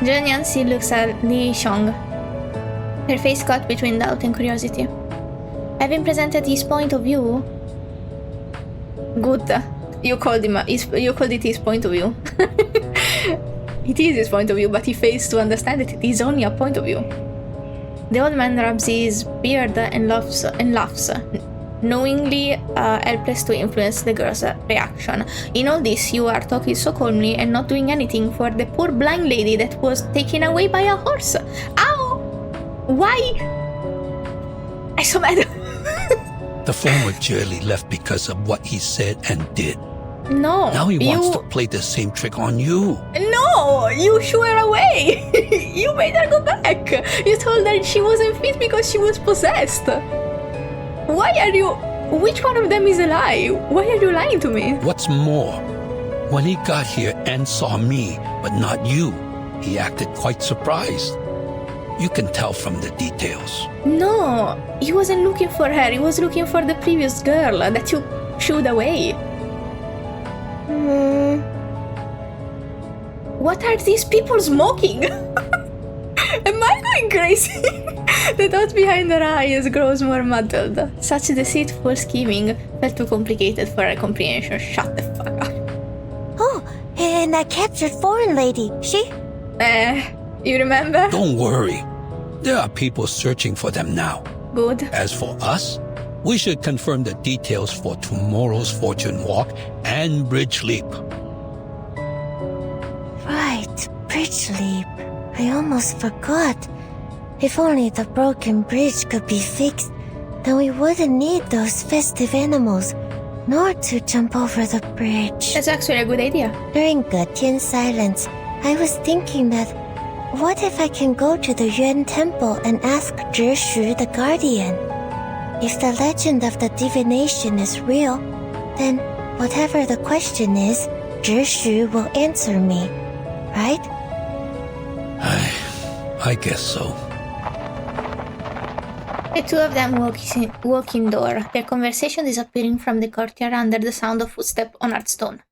Jiu Niangzi looks at Li Shang, her face caught between doubt and curiosity. Having presented his point of view, good. You called it his point of view. It is his point of view, but he fails to understand that it is only a point of view. The old man rubs his beard and laughs, knowingly helpless to influence the girl's reaction. In all this, you are talking so calmly and not doing anything for the poor blind lady that was taken away by a horse. Ow! Why? I'm so mad. The former Zhili left because of what he said and did. No. Now he wants to play the same trick on you. No! You shoo her away! You made her go back! You told her she wasn't fit because she was possessed. Why are you... Which one of them is a lie? Why are you lying to me? What's more, when he got here and saw me, but not you, he acted quite surprised. You can tell from the details. No, he wasn't looking for her. He was looking for the previous girl that you shooed away. What are these people smoking? Am I going crazy? The thought behind her eyes grows more muddled. Such deceitful scheming felt too complicated for her comprehension. Shut the fuck up. Oh, and that captured foreign lady, she? You remember? Don't worry. There are people searching for them now. Good. As for us, we should confirm the details for tomorrow's fortune walk and bridge leap. Right, bridge leap. I almost forgot. If only the broken bridge could be fixed, then we wouldn't need those festive animals, nor to jump over the bridge. That's actually a good idea. During Getian's silence, I was thinking that what if I can go to the Yuan Temple and ask Zhishu the Guardian? If the legend of the divination is real, then whatever the question is, Zhishu will answer me, right? I guess so. The two of them walk indoor, their conversation disappearing from the courtyard under the sound of footsteps on hard stone.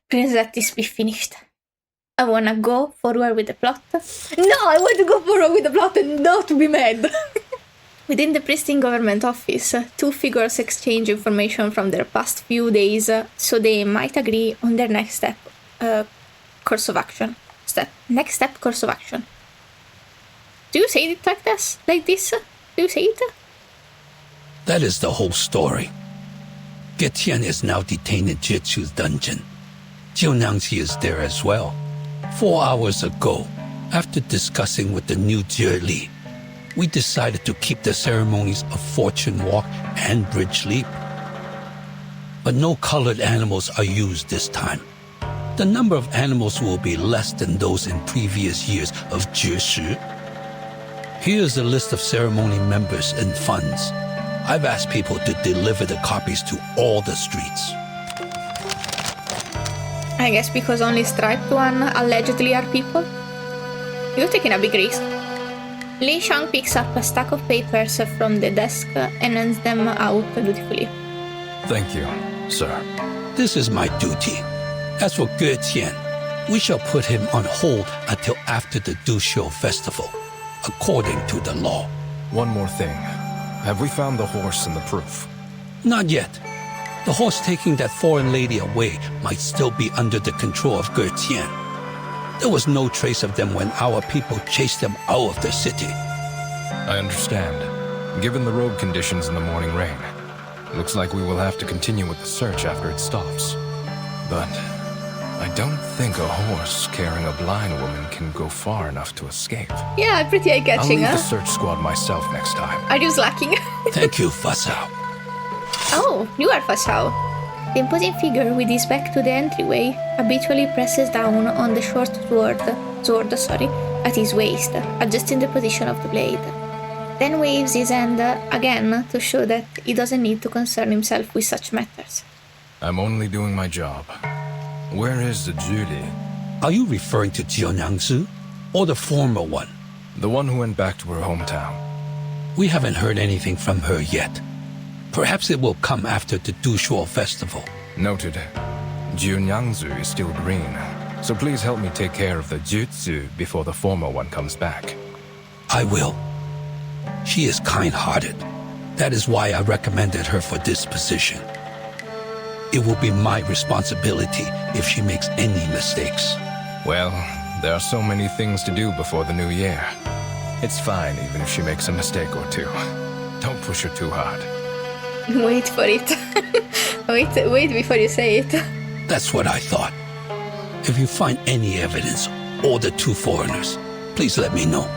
Please let this be finished. I wanna go forward with the plot. No, I want to go forward with the plot and not be mad. Within the pristine government office, two figures exchange information from their past few days so they might agree on their next course of action. Next step course of action. Do you say it like this? Like this? Do you say it? That is the whole story. Getian is now detained in Jitsu's dungeon. Jiu Niangzi is there as well. 4 hours ago, after discussing with the new Zhili, we decided to keep the ceremonies of fortune walk and bridge leap. But no colored animals are used this time. The number of animals will be less than those in previous years of Jishu. Here's a list of ceremony members and funds. I've asked people to deliver the copies to all the streets. I guess because only striped one allegedly are people? You're taking a big risk. Li Shang picks up a stack of papers from the desk and hands them out dutifully. Thank you, sir. This is my duty. As for Getian, we shall put him on hold until after the Dushou festival, according to the law. One more thing. Have we found the horse and the proof? Not yet. The horse taking that foreign lady away might still be under the control of Getian. There was no trace of them when our people chased them out of the city. I understand. Given the road conditions in the morning rain, looks like we will have to continue with the search after it stops. But I don't think a horse carrying a blind woman can go far enough to escape. Yeah, pretty eye-catching, I'll lead the search squad myself next time. Are you slacking? Thank you, Facao. Oh, you are Facao. The imposing figure with his back to the entryway habitually presses down on the short sword at his waist, adjusting the position of the blade. Then waves his hand again to show that he doesn't need to concern himself with such matters. I'm only doing my job. Where is the Julie? Are you referring to Jiu Niangzi or the former one? The one who went back to her hometown. We haven't heard anything from her yet. Perhaps it will come after the Dushuo festival. Noted. Jiu Niangzi is still green, so please help me take care of the jutsu before the former one comes back. I will. She is kind-hearted. That is why I recommended her for this position. It will be my responsibility if she makes any mistakes. Well, there are so many things to do before the new year. It's fine even if she makes a mistake or two. Don't push her too hard. Wait for it. wait before you say it. That's what I thought. If you find any evidence or the two foreigners, please let me know.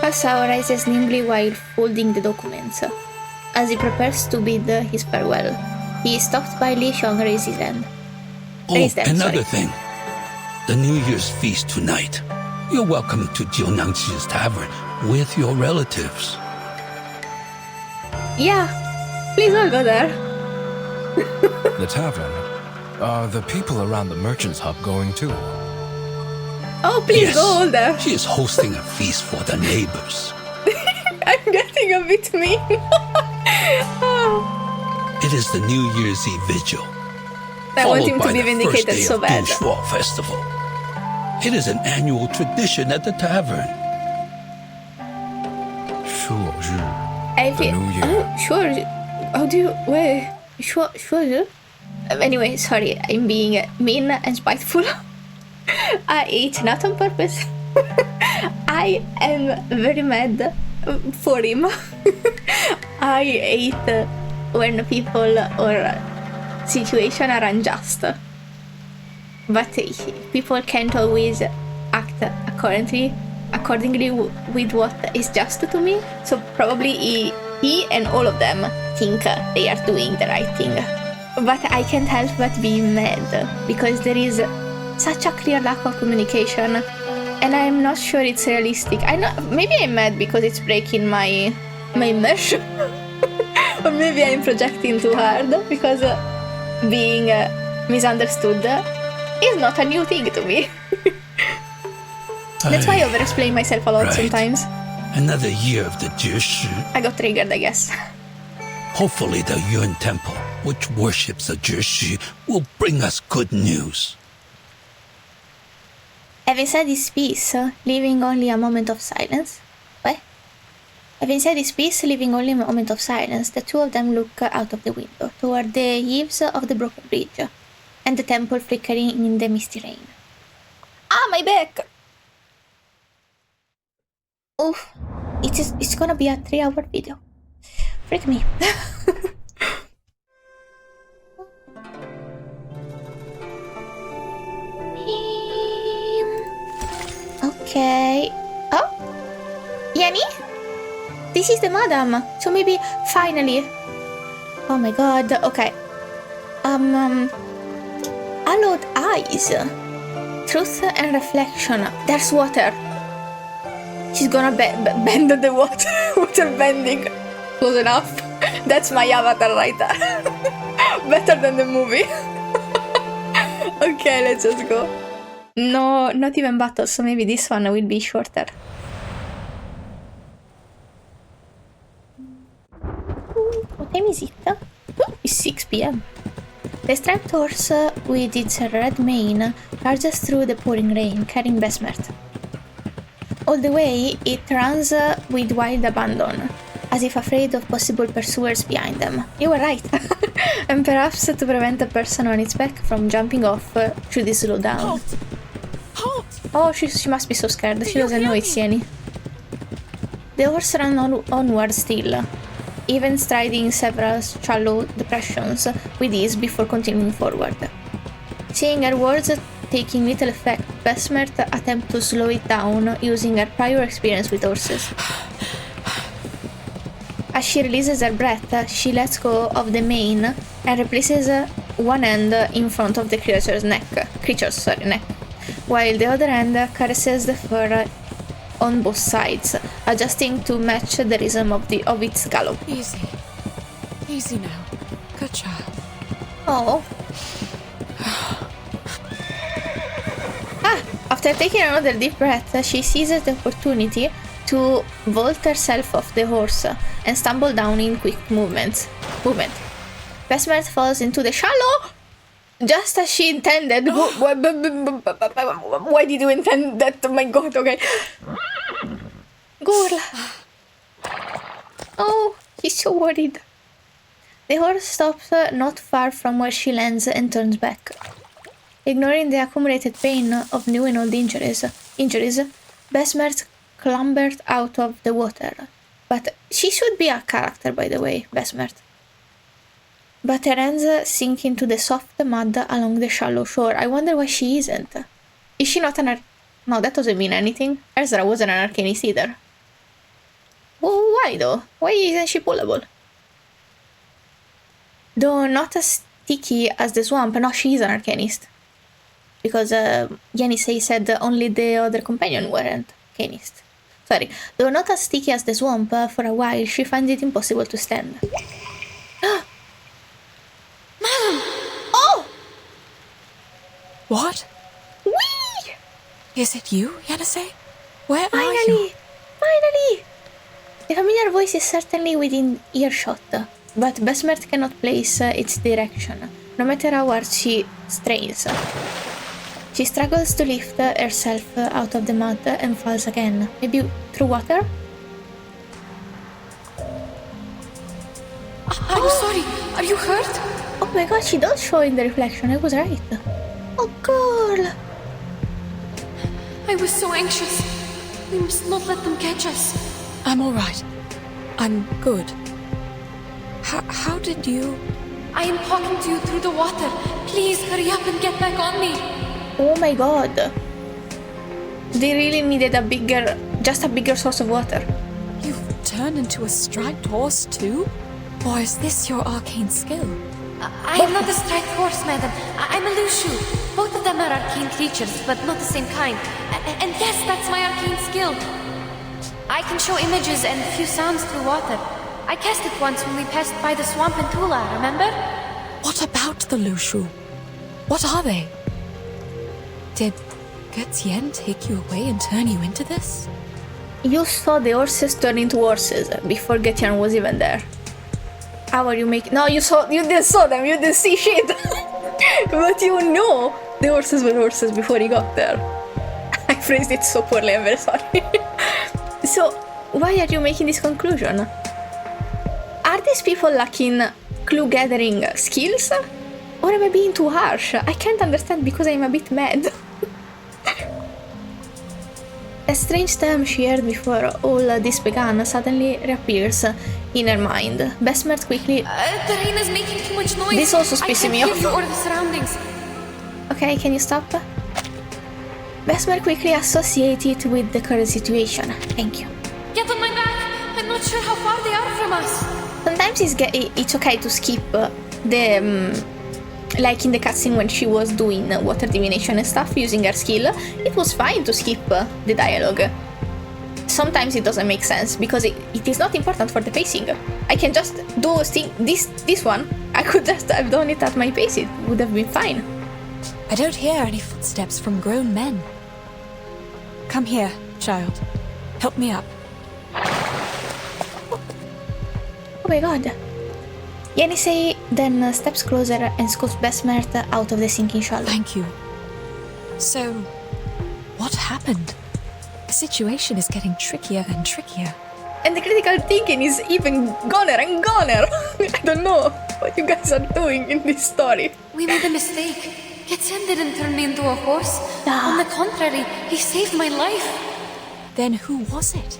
Facao rises nimbly while folding the documents. As he prepares to bid his farewell, he is stopped by Li Xiong raise his hand. Another thing. The New Year's feast tonight. You're welcome to Jiu Niangzi's tavern with your relatives. Yeah, please all go there. The tavern? Are the people around the merchant's hub going too? Oh, please yes, go all there. She is hosting a feast for the neighbors. I'm getting a bit mean. It is the New Year's Eve vigil. I want him to be vindicated so bad. Shuori festival. It is an annual tradition at the tavern. The New Year. Oh, sure. How do you... Wait. Sure. Anyway, sorry. I'm being mean and spiteful. I ate not on purpose. I am very mad for him. I hate when people or situation are unjust. But people can't always act accordingly with what is just to me. So probably he and all of them think they are doing the right thing. But I can't help but be mad because there is such a clear lack of communication, and I'm not sure it's realistic. I know maybe I'm mad because it's breaking my immersion, or maybe I'm projecting too hard because being misunderstood is not a new thing to me. That's why I over-explain myself a lot sometimes. Another year of the Jeshi. I got triggered, I guess. Hopefully the Yuan Temple, which worships the Jeshi, will bring us good news. Having said his piece, leaving only a moment of silence. What? Having said his piece, leaving only a moment of silence, the two of them look out of the window, toward the eaves of the broken bridge, and the temple flickering in the misty rain. Ah, my back! Oof. It's gonna be a 3-hour video. Freak me. Okay. Oh? Yeni? This is the madam. So maybe finally. Oh my god. Okay. Hallowed eyes. Truth and reflection. There's water. She's gonna bend the water. Water bending. Close enough. That's my avatar right there. Better than the movie. Okay, let's just go. No, not even battles, so maybe this one will be shorter. What time is it? It's 6 p.m. The striped horse with its red mane charges through the pouring rain, carrying Besmert. All the way, it runs with wild abandon, as if afraid of possible pursuers behind them. You were right. And perhaps to prevent a person on its back from jumping off, should it slow down? Halt! Halt! Oh, she must be so scared. She doesn't know it's Yeni. The horse ran onward still, even striding several shallow depressions with ease before continuing forward. Seeing her words taking little effect, Besmert attempted to slow it down using her prior experience with horses. As she releases her breath, she lets go of the mane and replaces one hand in front of the creature's neck, while the other hand caresses the fur on both sides, adjusting to match the rhythm of its gallop. Easy. Easy now. Good child. Oh. After taking another deep breath, she seizes the opportunity to vault herself off the horse and stumble down in quick movement. Besmert falls into the shallow just as she intended. Why did you intend that? Oh my god, okay. Girl. Oh, he's so worried. The horse stops not far from where she lands and turns back. Ignoring the accumulated pain of new and old injuries, Besmert clambered out of the water. But she should be a character, by the way, Besmert. But her hands sink into the soft mud along the shallow shore. I wonder why she isn't. Is she not an No, that doesn't mean anything. Ezra wasn't an arcanist either. Well, why though? Why isn't she pullable? Though not as sticky as the swamp. No, she is an arcanist. Because Yenisei said only the other companion weren't arcanist. Sorry. Though not as sticky as the swamp, for a while she finds it impossible to stand. Madam! Oh! What? Whee! Is it you, Yenisei? Where Finally! are you? Finally! The familiar voice is certainly within earshot, but Besmert cannot place its direction, no matter how hard she strains. She struggles to lift herself out of the mud and falls again. Maybe through water? I'm sorry. Are you hurt? Oh my god, she does show in the reflection. I was right. Oh, girl! I was so anxious. We must not let them catch us. I'm all right. I'm good. How did you... I am talking to you through the water. Please hurry up and get back on me. Oh my god. They really needed just a bigger source of water. You've turned into a striped horse too? Or is this your arcane skill? I am not a striped horse, madam. I'm a Lushu. Both of them are arcane creatures, but not the same kind. And yes, that's my arcane skill. I can show images and a few sounds through water. I cast it once when we passed by the swamp in Tula, remember? What about the Lushu? What are they? Did Getian take you away and turn you into this? You saw the horses turn into horses before Getian was even there. How are you making... No, you didn't saw them, you didn't see shit. But you know the horses were horses before he got there. I phrased it so poorly, I'm very sorry. So, why are you making this conclusion? Are these people lacking clue gathering skills? Or am I being too harsh? I can't understand because I'm a bit mad. A strange term she heard before all this began suddenly reappears in her mind. Besmert quickly... the rain is making too much noise. This also pissing me off. I can't hear you or the surroundings. Okay, can you stop? Besmert quickly associates it with the current situation. Thank you. Get on my back. I'm not sure how far they are from us. Sometimes it's okay to skip the... like in the cutscene when she was doing water divination and stuff using her skill, it was fine to skip the dialogue. Sometimes it doesn't make sense because it is not important for the pacing. I can just do this one. I could just have done it at my pace. It would have been fine. I don't hear any footsteps from grown men. Come here, child. Help me up. Oh my god. Yenisei then steps closer and scoops Besmert out of the sinking shallow. Thank you. So, what happened? The situation is getting trickier and trickier. And the critical thinking is even goner and goner. I don't know what you guys are doing in this story. We made a mistake. Getian didn't turn me into a horse. On the contrary, he saved my life. Then who was it?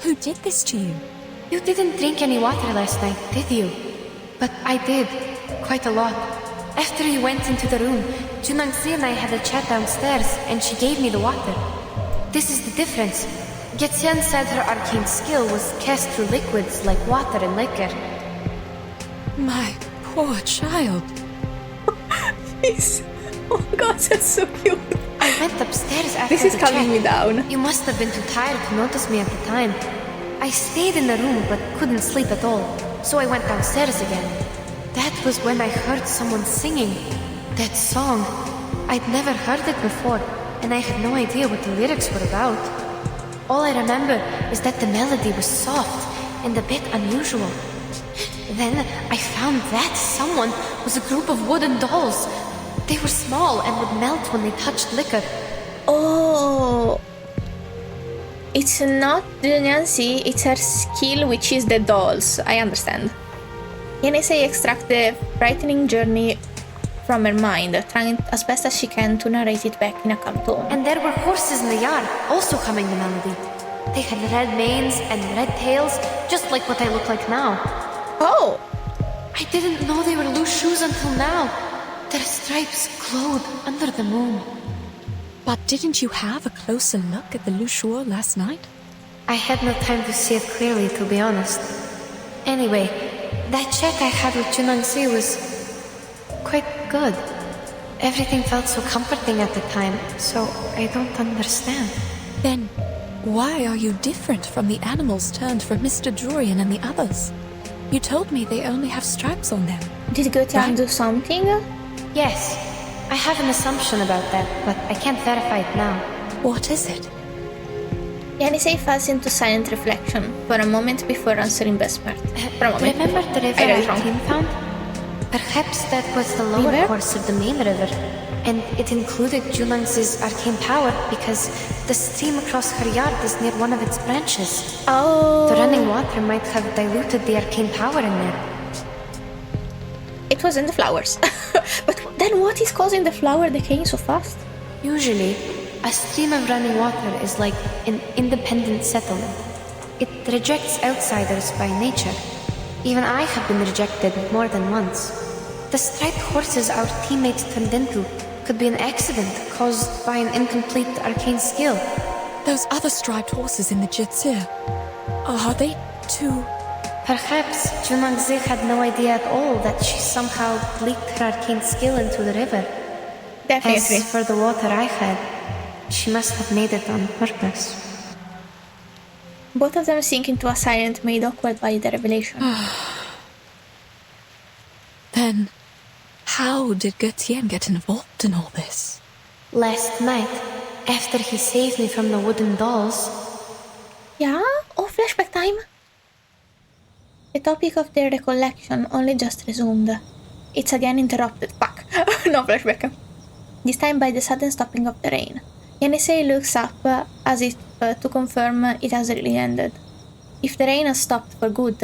Who did this to you? You didn't drink any water last night, did you? But I did. Quite a lot. After you went into the room, Jiu Niangzi and I had a chat downstairs, and she gave me the water. This is the difference. Getian said her arcane skill was cast through liquids like water and liquor. My poor child. Oh god, that's so cute. I went upstairs after This is the calming chat. me down. You must have been too tired to notice me at the time. I stayed in the room but couldn't sleep at all, so I went downstairs again. That was when I heard someone singing. That song. I'd never heard it before, and I had no idea what the lyrics were about. All I remember is that the melody was soft and a bit unusual. Then I found that someone was a group of wooden dolls. They were small and would melt when they touched liquor. Oh, it's not Jiu Niangzi, it's her skill, which is the dolls. I understand. Yenisei extracts the frightening journey from her mind, trying as best as she can to narrate it back in a calm tone. And there were horses in the yard, also humming the melody. They had red manes and red tails, just like what I look like now. Oh! I didn't know they were loose shoes until now. Their stripes glowed under the moon. But didn't you have a closer look at the Shuori last night? I had no time to see it clearly, to be honest. Anyway, that chat I had with Jiu Niangzi was quite good. Everything felt so comforting at the time, so I don't understand. Then, why are you different from the animals turned from Mr. Dorian and the others? You told me they only have stripes on them. Did Getian do something? Yes, I have an assumption about that, but I can't verify it now. What is it? Yenisei falls into silent reflection for a moment before answering Vesper. For a moment. Remember the river I got it Arcane found? Perhaps that was the lower River? course of the main river, and it included Jiu Niangzi's arcane power because the stream across her yard is near one of its branches. Oh. The running water might have diluted the arcane power in there. It was in the flowers. But then what is causing the flower decaying so fast? Usually, a stream of running water is like an independent settlement. It rejects outsiders by nature. Even I have been rejected more than once. The striped horses our teammates turned into could be an accident caused by an incomplete arcane skill. Those other striped horses in the Jitsu, are they too... Perhaps Jiu Niangzi had no idea at all that she somehow leaked her arcane skill into the river. Definitely. As for the water I had, she must have made it on purpose. Both of them sink into a silence made awkward by the revelation. Then, how did Getian get involved in all this? Last night, after he saved me from the wooden dolls... Yeah? Oh, flashback time? The topic of their recollection only just resumed. It's again interrupted. Fuck. No flashback. This time by the sudden stopping of the rain. Yenisei looks up as if to confirm it has really ended. If the rain has stopped for good,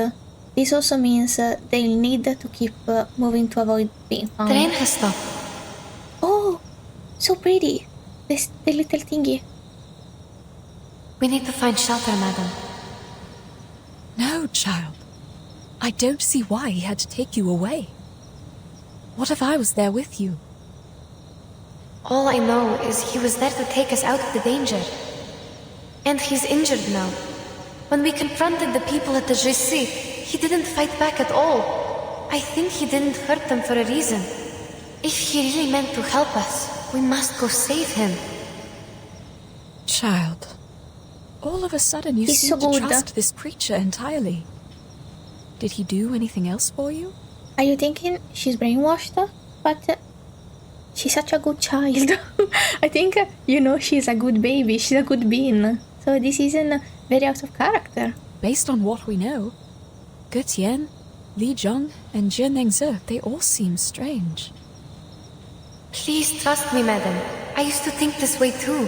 this also means they'll need to keep moving to avoid being found. The rain has stopped. Oh, so pretty. The little thingy. We need to find shelter, madam. No, child. I don't see why he had to take you away. What if I was there with you? All I know is he was there to take us out of the danger. And he's injured now. When we confronted the people at the Gesheng, he didn't fight back at all. I think he didn't hurt them for a reason. If he really meant to help us, we must go save him. Child, all of a sudden you seem to trust this creature entirely. Did he do anything else for you? Are you thinking she's brainwashed? But she's such a good child. I think, she's a good baby. She's a good being. So this isn't very out of character. Based on what we know, Getian, Li Zhong, and Jiu Niangzi, they all seem strange. Please trust me, madam. I used to think this way too.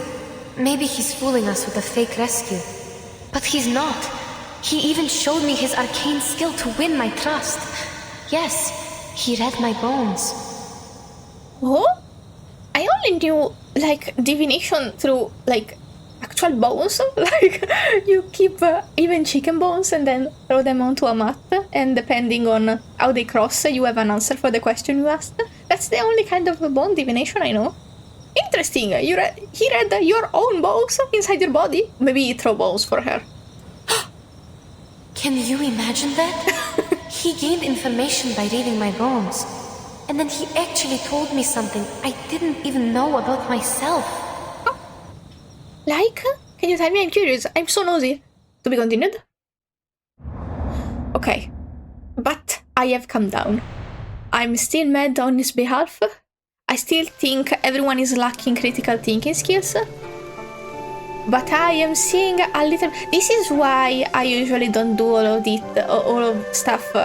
Maybe he's fooling us with a fake rescue. But he's not. He even showed me his arcane skill to win my trust. Yes, he read my bones. Oh? I only knew, like, divination through, like, actual bones. Like, you keep even chicken bones and then throw them onto a mat, and depending on how they cross, you have an answer for the question you asked. That's the only kind of bone divination I know. Interesting. He read your own bones inside your body. Maybe throw bones for her. Can you imagine that? He gained information by reading my bones. And then he actually told me something I didn't even know about myself. Like? Can you tell me? I'm curious. I'm so nosy. To be continued? Okay. But I have come down. I'm still mad on his behalf. I still think everyone is lacking critical thinking skills. But I am seeing a little... This is why I usually don't do all of stuff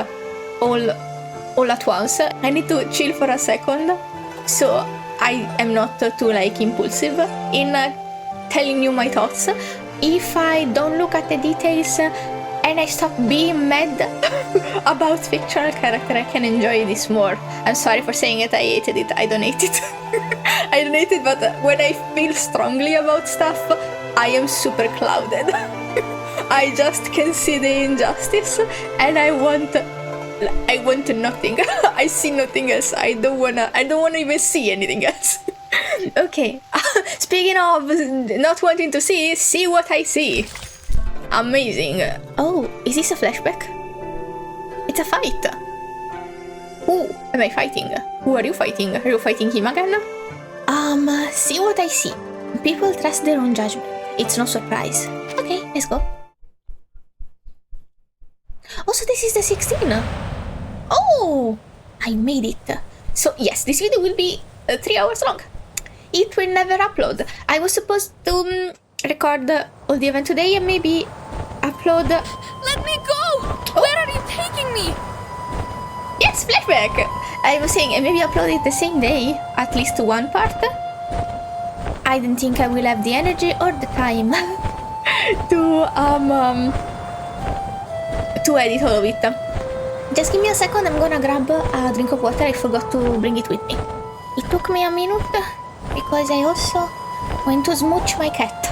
all at once. I need to chill for a second, so I am not too like impulsive in telling you my thoughts. If I don't look at the details and I stop being mad about fictional character, I can enjoy this more. I'm sorry for saying it, I hated it, I don't hate it. I don't hate it, but when I feel strongly about stuff, I am super clouded. I just can see the injustice and I want nothing. I see nothing else. I don't wanna even see anything else. Okay. Speaking of not wanting to see what I see. Amazing. Oh, is this a flashback? It's a fight. Who am I fighting? Who are you fighting? Are you fighting him again? See what I see. People trust their own judgment. It's no surprise. Okay, let's go. Also, this is the 16. Oh, I made it. So yes, this video will be 3 hours long. It will never upload. I was supposed to record all the event today and maybe upload... Let me go! Oh. Where are you taking me? Yes, flashback! I was saying maybe upload it the same day, at least one part. I don't think I will have the energy or the time to edit all of it. Just give me a second, I'm gonna grab a drink of water. I forgot to bring it with me. It took me a minute because I also went to smooch my cat.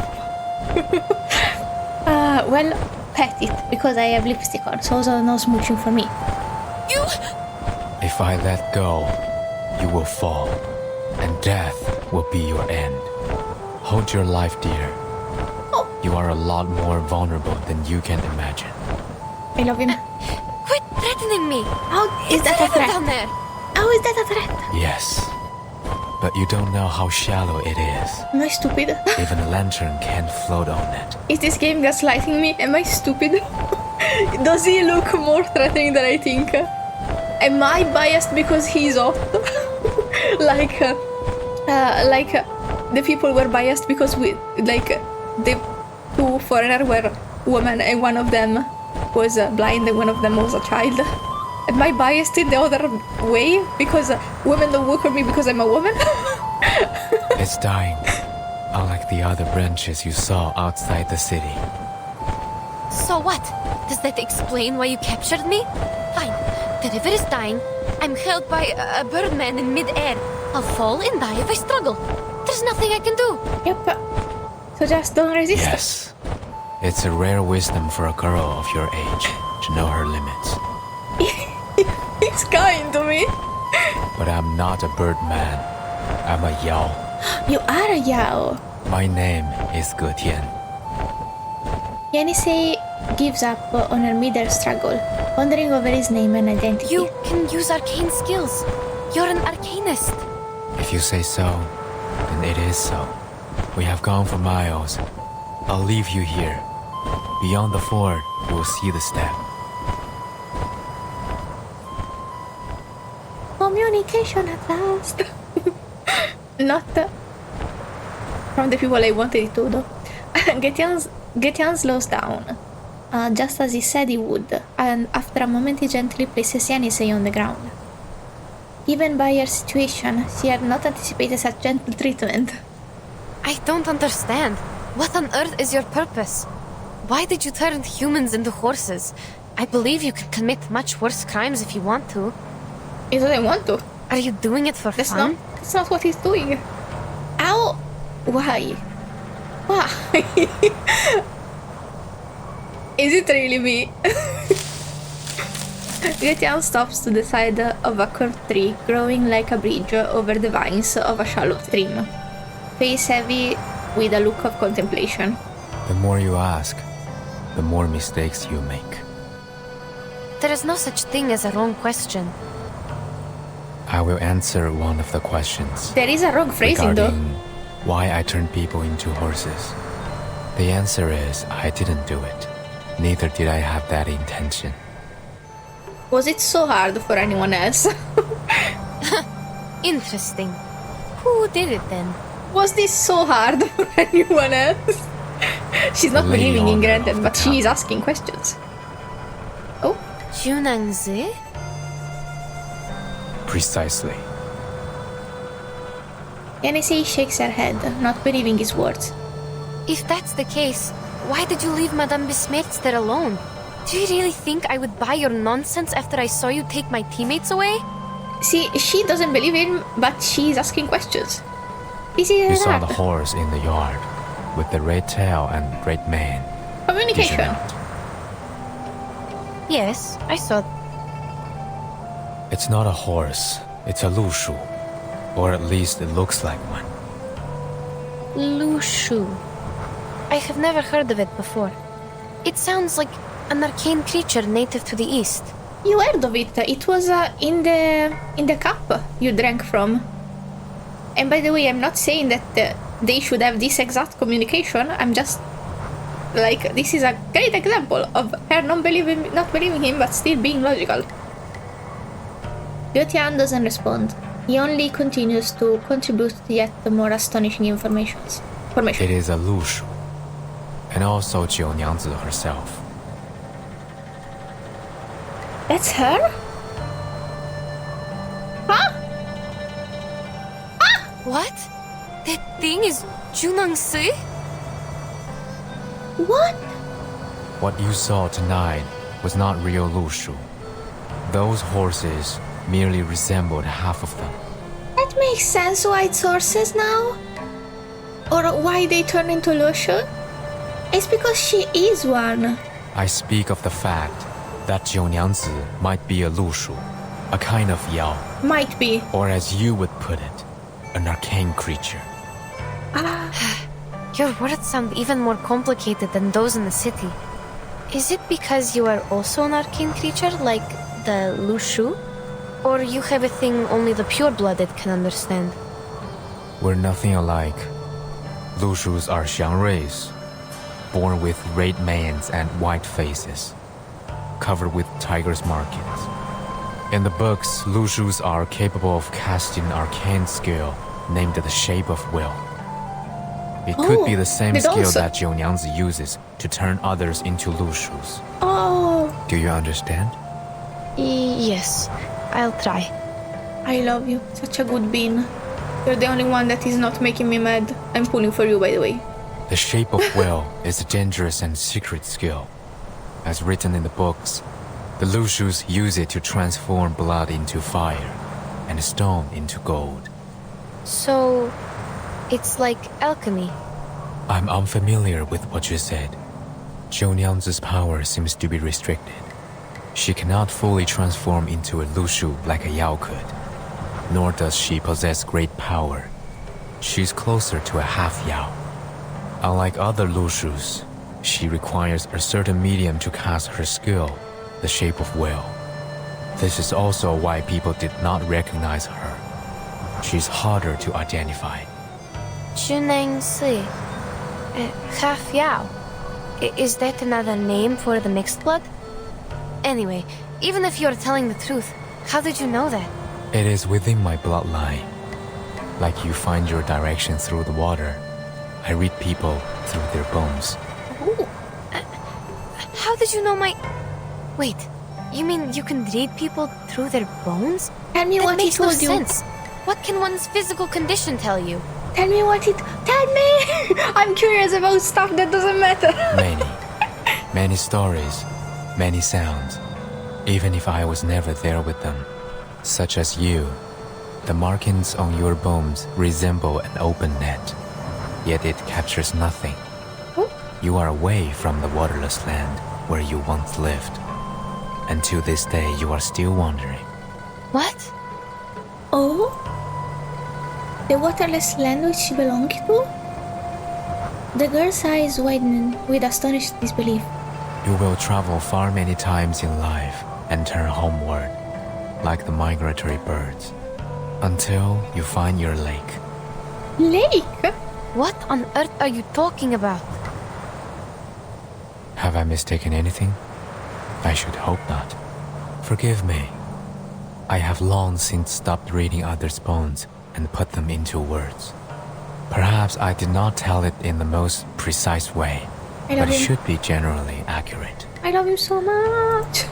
Well, pet it because I have lipstick on, so no smooching for me. You... If I let go, you will fall, and death will be your end. Hold your life dear. Oh. You are a lot more vulnerable than you can imagine. I love him. Quit threatening me! How is that a threat? Down there. How is that a threat? Yes, but you don't know how shallow it is. Am I stupid? Even a lantern can't float on it. Is this game gaslighting me? Am I stupid? Does he look more threatening than I think? Am I biased because he's hot? like the people were biased because the two foreigners were women and one of them was blind and one of them was a child. Am I biased in the other way because women don't work for me because I'm a woman? It's dying, unlike the other branches you saw outside the city. So what? Does that explain why you captured me? Fine. The river is dying. I'm held by a birdman in mid-air. I'll fall and die if I struggle. There's nothing I can do. Yep. So just don't resist. Yes. It's a rare wisdom for a girl of your age to know her limits. He's kind to me. But I'm not a birdman. I'm a Yao. You are a Yao. My name is Getian. Yenisei gives up on her middle struggle, pondering over his name and identity. You can use arcane skills. You're an arcanist. If you say so, then it is so. We have gone for miles. I'll leave you here. Beyond the ford, you will see the step. Communication at last. Not from the people I wanted it to, though. Getian slows down, just as he said he would, and after a moment he gently places Yenisei on the ground. Even by her situation, she had not anticipated such gentle treatment. I don't understand. What on earth is your purpose? Why did you turn humans into horses? I believe you could commit much worse crimes if you want to. He doesn't want to. Are you doing it for fun? That's not what he's doing. Ow! Why? Why? Is it really me? Getian stops to the side of a curved tree growing like a bridge over the vines of a shallow stream. Face heavy with a look of contemplation. The more you ask, the more mistakes you make. There is no such thing as a wrong question. I will answer one of the questions. There is a wrong phrasing though. Why I turned people into horses. The answer is I didn't do it. Neither did I have that intention. Was it so hard for anyone else? Interesting. Who did it then? Was this so hard for anyone else? She's not believing in granted, but she is asking questions. Oh? Jiu Niangzi? Precisely. Yenisei shakes her head, not believing his words. If that's the case, why did you leave Madame Besmertz there alone? Do you really think I would buy your nonsense after I saw you take my teammates away? See, she doesn't believe him, but she's asking questions. This is You saw the horse in the yard, with the red tail and red mane. Communication. Yes, I saw. It's not a horse, it's a lushu. Or at least it looks like one. Lushu. I have never heard of it before. It sounds like an arcane creature native to the east. You heard of it. It was in the cup you drank from. And by the way, I'm not saying that they should have this exact communication. I'm just like, this is a great example of her not believing him, but still being logical. Getian doesn't respond. He only continues to contribute yet more astonishing information. It is a lushu, and also Jiu Niangzi herself. That's her? Huh? Ah! What? That thing is Jiu Niangzi? What? What you saw tonight was not real lushu. Those horses merely resembled half of them. That makes sense why it's horses now? Or why they turn into lushu? It's because she is one. I speak of the fact that Jiu Niangzi might be a lushu, a kind of yao. Might be. Or as you would put it, an arcane creature. Your words sound even more complicated than those in the city. Is it because you are also an arcane creature, like the lushu? Or you have a thing only the pure-blooded can understand? We're nothing alike. Lushus are Xiangruis, born with red manes and white faces, covered with tiger's markings. In the books, Lushus are capable of casting an arcane skill named the Shape of Will. It could be the same skill that Jiu Niangzi uses to turn others into Lushus. Oh. Do you understand? Yes, I'll try. I love you. Such a good bean. You're the only one that is not making me mad. I'm pulling for you, by the way. The Shape of Will is a dangerous and secret skill. As written in the books, the Lushus use it to transform blood into fire and stone into gold. So, it's like alchemy. I'm unfamiliar with what you said. Jiu Niangzi's power seems to be restricted. She cannot fully transform into a lushu like a yao could, nor does she possess great power. She's closer to a half yao. Unlike other lushus, she requires a certain medium to cast her skill, the Shape of Will. This is also why people did not recognize her. She's harder to identify. Jiu Niangzi. Half Yao. Is that another name for the mixed blood? Anyway, even if you're telling the truth, how did you know that? It is within my bloodline. Like you find your direction through the water, I read people through their bones. Ooh. How did you know my... Wait, you mean you can read people through their bones? Tell me what he told you. That makes no sense. What can one's physical condition tell you? Tell me what it... Tell me! I'm curious about stuff that doesn't matter. Many. Many stories, many sounds, even if I was never there with them. Such as you, the markings on your bones resemble an open net, yet it captures nothing. You are away from the waterless land where you once lived. And to this day you are still wandering. What? Oh? The waterless land which she belonged to? The girl's eyes widened with astonished disbelief. You will travel far many times in life and turn homeward, like the migratory birds, until you find your lake. Lake? What on earth are you talking about? Have I mistaken anything? I should hope not. Forgive me. I have long since stopped reading others' bones and put them into words. Perhaps I did not tell it in the most precise way, but it should be generally accurate. I love him so much.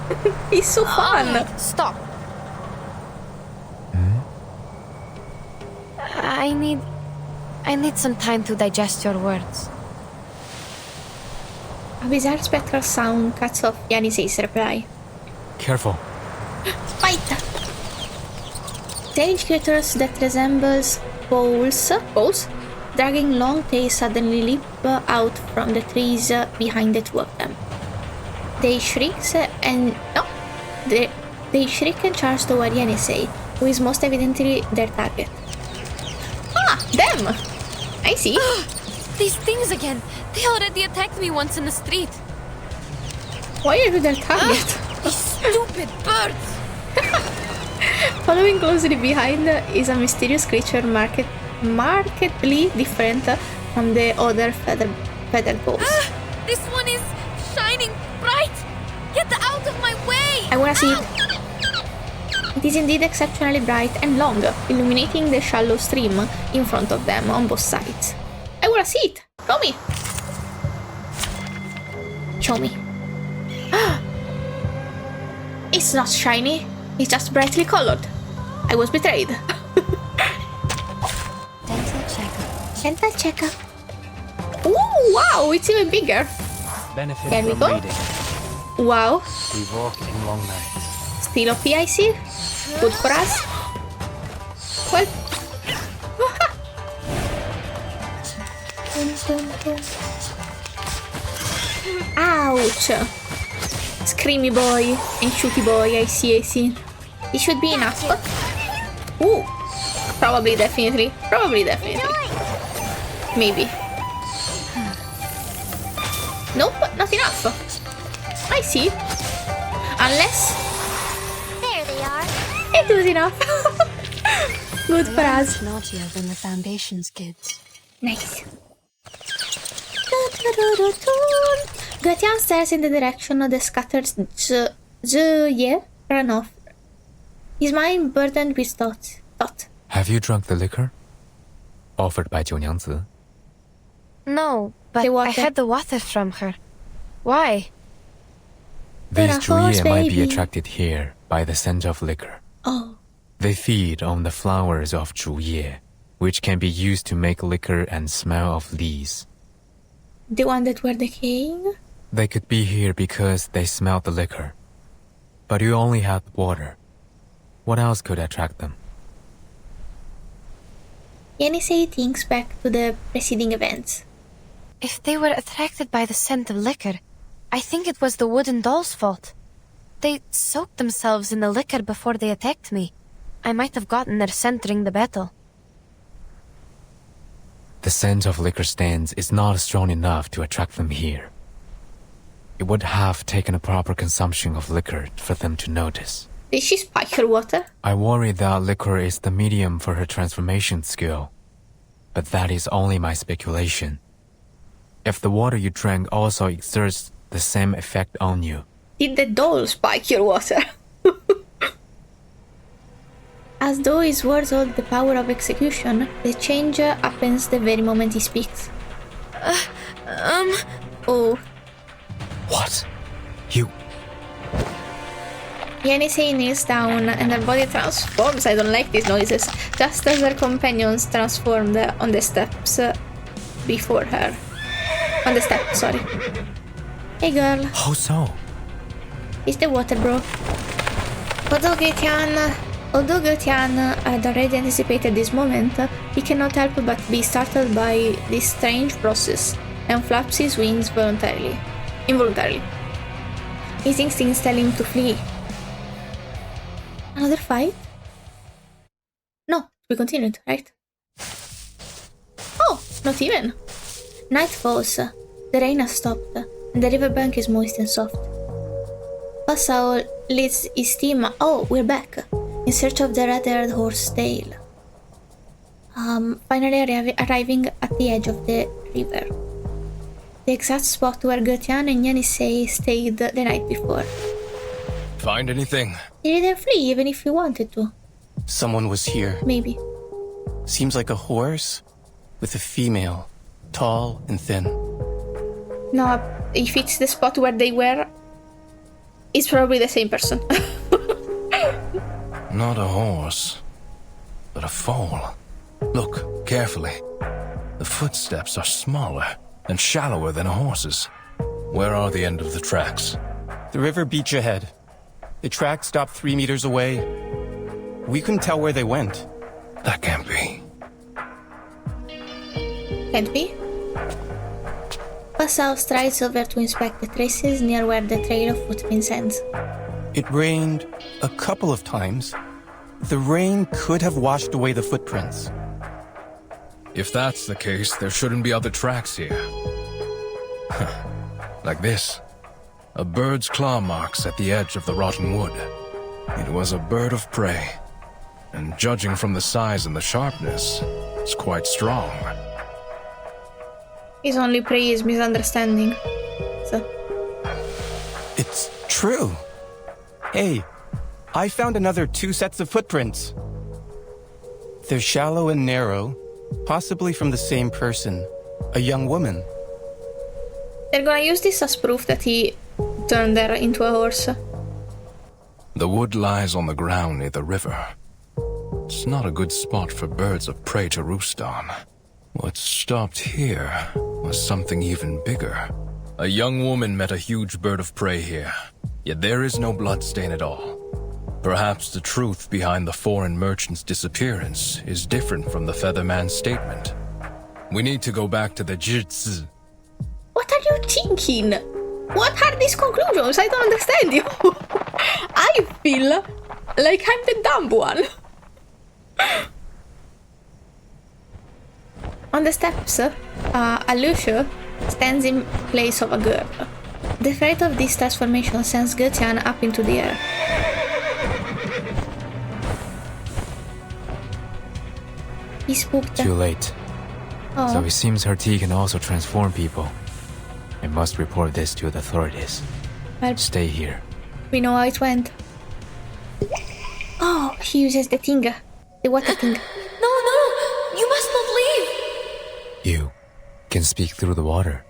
He's so fun. Stop. I need some time to digest your words. A bizarre spectral sound cuts off Yenisei's reply. Careful. Fight! Strange creatures that resembles bowls, dragging long tails suddenly leap out from the trees behind the two of them. They shriek and charge toward Yenisei, who is most evidently their target. Ah, them! I see. These things again. They already attacked me once in the street. Why are you their target? These stupid birds! Following closely behind is a mysterious creature markedly different from the other feathered balls. This one is shining bright! Get out of my way! I wanna see it. It is indeed exceptionally bright and long, illuminating the shallow stream in front of them on both sides. I wanna see it! Show me! Show me. It's not shiny, it's just brightly colored. I was betrayed. Dental checker. Ooh, wow, it's even bigger. Benefit Can we from go? reading. Wow. We walk in long nights. Still OP, I see. Good for us. Well. Ouch. Screamy boy and shooty boy, I see. It should be enough. Ooh. Probably, definitely. Maybe. Nope, not enough. I see. Unless... There they are. It was enough. Good for us. Naughtier than the Foundation's kids. Nice. Getian stares in the direction of the scattered Zhe ran off. His mind burdened with thought. Have you drunk the liquor? Offered by Jiu Niangzi? No, but I had the water from her. Why? These Zhuye might be baby. attracted here by the scent of liquor. Oh. They feed on the flowers of Zhuye, which can be used to make liquor and smell of leaves. The one that were decaying? They could be here because they smelled the liquor. But you only had water. What else could attract them? Yenisei thinks back to the preceding events. If they were attracted by the scent of liquor, I think it was the wooden doll's fault. They soaked themselves in the liquor before they attacked me. I might have gotten their scent during the battle. The scent of liquor stands is not strong enough to attract them here. It would have taken a proper consumption of liquor for them to notice. Did she spike her water? I worry that liquor is the medium for her transformation skill. But that is only my speculation. If the water you drank also exerts the same effect on you. Did the doll spike your water? As though his words hold the power of execution, the change happens the very moment he speaks. Oh. What? You... Yenisei kneels down and her body transforms. I don't like these noises. Just as her companions transformed on the steps before her. On the step, sorry. Hey girl. How so? It's the water bro. Although Getian had already anticipated this moment, he cannot help but be startled by this strange process and flaps his wings involuntarily. His instincts tell him to flee. Another fight? No, we continued, right? Oh, not even. Night falls, the rain has stopped, and the riverbank is moist and soft. Facao leads his team. Oh, we're back. In search of the red-haired horse's tail. Finally arriving at the edge of the river. The exact spot where Getian and Yenisei stayed the night before. Find anything? He didn't flee even if he wanted to. Someone was here. Maybe. Seems like a horse with a female, tall and thin. No, if it's the spot where they were, it's probably the same person. Not a horse, but a foal. Look carefully. The footsteps are smaller and shallower than a horse's. Where are the end of the tracks? The river beach ahead. The track stopped 3 meters away. We couldn't tell where they went. That can't be. Can't be? Facao strides over to inspect the traces near where the trail of footprints ends. It rained a couple of times. The rain could have washed away the footprints. If that's the case, there shouldn't be other tracks here. Like this. A bird's claw marks at the edge of the rotten wood. It was a bird of prey. And judging from the size and the sharpness, it's quite strong. His only prey is misunderstanding. So. It's true. Hey, I found another 2 sets of footprints. They're shallow and narrow, possibly from the same person, a young woman. They're gonna use this as proof that he turned her into a horse. The wood lies on the ground near the river. It's not a good spot for birds of prey to roost on. What stopped here was something even bigger. A young woman met a huge bird of prey here, yet there is no bloodstain at all. Perhaps the truth behind the foreign merchant's disappearance is different from the Featherman's statement. We need to go back to the Jitsu. What are you thinking? What are these conclusions? I don't understand you. I feel like I'm the dumb one. On the steps, Alushu stands in place of a girl. The threat of this transformation sends Getian up into the air. He spooked. Too late. Oh. So it seems her tea can also transform people. I must report this to the authorities. Well, stay here. We know how it went. Oh, he uses the thing. The water thing. No, you must not leave! You can speak through the water.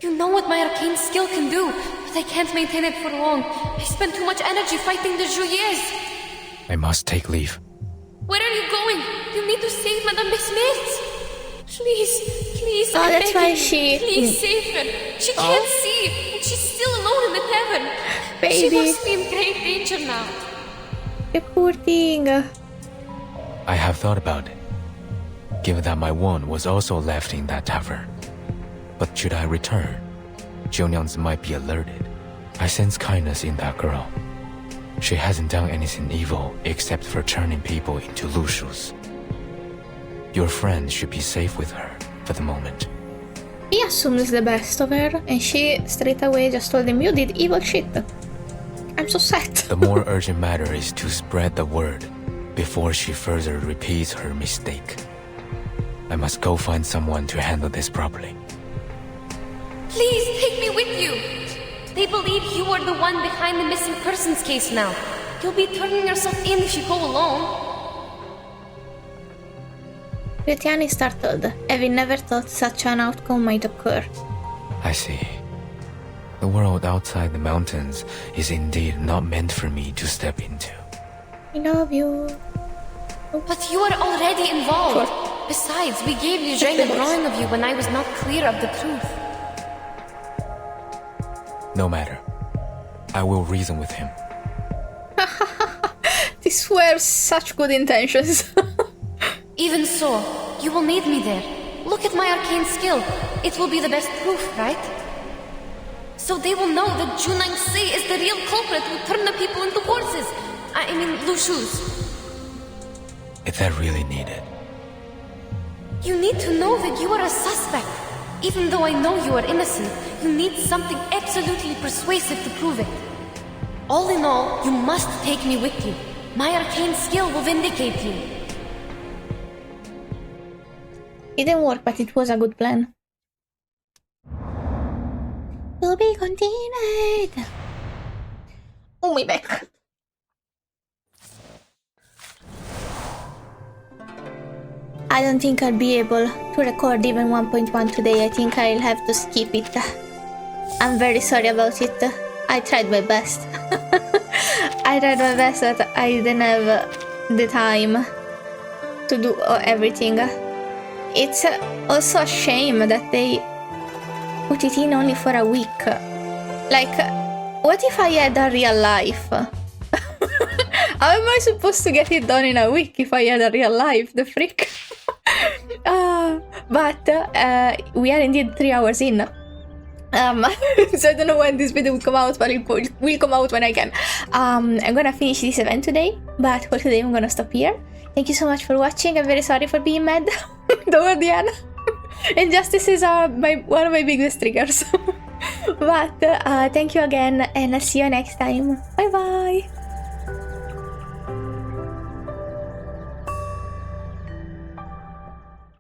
You know what my arcane skill can do, but I can't maintain it for long. I spend too much energy fighting the Juyes. I must take leave. Where are you going? You need to save Madame Besmith. Please, oh, that's why she... Please save her. She can't see, and she's still alone in the tavern. Baby. She must be in great danger now. The poor thing. I have thought about it. Given that my wand was also left in that tavern. But should I return, Jiu Niangzi might be alerted. I sense kindness in that girl. She hasn't done anything evil except for turning people into lushus. Your friend should be safe with her for the moment. He assumes the best of her, and she straight away just told him, you did evil shit. I'm so sad. The more urgent matter is to spread the word before she further repeats her mistake. I must go find someone to handle this properly. Please take me with you. They believe you are the one behind the missing persons case now. You'll be turning yourself in if you go alone. Getian is startled, having never thought such an outcome might occur. I see. The world outside the mountains is indeed not meant for me to step into. I love you. But you are already involved. Besides, we gave Gesheng a drawing of you when I was not clear of the truth. No matter. I will reason with him. These were such good intentions. Even so, you will need me there. Look at my arcane skill. It will be the best proof, right? So they will know that Jiu Niangzi is the real culprit who turned the people into horses. I mean, Lushus. Is that really needed? You need to know that you are a suspect. Even though I know you are innocent, you need something absolutely persuasive to prove it. All in all, you must take me with you. My arcane skill will vindicate you. It didn't work, but it was a good plan. To be continued. Oh, my back. I don't think I'll be able to record even 1.1 today. I think I'll have to skip it. I'm very sorry about it. I tried my best. I tried my best, but I didn't have the time to do everything. It's also a shame that they put it in only for a week. Like, what if I had a real life? How am I supposed to get it done in a week if I had a real life? The freak. But we are indeed 3 hours in. So I don't know when this video will come out, but it will come out when I can. I'm gonna finish this event today, but for today I'm gonna stop here. Thank you so much for watching. I'm very sorry for being mad toward the end. Injustices are one of my biggest triggers. But thank you again, and I'll see you next time. Bye bye!